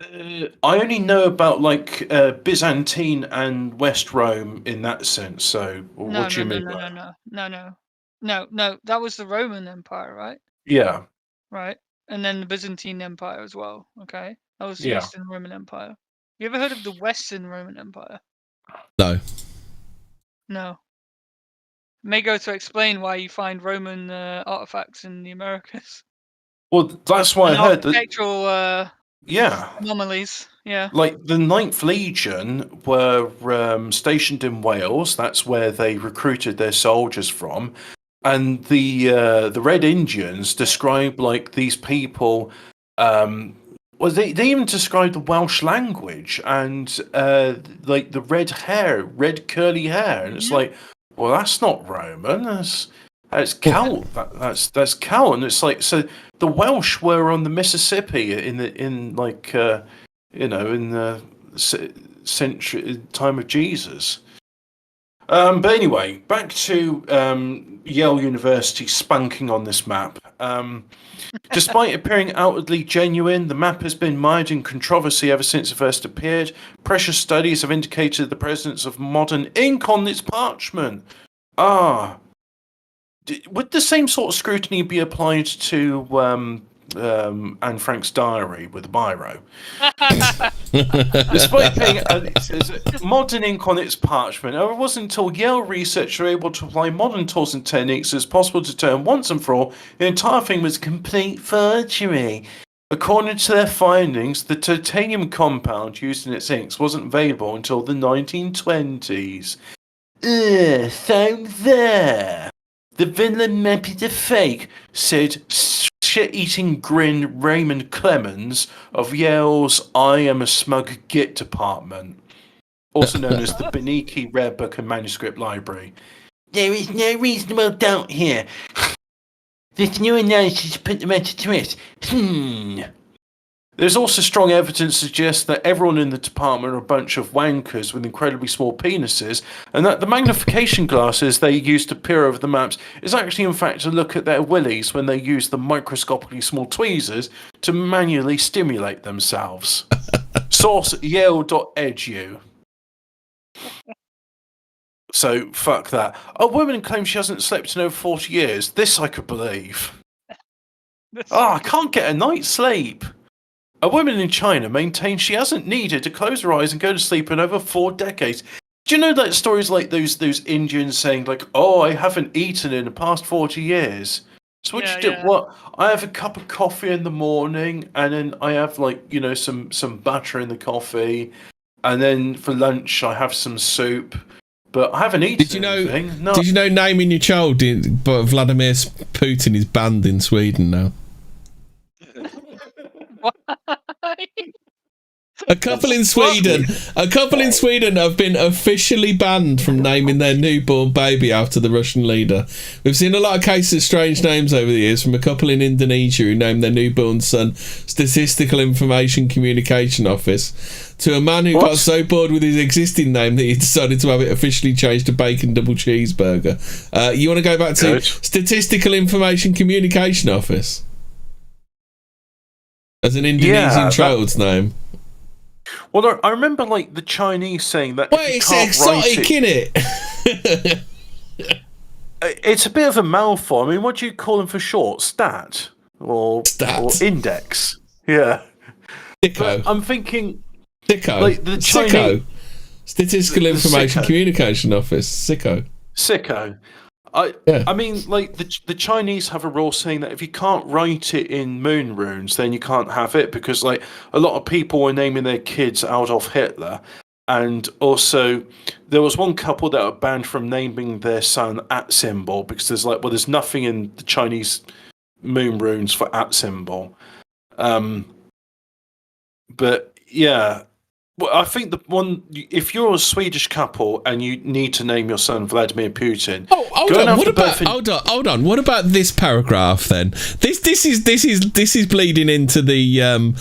C: I only know about like Byzantine and West Rome in that sense. So what do you mean?
D: No. That was the Roman Empire, right?
C: Yeah.
D: Right, and then the Byzantine Empire as well. Okay, that was the Eastern Roman Empire. You ever heard of the Western Roman Empire? No. May go to explain why you find Roman artifacts in the Americas.
C: Well, that's why I heard that.
D: Architectural anomalies. Yeah.
C: Like the Ninth Legion were stationed in Wales. That's where they recruited their soldiers from. And the Red Indians describe like these people. Well, they even describe the Welsh language and like the red curly hair, and it's like, well, that's not Roman. That's Celt. That's Celt, and it's like, so the Welsh were on the Mississippi in the century time of Jesus. But anyway, back to Yale University spunking on this map. Despite appearing outwardly genuine, the map has been mired in controversy ever since it first appeared. Precious studies have indicated the presence of modern ink on its parchment. Would the same sort of scrutiny be applied to Anne Frank's diary with a biro? Despite being it says modern ink on its parchment, it wasn't until Yale researchers were able to apply modern tools and techniques as possible to determine once and for all the entire thing was complete forgery. According to their findings, the titanium compound used in its inks wasn't available until the 1920s. So there. The villain may be the fake, said shit-eating grin Raymond Clemens of Yale's I Am a Smug Git department, also known as the Beniki Rare Book and Manuscript Library. There is no reasonable doubt here. This new analysis put the matter to rest. There's also strong evidence to suggest that everyone in the department are a bunch of wankers with incredibly small penises, and that the magnification glasses they use to peer over the maps is actually in fact to look at their willies when they use the microscopically small tweezers to manually stimulate themselves. Source yale.edu. So, fuck that. A woman claims she hasn't slept in over 40 years. This I could believe. I can't get a night's sleep. A woman in China maintains she hasn't needed to close her eyes and go to sleep in over 4 decades. Do you know that stories like those Indians saying like, "Oh, I haven't eaten in the past 40 years." So what you do? Yeah. What? I have a cup of coffee in the morning, and then I have some butter in the coffee, and then for lunch I have some soup. But I haven't eaten anything. No.
B: Did you know naming your child? But Vladimir Putin is banned in Sweden now. A couple in Sweden have been officially banned from naming their newborn baby after the Russian leader. We've seen a lot of cases of strange names over the years, from a couple in Indonesia who named their newborn son Statistical Information Communication Office, to a man who got so bored with his existing name that he decided to have it officially changed to Bacon Double Cheeseburger. You want to go back to Statistical Information Communication Office as an Indonesian child's name?
C: Well, I remember like the Chinese saying that.
B: Well, it's exotic, innit?
C: It's a bit of a mouthful. I mean, what do you call them for short? Stat or index? Yeah.
B: Sicko.
C: I'm thinking.
B: Sicko.
C: Like the Chinese...
B: Sicko. Statistical Information Communication Office. Sicko. I mean, like the Chinese have a rule saying that if you can't write it in moon runes, then you can't have it, because like a lot of people were naming their kids Adolf Hitler, and also there was one couple that were banned from naming their son @ symbol because there's nothing in the Chinese moon runes for @ symbol. But yeah. Well, I think if you're a Swedish couple and you need to name your son Vladimir Putin. Hold on. What about this paragraph then? This is bleeding into the I'm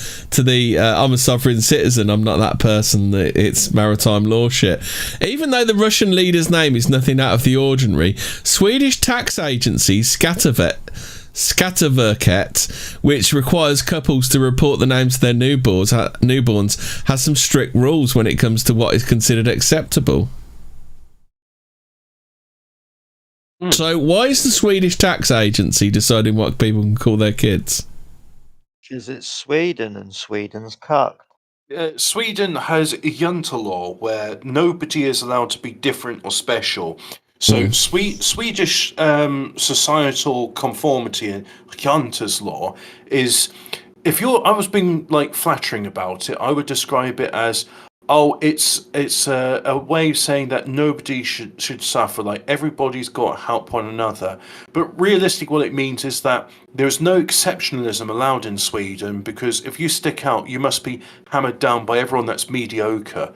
B: a sovereign citizen, I'm not that person. It's maritime law shit. Even though the Russian leader's name is nothing out of the ordinary, Swedish tax agency Skatteverket, which requires couples to report the names of their newborns, has some strict rules when it comes to what is considered acceptable. So why is the Swedish tax agency deciding what people can call their kids?
A: Because it's Sweden and Sweden's cucked.
C: Sweden has a junta law where nobody is allowed to be different or special. So Swedish societal conformity and junta's law is, I was being like flattering about it, I would describe it as, it's a way of saying that nobody should suffer, like everybody's got to help one another. But realistically what it means is that there's no exceptionalism allowed in Sweden, because if you stick out, you must be hammered down by everyone that's mediocre.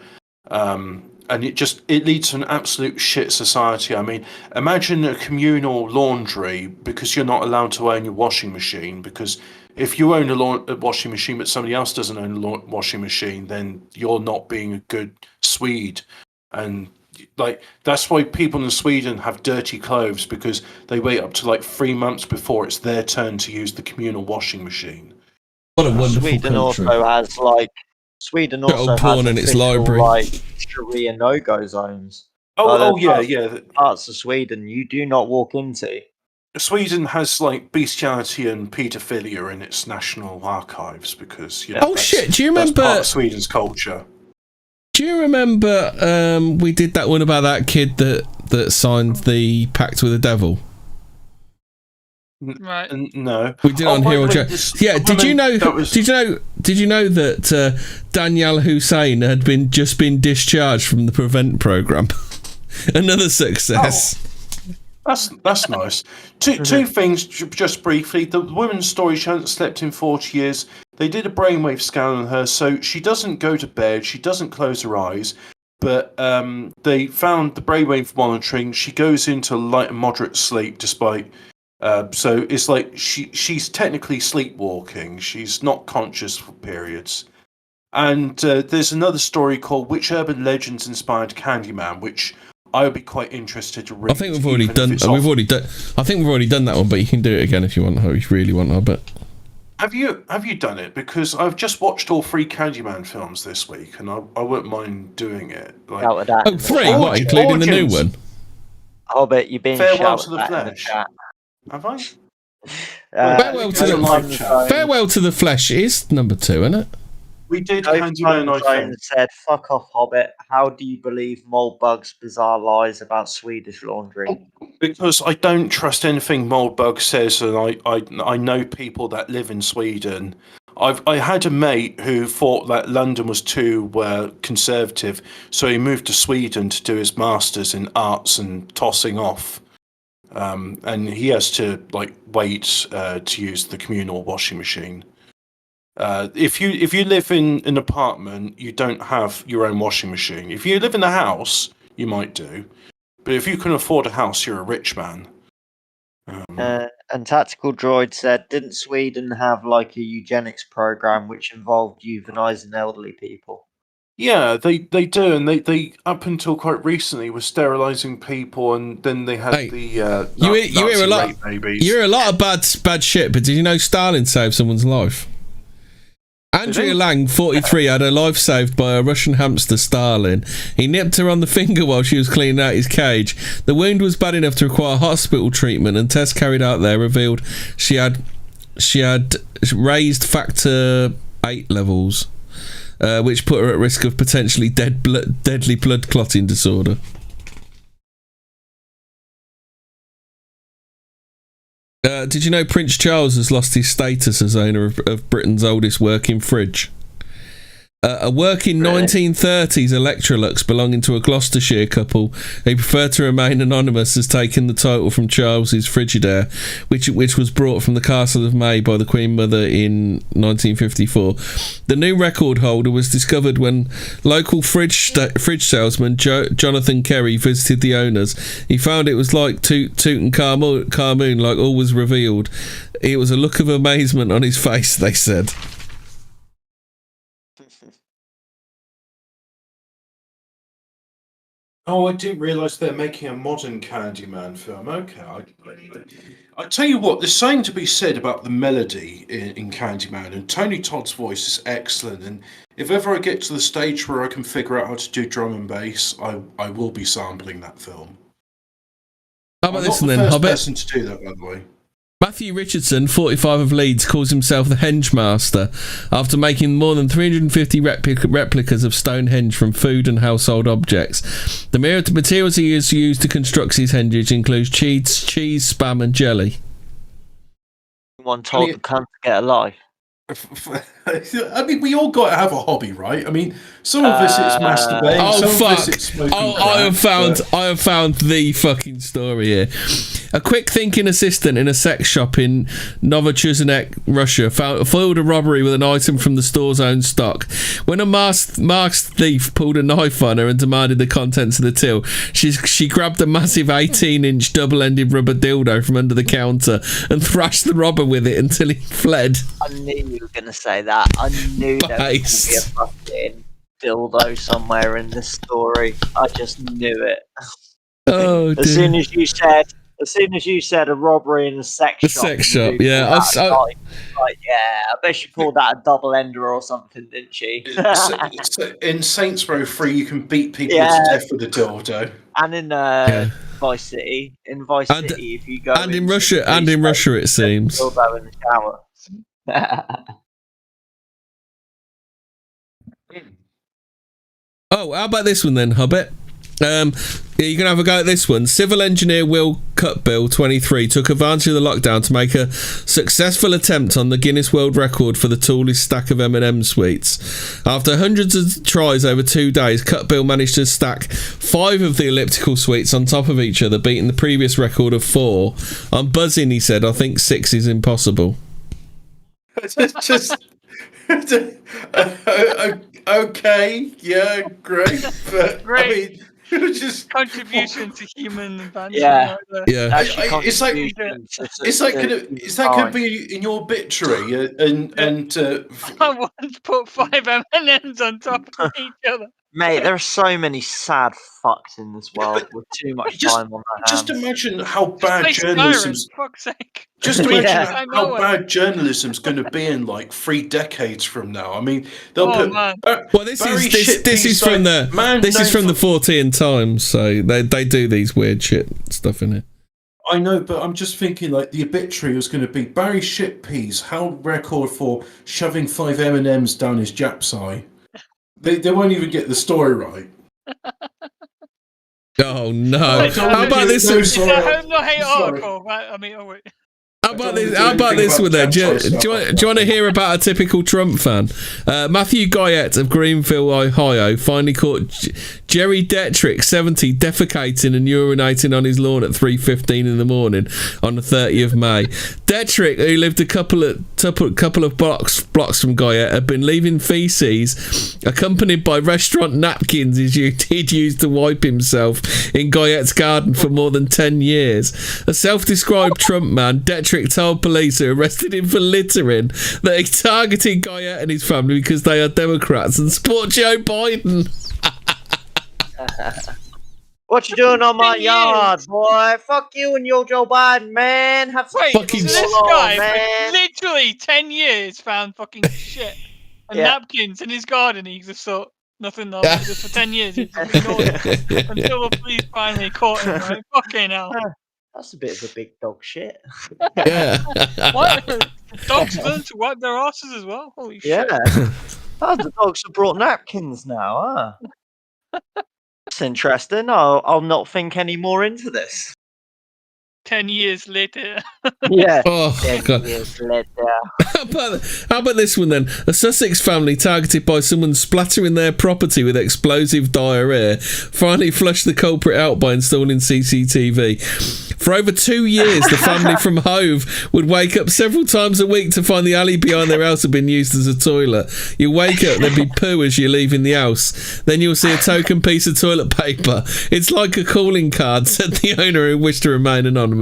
C: And it leads to an absolute shit society. I mean, imagine a communal laundry because you're not allowed to own your washing machine. Because if you own a washing machine but somebody else doesn't own a washing machine, then you're not being a good Swede. And like that's why people in Sweden have dirty clothes, because they wait up to like 3 months before it's their turn to use the communal washing machine.
B: What a wonderful
A: Sweden
B: country.
A: also has Sweden also
B: porn
A: has
B: in its
A: official,
B: library.
A: Sharia no-go zones.
C: Yeah.
A: Parts of Sweden you do not walk into.
C: Sweden has like bestiality and paedophilia in its national archives because
B: oh shit! Do you remember
C: part of Sweden's culture?
B: Do you remember we did that one about that kid that signed the pact with the devil?
D: Right.
C: No,
B: we did on Hero Jack. Yeah. Did you know? Did you know that Danielle Hussein had just been discharged from the Prevent program? Another success.
C: Oh, that's nice. Two things just briefly. The woman's story, she hasn't slept in 40 years. They did a brainwave scan on her, so she doesn't go to bed. She doesn't close her eyes. But they found the brainwave monitoring. She goes into light and moderate sleep despite. So it's like she's technically sleepwalking. She's not conscious for periods. And there's another story called "Which Urban Legends Inspired Candyman," which I would be quite interested to read.
B: I think we've already done. I think we've already done that one, but you can do it again if you want. If you really want, I bet.
C: Have you done it? Because I've just watched all 3 Candyman films this week, and I wouldn't mind doing it. Like,
B: oh, 3? What, including the new one?
A: Hobbit, you've been
C: Farewell to the Flesh. Have I?
B: Farewell to the Flesh is number 2, isn't it?
C: We did Candyman, I think.
A: Said, "Fuck off, Hobbit. How do you believe Moldbug's bizarre lies about Swedish laundry?"
C: Because I don't trust anything Moldbug says, and I know people that live in Sweden. I had a mate who thought that London was too conservative, so he moved to Sweden to do his masters in arts and tossing off. And he has to wait to use the communal washing machine. If you live in an apartment, you don't have your own washing machine. If you live in a house, you might do, but if you can afford a house, you're a rich man.
A: And Tactical Droid said, "Didn't Sweden have a eugenics program which involved euthanizing elderly people?"
C: Yeah, they do, and they up until quite recently were sterilizing people, and then they had you
B: hear a lot.
C: Babies.
B: You hear a lot of bad shit, but did you know Stalin saved someone's life? Andrea Lang, 43, had her life saved by a Russian hamster, Stalin. He nipped her on the finger while she was cleaning out his cage. The wound was bad enough to require hospital treatment, and tests carried out there revealed she had raised factor 8 levels, which put her at risk of potentially deadly blood clotting disorder. Did you know Prince Charles has lost his status as owner of Britain's oldest working fridge? A working 1930s Electrolux belonging to a Gloucestershire couple who preferred to remain anonymous has taken the title from Charles's Frigidaire, which was brought from the Castle of May by the Queen Mother in 1954. The new record holder was discovered when local fridge salesman Jonathan Kerry visited the owners. He found it was like Tutankhamun, like all was revealed. It was a look of amazement on his face, they said.
C: Oh, I didn't realise they're making a modern Candyman film. Okay, I tell you what, there's something to be said about the melody in Candyman, and Tony Todd's voice is excellent. And if ever I get to the stage where I can figure out how to do drum and bass, I will be sampling that film.
B: How about this
C: then,
B: Hobbit?
C: I'm not the first person to do that, by the way.
B: Matthew Richardson, 45 of Leeds, calls himself the Henge Master after making more than 350 replicas of Stonehenge from food and household objects. The materials he has used to construct his henges include cheese, spam and jelly.
A: Someone told the cunt to get a life.
C: I mean, we all got to have a hobby, right? I mean, some of this it's masturbating, some of this it's smoking crack,
B: I have found the fucking story here. A quick thinking assistant in a sex shop in Novochuzinsk, Russia, foiled a robbery with an item from the store's own stock. When a masked thief pulled a knife on her and demanded the contents of the till, she grabbed a massive 18-inch double-ended rubber dildo from under the counter and thrashed the robber with it until he fled.
A: I knew you were going to say that. I knew there was going to be a fucking dildo somewhere in this story. I just knew it.
B: Oh,
A: as
B: dear.
A: soon as you said a robbery in a sex
B: The
A: shop.
B: sex shop, yeah.
A: I bet she pulled out a double ender or something, didn't she?
C: In Saints Row 3, you can beat people to death with a dildo.
A: And in Vice City, if you go
B: and in Russia, it seems.
A: Dildo in the shower.
B: Oh, how about this one then, Hobbit? You can have a go at this one. Civil engineer Will Cutbill, 23, took advantage of the lockdown to make a successful attempt on the Guinness World Record for the tallest stack of M&M sweets. After hundreds of tries over 2 days, Cutbill managed to stack 5 of the elliptical sweets on top of each other, beating the previous record of 4. I'm buzzing, he said. I think 6 is impossible.
C: Okay, yeah, great. But,
D: Great.
C: I mean, just
D: contribution to human advancement.
A: Yeah.
B: Yeah.
C: Is that going to be in your obituary?
D: I once put 5 M&Ms on top of each other.
A: Mate, there are so many sad fucks in this world with too much time on their hands.
C: Just imagine how bad journalism's.
D: Fuck's sake.
C: Just imagine how bad journalism's going to be in like 3 decades from now. I mean, they'll put.
B: Well, this is from the Fortean Times, so they do these weird shit stuff in it.
C: I know, but I'm just thinking like the obituary was going to be Barry Shitpeas held record for shoving 5 M&Ms down his Jap's eye. They won't even get the story right.
B: Oh no! How about this?
D: It's a hate article. I mean, oh wait.
B: How about this one then? Do you want to hear about a typical Trump fan? Matthew Goyette of Greenville, Ohio, finally caught Jerry Detrick, 70, defecating and urinating on his lawn at 3:15 in the morning on the 30th of May. Detrick, who lived a couple of blocks from Goyette, had been leaving feces accompanied by restaurant napkins he'd used to wipe himself in Goyette's garden for more than 10 years. A self-described Trump man, Detrick told police who arrested him for littering that he targeted Goyette and his family because they are Democrats and support Joe Biden.
A: What you doing on my yard, boy? Fuck you and your Joe Biden, man. Have
D: fucking this guy, man. Literally 10 years found fucking shit and napkins in his garden. He just thought nothing else. Just for 10 years, he just ignored it until the police finally caught him. Right? Fucking hell.
A: That's a bit of a big dog shit.
B: Yeah.
D: What? Dogs learn to wipe their asses as well? Holy shit.
A: Yeah. Oh, the dogs have brought napkins now, huh? That's interesting. I'll not think any more into this.
D: 10 years later.
A: Yeah.
B: Oh,
A: 10
B: God.
A: years later.
B: How about this one then? A Sussex family targeted by someone splattering their property with explosive diarrhea finally flushed the culprit out by installing CCTV. For over 2 years, the family from Hove would wake up several times a week to find the alley behind their house had been used as a toilet. You wake up, there'd be poo as you're leaving the house. Then you'll see a token piece of toilet paper. It's like a calling card, said the owner who wished to remain anonymous.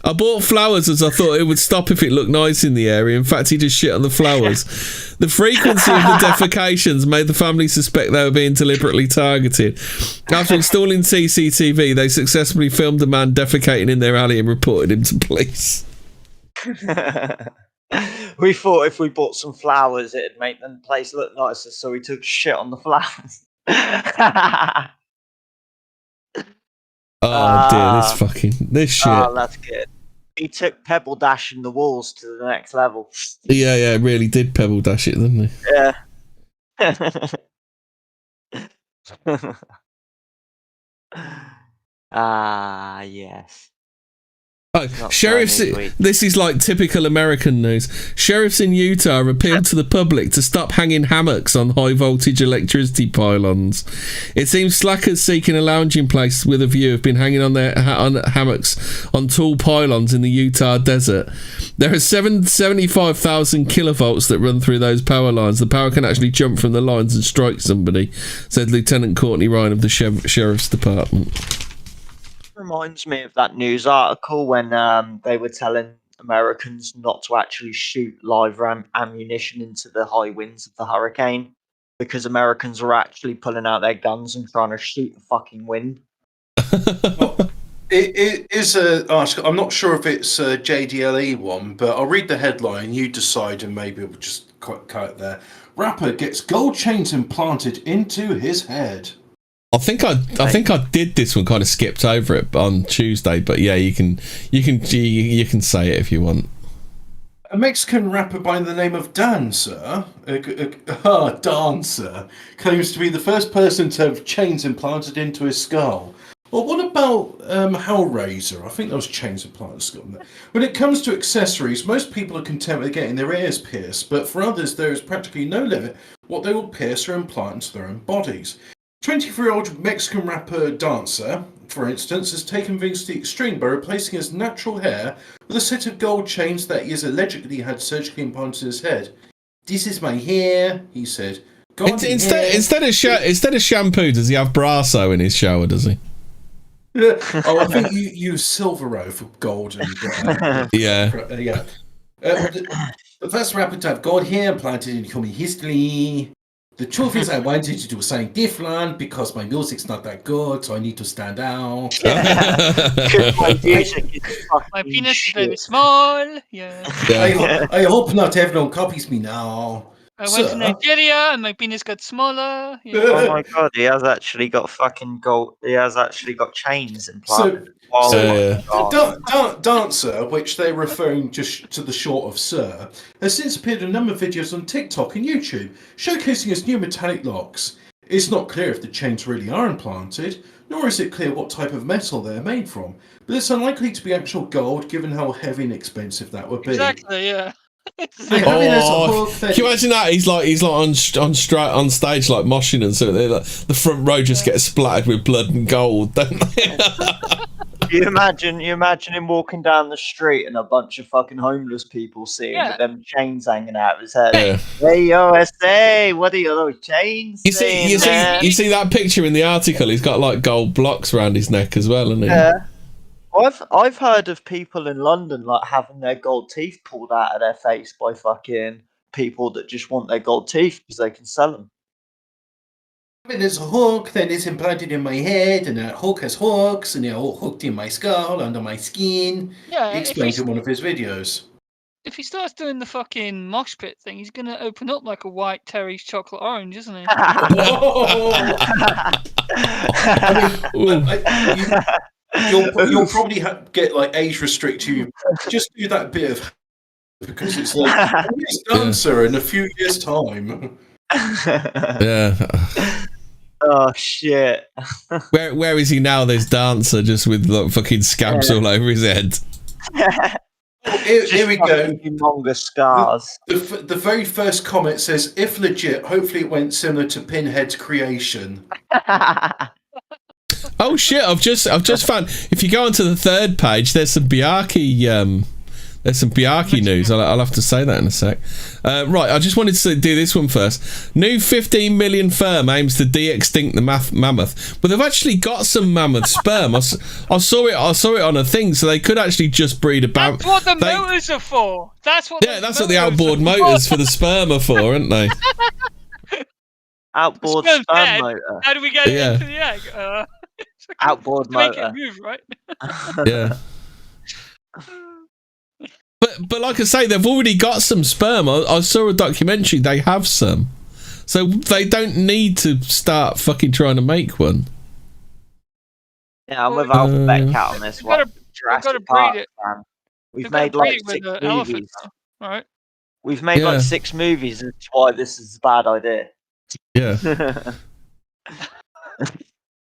B: I bought flowers as I thought it would stop if it looked nice in the area. In fact, he just shit on the flowers. The frequency of the defecations made the family suspect they were being deliberately targeted. After installing CCTV, they successfully filmed a man defecating in their alley and reported him to police.
A: We thought if we bought some flowers, it'd make the place look nicer, so we took shit on the flowers.
B: Oh dear, this shit.
A: Oh, that's good. He took pebble dashing the walls to the next level.
B: Yeah, really did pebble dash it, didn't he?
A: Yeah. Yes.
B: Oh, sheriffs! This is like typical American news. Sheriffs in Utah appealed to the public to stop hanging hammocks on high voltage electricity pylons. It seems slackers seeking a lounging place with a view have been hanging on their hammocks on tall pylons in the Utah desert. There are 75,000 kilovolts that run through those power lines. The power can actually jump from the lines and strike somebody, said Lieutenant Courtney Ryan of the Sheriff's Department.
A: Reminds me of that news article when they were telling Americans not to actually shoot live ammunition into the high winds of the hurricane because Americans were actually pulling out their guns and trying to shoot the fucking wind.
C: Well, it is a article. I'm not sure if it's a JDLE one, but I'll read the headline. You decide, and maybe we'll just cut it there. Rapper gets gold chains implanted into his head.
B: I think I did this one, kind of skipped over it on Tuesday, but yeah, you can say it if you want.
C: A Mexican rapper by the name of Dancer, Dancer, claims to be the first person to have chains implanted into his skull. Well, what about Hellraiser? I think those chains implanted skull. When it comes to accessories, most people are content with getting their ears pierced, but for others, there is practically no limit what they will pierce or implant into their own bodies. 24-year-old Mexican rapper Dancer, for instance, has taken things to the extreme by replacing his natural hair with a set of gold chains that he has allegedly had surgically implanted in his head. "This is my hair," he said.
B: Instead of shampoo, does he have Brasso in his shower? Does he?
C: Oh, I think you use Silvero for gold and
B: yeah.
C: The first rapper to have gold hair implanted in human history. The truth is, I wanted to do something different because my music's not that good, so I need to stand out.
D: My penis is very small. Yeah.
C: I hope not everyone copies me now.
D: I went to Nigeria and my penis got smaller. Yeah.
A: Oh my god, he has actually got fucking gold. He has actually got chains implanted.
C: Dancer, which they're referring just to the short of Sir, has since appeared in a number of videos on TikTok and YouTube, showcasing his new metallic locks. It's not clear if the chains really are implanted, nor is it clear what type of metal they're made from, but it's unlikely to be actual gold given how heavy and expensive that would be.
D: Exactly, yeah.
B: Can you imagine that? He's like on stage like moshing and so the front row just gets splattered with blood and gold, don't they?
A: You imagine him walking down the street and a bunch of fucking homeless people see him with them chains hanging out of his head.
B: Yeah.
A: Hey USA, what are your those chains?
B: You see that picture in the article? He's got like gold blocks around his neck as well, hasn't he?
A: Yeah. I've heard of people in London like having their gold teeth pulled out of their face by fucking people that just want their gold teeth because they can sell them.
C: There's a hook that is implanted in my head, and that hook has hooks, and they're all hooked in my skull, under my skin.
D: Yeah,
C: he explains in one of his videos.
D: If he starts doing the fucking mosh pit thing, he's going to open up like a white Terry's chocolate orange, isn't he?
C: You'll probably get like age restricted. Just do that bit of because it's like it's Dancer in a few years' time.
B: Yeah.
A: Oh shit.
B: Where is he now? There's Dancer just with like fucking scabs all over his head.
C: Here we go.
A: Humongous scars.
C: The very first comment says, "If legit, hopefully it went similar to Pinhead's creation."
B: Oh shit! I've just found. If you go onto the third page, there's some Biaki. There's some Biaki news. I'll have to say that in a sec. Right, I just wanted to do this one first. New 15 million firm aims to de-extinct the mammoth, but they've actually got some mammoth sperm. I saw it on a thing, so they could actually just breed about.
D: That's what the motors are for. That's what.
B: Yeah, that's what the outboard motors for the sperm are for, aren't they?
A: Outboard sperm motor.
D: How do we get it into the egg?
A: Outboard motor.
D: Make it move, right?
B: Yeah. But like I say, they've already got some sperm. I saw a documentary. They have some, so they don't need to start fucking trying to make one.
A: Yeah, I'm with Alphabet Cat on this one. Jurassic Park, man. We've made like 6 movies.
D: All right.
A: We've made like 6 movies. That's why this is a bad idea.
B: Yeah.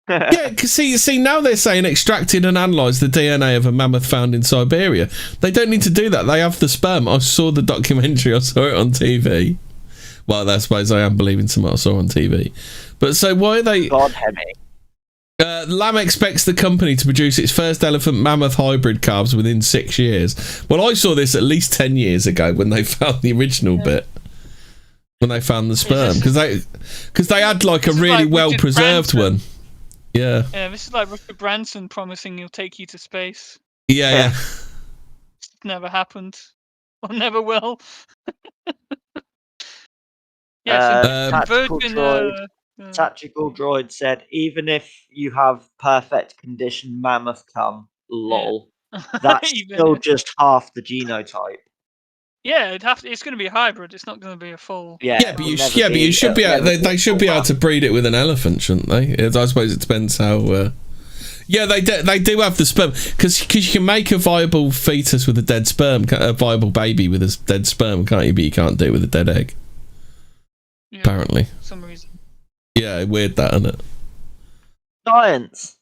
B: Yeah, because see, now they're saying extracted and analysed the DNA of a mammoth found in Siberia. They don't need to do that. They have the sperm. I saw the documentary. I saw it on TV. Well, I suppose I am believing something I saw on TV. But so why are they...
A: God, Hemi.
B: Lamb expects the company to produce its first elephant mammoth hybrid calves within 6 years. Well, I saw this at least 10 years ago when they found the original bit. When they found the sperm. Because they had like a really well-preserved one. Yeah.
D: Yeah, this is like Richard Branson promising he'll take you to space.
B: Yeah.
D: It's never happened. Or never will. Yeah, some
A: Tactical
D: virgin.
A: droid. Tactical droid said, even if you have perfect condition mammoth cum, lol, that's
D: Even
A: still
D: if-
A: just half the genotype.
D: Yeah, it's going to be a hybrid. It's not going to be a full.
B: Yeah, but you should be able, they should be able to breed it with an elephant, shouldn't they? I suppose it depends how. Yeah, they do have the sperm because you can make a viable fetus with a dead sperm, a viable baby with a dead sperm, can't you? But you can't do it with a dead egg.
D: Yeah,
B: apparently,
D: for some reason.
B: Yeah, weird that, isn't it?
A: Science.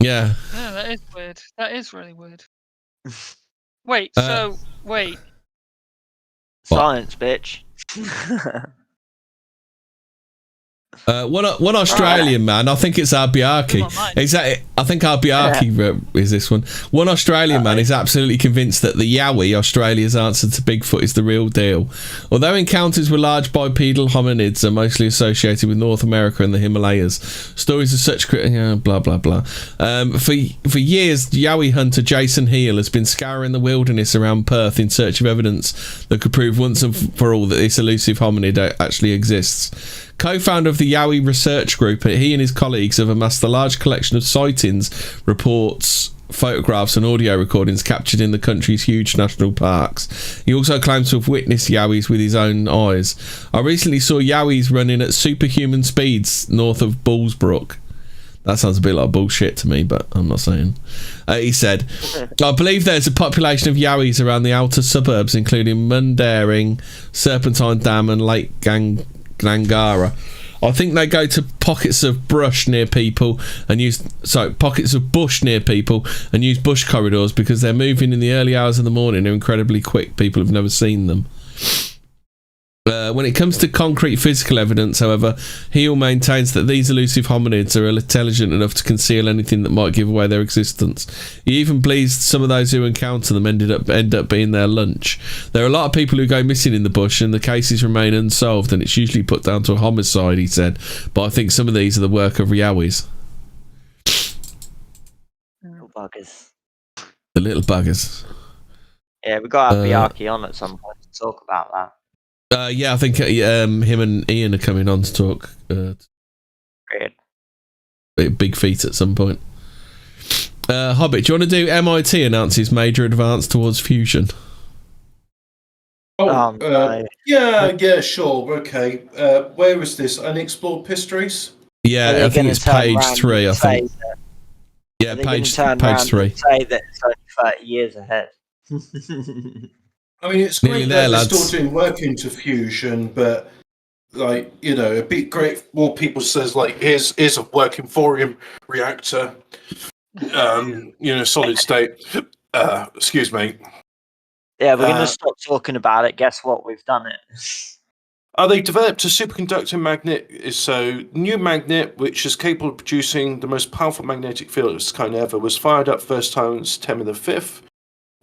B: Yeah.
D: Yeah, that is weird. That is really weird. Wait. Wait.
A: Science, bitch.
B: One Australian man, I think it's Arbiaki. I think Arbiaki is this one. One Australian man is absolutely convinced that the Yowie, Australia's answer to Bigfoot, is the real deal. Although encounters with large bipedal hominids are mostly associated with North America and the Himalayas, stories of such blah blah blah. For years, Yowie hunter Jason Heel has been scouring the wilderness around Perth in search of evidence that could prove once and for all that this elusive hominid actually exists. Co-founder of the Yowie Research Group, he and his colleagues have amassed a large collection of sightings, reports, photographs and audio recordings captured in the country's huge national parks. He also claims to have witnessed Yowies with his own eyes. I recently saw Yowies running at superhuman speeds north of Bullsbrook. That sounds a bit like bullshit to me, but I'm not saying. He said, I believe there's a population of Yowies around the outer suburbs, including Mundaring, Serpentine Dam and Lake Gangara. I think they go to pockets of bush near people and use bush corridors because they're moving in the early hours of the morning. They're incredibly quick. People have never seen them. When it comes to concrete physical evidence, however, Heel maintains that these elusive hominids are intelligent enough to conceal anything that might give away their existence. He even believes some of those who encounter them end up being their lunch. There are a lot of people who go missing in the bush and the cases remain unsolved, and it's usually put down to a homicide, he said, but I think some of these are the work of Yowies.
A: Little buggers.
B: The little buggers.
A: Yeah, we've got to have Biaki on at some point to talk about that.
B: Yeah, I think him and Ian are coming on to talk big feet at some point. Hobbit, do you want to do MIT announces major advance towards fusion?
C: Yeah, sure, okay. Where is this? Unexplored histories?
B: Yeah, I think it's page 3, I think. Yeah, page 3.
A: Say that it's only 30 years ahead.
C: I mean, it's great that they're still doing work into fusion, but a bit great. More people says here's a working thorium reactor, solid state. Excuse me.
A: Yeah, we're gonna stop talking about it. Guess what? We've done it.
C: They developed a superconducting magnet. So new magnet, which is capable of producing the most powerful magnetic field of its kind ever, was fired up first time on September the 5th.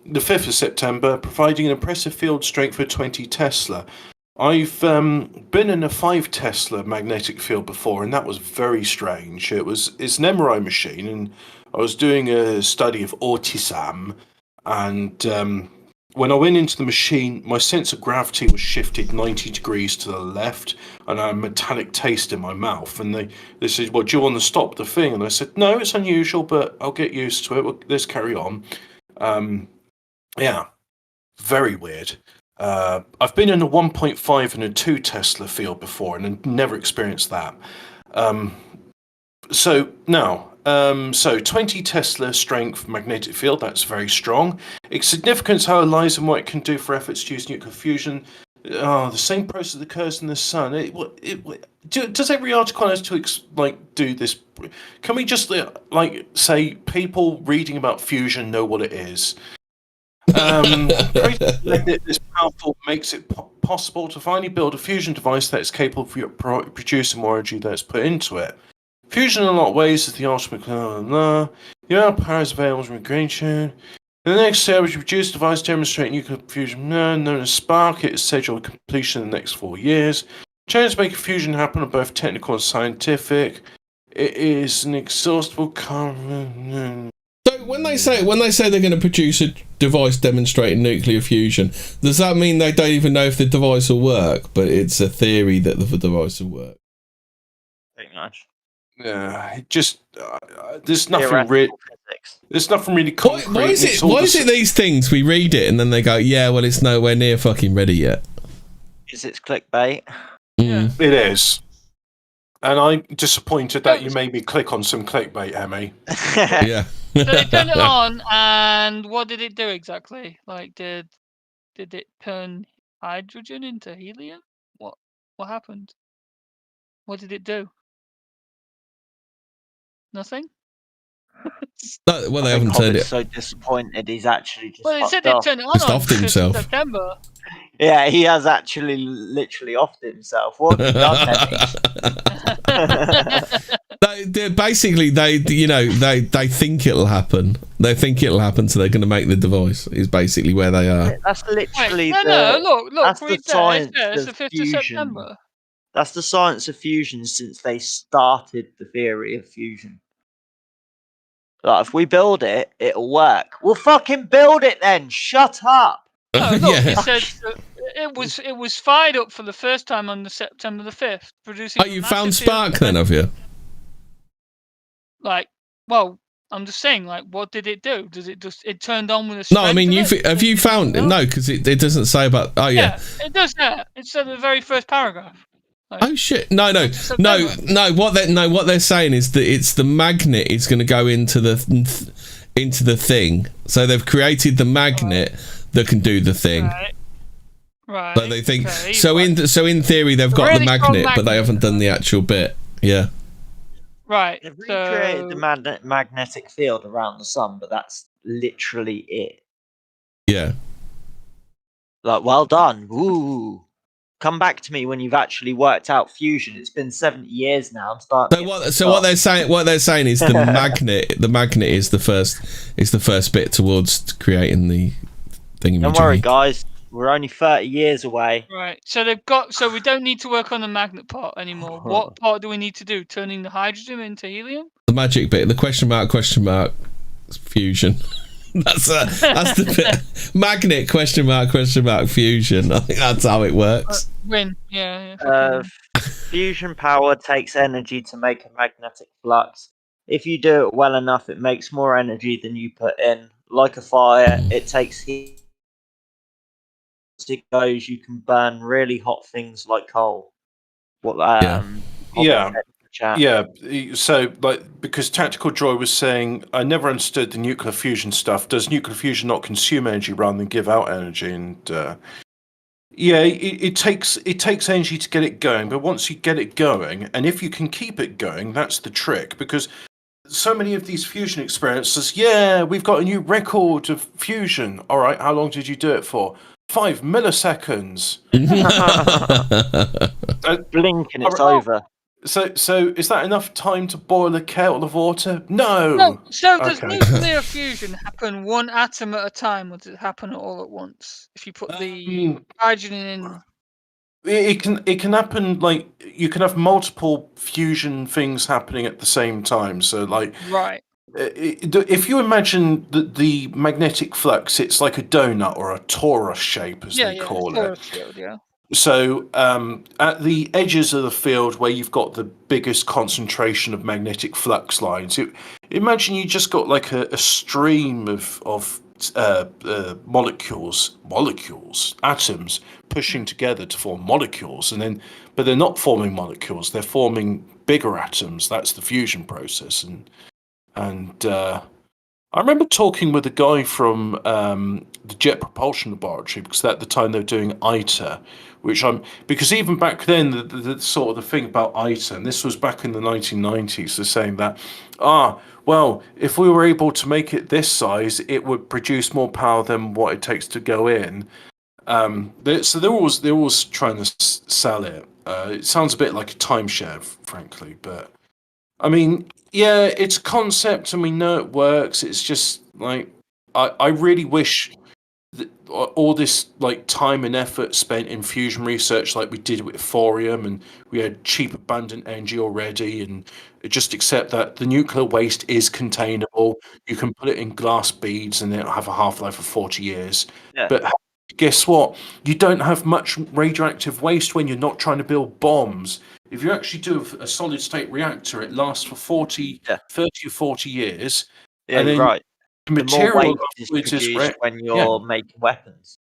C: The 5th of September, providing an impressive field strength of 20 Tesla. I've been in a 5 Tesla magnetic field before, and that was very strange. It's an MRI machine, and I was doing a study of autism, and when I went into the machine, my sense of gravity was shifted 90 degrees to the left, and I had a metallic taste in my mouth. And they said, well, do you want to stop the thing? And I said, no, it's unusual, but I'll get used to it. Well, let's carry on. Yeah, very weird. I've been in a 1.5 and a 2 Tesla field before, and I've never experienced that. So 20 Tesla strength magnetic field, that's very strong. Its significance, how it lies and what it can do for efforts to use nuclear fusion. The same process occurs in the sun. Does every article has to do this? Can we just say people reading about fusion know what it is? This powerful makes it possible to finally build a fusion device that is capable of producing more energy that's put into it. Fusion in a lot of ways is the ultimate the amount of power is available to migration. In the next step, we produce a device demonstrating nuclear fusion known as Spark. It is scheduled completion in the next 4 years. Chance to make fusion happen are both technical and scientific. It is an exhaustible
B: So When they say they're going to produce a device demonstrating nuclear fusion, does that mean they don't even know if the device will work? But it's a theory that the device will work.
A: Pretty much.
C: Yeah, just there's nothing really. There's nothing really concrete.
B: Why is it these things we read it and then they go, yeah, well, it's nowhere near fucking ready yet?
A: Is it's clickbait?
D: Yeah.
C: It is. And I'm disappointed that you made me click on some clickbait, Emmy.
B: Yeah.
D: So they turned it on, and what did it do exactly? Like, did it turn hydrogen into helium? What happened? What did it do? Nothing.
B: No, well, they haven't turned it.
A: So disappointed, he's actually just.
D: Well, they said
A: fucked
D: they
A: off.
D: turned it on
B: Just
D: on
B: offed
D: 5th
B: himself.
D: of September.
A: Yeah, he has actually literally offed himself. What have you done, Emmy?
B: Basically, they think it'll happen. They think it'll happen, so they're going to make the device. Is basically where they are.
A: That's literally
D: Wait, look,
A: that's
D: read
A: the
D: there.
A: science
D: It's the
A: of
D: 5th of
A: fusion.
D: September.
A: That's the science of fusion since they started the theory of fusion. Like, if we build it, it'll work. We'll fucking build it then. Shut up.
D: No, look,
B: Yeah.
D: it said it was fired up for the first time on September the 5th, producing.
B: Oh, you found Spark then, have you?
D: Like, well, I'm just saying, like, what did it do? Does it just turned on with a
B: No, I mean, have you found it? No, because it doesn't say about. Oh yeah.
D: It does that. It said the very first paragraph. Like,
B: Oh shit! No. What they're saying is that it's the magnet is going to go into the thing. So they've created the magnet that can do the thing.
D: Right.
B: So they think.
D: Okay,
B: So in theory they've got the
D: Really strong
B: magnet, but they haven't done the actual bit. Yeah.
D: Right.
A: They've recreated the magnetic field around the sun, but that's literally it.
B: Yeah.
A: Like, well done. Ooh. Come back to me when you've actually worked out fusion. It's been 70 years now. I'm starting.
B: What they're saying is the magnet. The magnet is the first bit towards creating the thing.
A: Don't worry, guys. We're only 30 years away.
D: Right. So we don't need to work on the magnet part anymore. What part do we need to do? Turning the hydrogen into helium?
B: The magic bit. The question mark fusion. That's the bit. Magnet question mark fusion. I think that's how it works.
D: Win. Yeah.
A: Fusion power takes energy to make a magnetic flux. If you do it well enough, it makes more energy than you put in. Like a fire, it takes heat. As it goes, you can burn really hot things like coal.
C: Yeah. So, like, because Tactical Joy was saying, I never understood the nuclear fusion stuff. Does nuclear fusion not consume energy rather than give out energy? And it takes energy to get it going. But once you get it going, and if you can keep it going, that's the trick. Because so many of these fusion experiences, we've got a new record of fusion. All right, how long did you do it for? 5 milliseconds.
A: Blink and it's over.
C: So is that enough time to boil a kettle of water? No.
D: So does nuclear fusion happen one atom at a time, or does it happen all at once? If you put the hydrogen in,
C: it can happen. Like, you can have multiple fusion things happening at the same time. So, like,
D: right.
C: If you imagine the magnetic flux, it's like a donut or a torus shape, as they call it.
D: Field, yeah.
C: So at the edges of the field where you've got the biggest concentration of magnetic flux lines, imagine you just got like a stream of atoms pushing together to form molecules, but they're not forming molecules; they're forming bigger atoms. That's the fusion process, and I remember talking with a guy from the Jet Propulsion Laboratory, because at the time they were doing ITER, because even back then the sort of the thing about ITER, and this was back in the 1990s, they're saying that well, if we were able to make it this size, it would produce more power than what it takes to go in. So they're always trying to sell it. It sounds a bit like a timeshare, frankly, but I mean, yeah, it's a concept and we know it works. It's just like I really wish all this like time and effort spent in fusion research, like we did with thorium, and we had cheap abundant energy already, and just accept that the nuclear waste is containable. You can put it in glass beads and it'll have a half-life of 40 years.
A: Yeah.
C: But guess what? You don't have much radioactive waste when you're not trying to build bombs. If you actually do a solid state reactor, it lasts for 30 or 40 years.
A: Yeah,
C: and then
A: right.
C: the
A: The more
C: material
A: waste is produced when you're making weapons.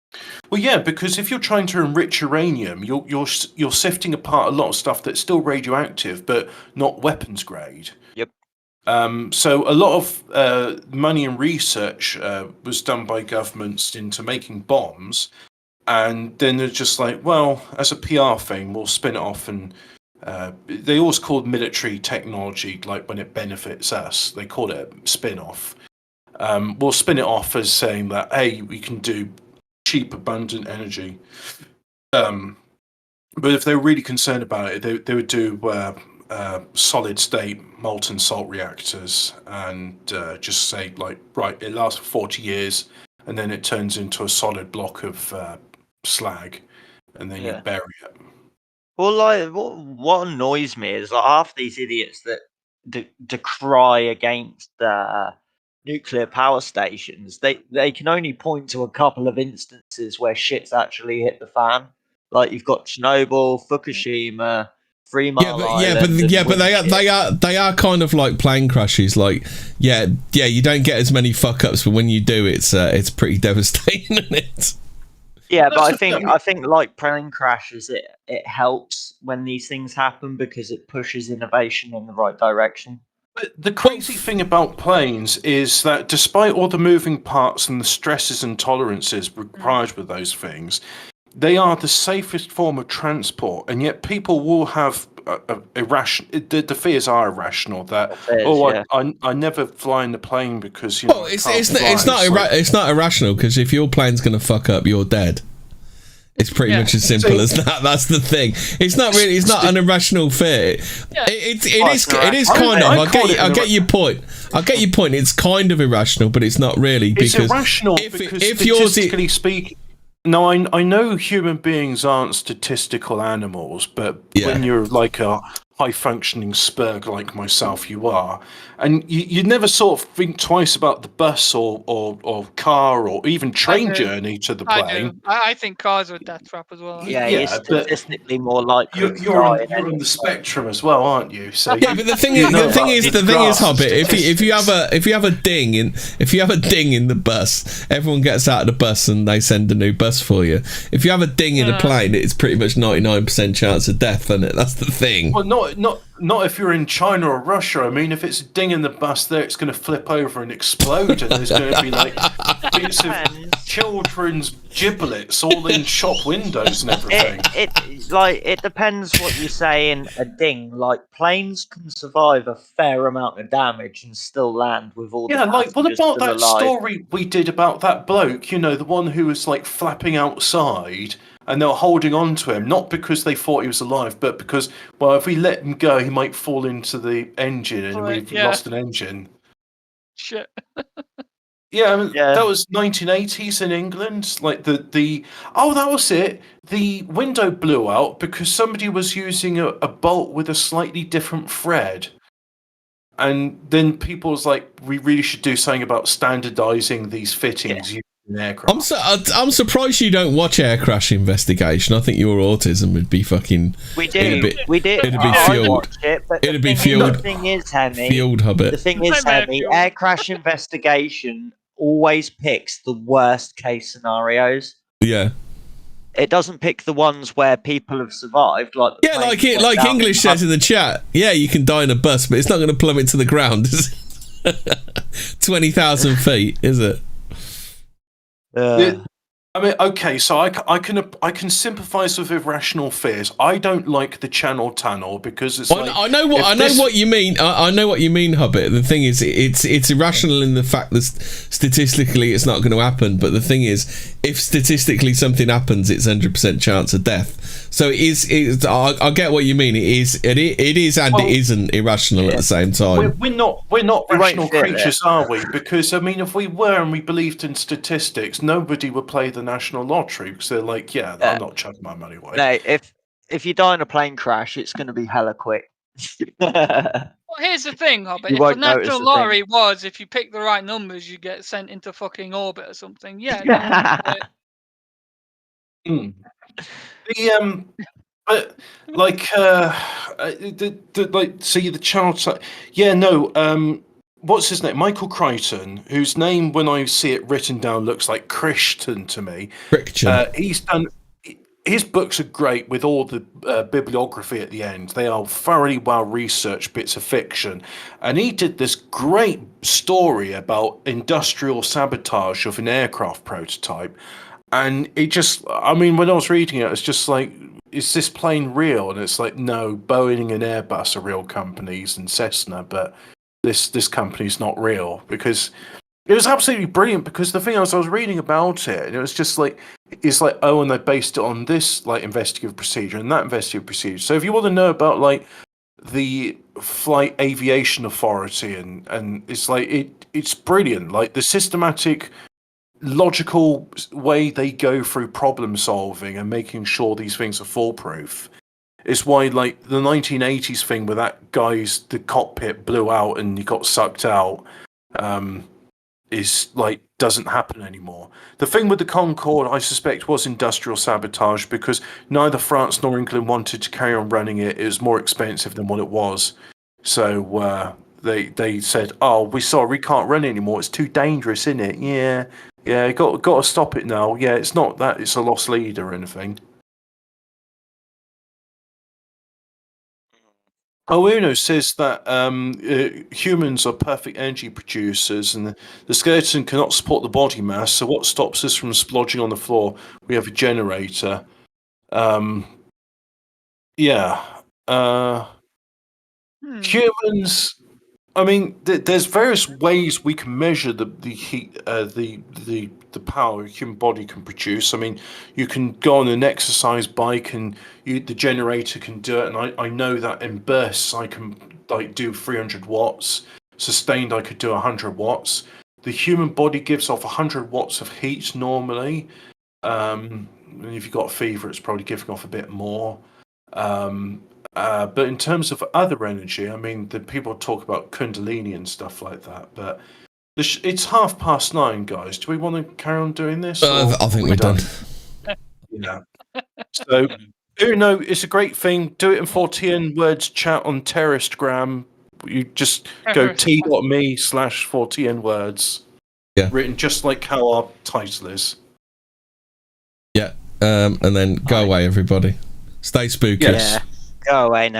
C: Well, yeah, because if you're trying to enrich uranium, you're sifting apart a lot of stuff that's still radioactive, but not weapons grade.
A: Yep.
C: So a lot of money and research was done by governments into making bombs, and then they're just like, well, as a PR thing, we'll spin it off, and they always called military technology, like when it benefits us, they call it a spin-off. We'll spin it off as saying that, hey, we can do cheap, abundant energy. But if they were really concerned about it, they would do solid-state molten salt reactors and just say, like, right, it lasts for 40 years, and then it turns into a solid block of slag, and then you bury it.
A: Well, like, what annoys me is like half these idiots that decry against nuclear power stations, they can only point to a couple of instances where shit's actually hit the fan. Like you've got Chernobyl, Fukushima, 3 Mile Island.
B: But they are kind of like plane crashes. Like, you don't get as many fuck ups, but when you do, it's pretty devastating, isn't it?
A: Yeah, but I think like plane crashes, it helps when these things happen because it pushes innovation in the right direction.
C: But the crazy thing about planes is that despite all the moving parts and the stresses and tolerances required with those things, they are the safest form of transport, and yet people will have irrational. The fears are irrational. That I never fly in the plane because
B: it's not irrational because if your plane's going to fuck up, you're dead. It's pretty much as simple as that. That's the thing. It's not really. It's not an irrational fear. It is kind of. I get your point. I get your point. It's kind of irrational, but it's not really because
C: it's irrational because statistically speaking. No, I know human beings aren't statistical animals, but when you're like a high-functioning spurg like myself, you are. And you never sort of think twice about the bus or car or even train journey to the plane.
D: I think cars are a death trap as well.
A: Yeah, you're statistically more likely.
C: You're on the spectrum as well, aren't you? So
B: but the thing is, Hobbit. If you have a ding in the bus, everyone gets out of the bus and they send a new bus for you. If you have a ding in a plane, it's pretty much 99% chance of death, isn't it? That's the thing.
C: Well, not if you're in China or Russia. I mean, if it's a ding in the bus there, it's going to flip over and explode, and there's going to be like bits of children's giblets all in shop windows and everything.
A: It depends what you say in a ding. Like planes can survive a fair amount of damage and still land with all.
C: Yeah, like what about that story we did about that bloke? You know, the one who was like flapping outside. And they were holding on to him, not because they thought he was alive, but because, well, if we let him go, he might fall into the engine, and we've lost an engine.
D: Shit.
C: That was 1980s in England. Like that was it. The window blew out because somebody was using a bolt with a slightly different thread. And then people was like, we really should do something about standardizing these fittings. Yeah.
B: I'm surprised you don't watch Air Crash Investigation. I think your autism would be fucking.
A: We did.
B: It'd be fueled. It'd be fueled.
A: The thing is, Hemmy.
B: Fueled, Hobbit.
A: The thing is, Hemmy. Air Crash Investigation always picks the worst case scenarios.
B: Yeah.
A: It doesn't pick the ones where people have survived. Like
B: English says in the chat. Yeah, you can die in a bus, but it's not going to plummet to the ground. 20,000 feet, is it?
C: I mean, okay, so I can sympathise with irrational fears. I don't like the channel tunnel because it's
B: I know what you mean. I know what you mean, Hobbit. The thing is, it's irrational in the fact that statistically it's not going to happen. But the thing is, if statistically something happens, it's 100% chance of death. So it is. I get what you mean. It is, and it isn't irrational at the same time.
C: We're not rational creatures, are we? Because I mean, if we were and we believed in statistics, nobody would play the National Lottery because they're like, I'm not chucking my money away.
A: No, if you die in a plane crash, it's going to be hella quick.
D: Well, here's the thing, Hobbit. If the National Lottery was, if you pick the right numbers, you get sent into fucking orbit or something. Yeah. No,
C: But like, the child side. Yeah, no. What's his name? Michael Crichton, whose name, when I see it written down, looks like Christian to me. He's done. His books are great with all the bibliography at the end. They are thoroughly well-researched bits of fiction. And he did this great story about industrial sabotage of an aircraft prototype. And it just, I mean, when I was reading it, it's just like, is this plane real? And it's like, no, Boeing and Airbus are real companies and Cessna, but this company's not real. Because it was absolutely brilliant, because the thing I was reading about it, and it was just like, it's like, oh, and they based it on this like investigative procedure and that investigative procedure. So if you want to know about like the Flight Aviation Authority, and it's like it's brilliant, like the systematic, logical way they go through problem solving and making sure these things are foolproof. It's why like the 1980s thing where the cockpit blew out and he got sucked out is like doesn't happen anymore. The thing with the Concorde, I suspect, was industrial sabotage, because neither France nor England wanted to carry on running it. It was more expensive than what it was. So they said, "Oh, we can't run it anymore. It's too dangerous, isn't it? Yeah, got to stop it now. Yeah, it's not that it's a lost lead or anything." Uno says that humans are perfect energy producers, and the skeleton cannot support the body mass. So what stops us from splodging on the floor? We have a generator. Humans. I mean, there's various ways we can measure the heat, the power a human body can produce. I mean, you can go on an exercise bike, and the generator can do it. And I know that in bursts I can like do 300 watts. Sustained, I could do 100 watts. The human body gives off 100 watts of heat normally. And if you've got a fever, it's probably giving off a bit more. But in terms of other energy, I mean, the people talk about Kundalini and stuff like that. But it's 9:30, guys. Do we want to carry on doing this?
B: I think we're done.
C: Yeah. So, Uno, it's a great thing. Do it in Fortean Words chat on Terroristgram. You just go t.me/Fortean Words.
B: Yeah.
C: Written just like how our title is.
B: Yeah. And then go away, everybody. Stay spooky.
C: Yes.
A: Yeah. Go away now.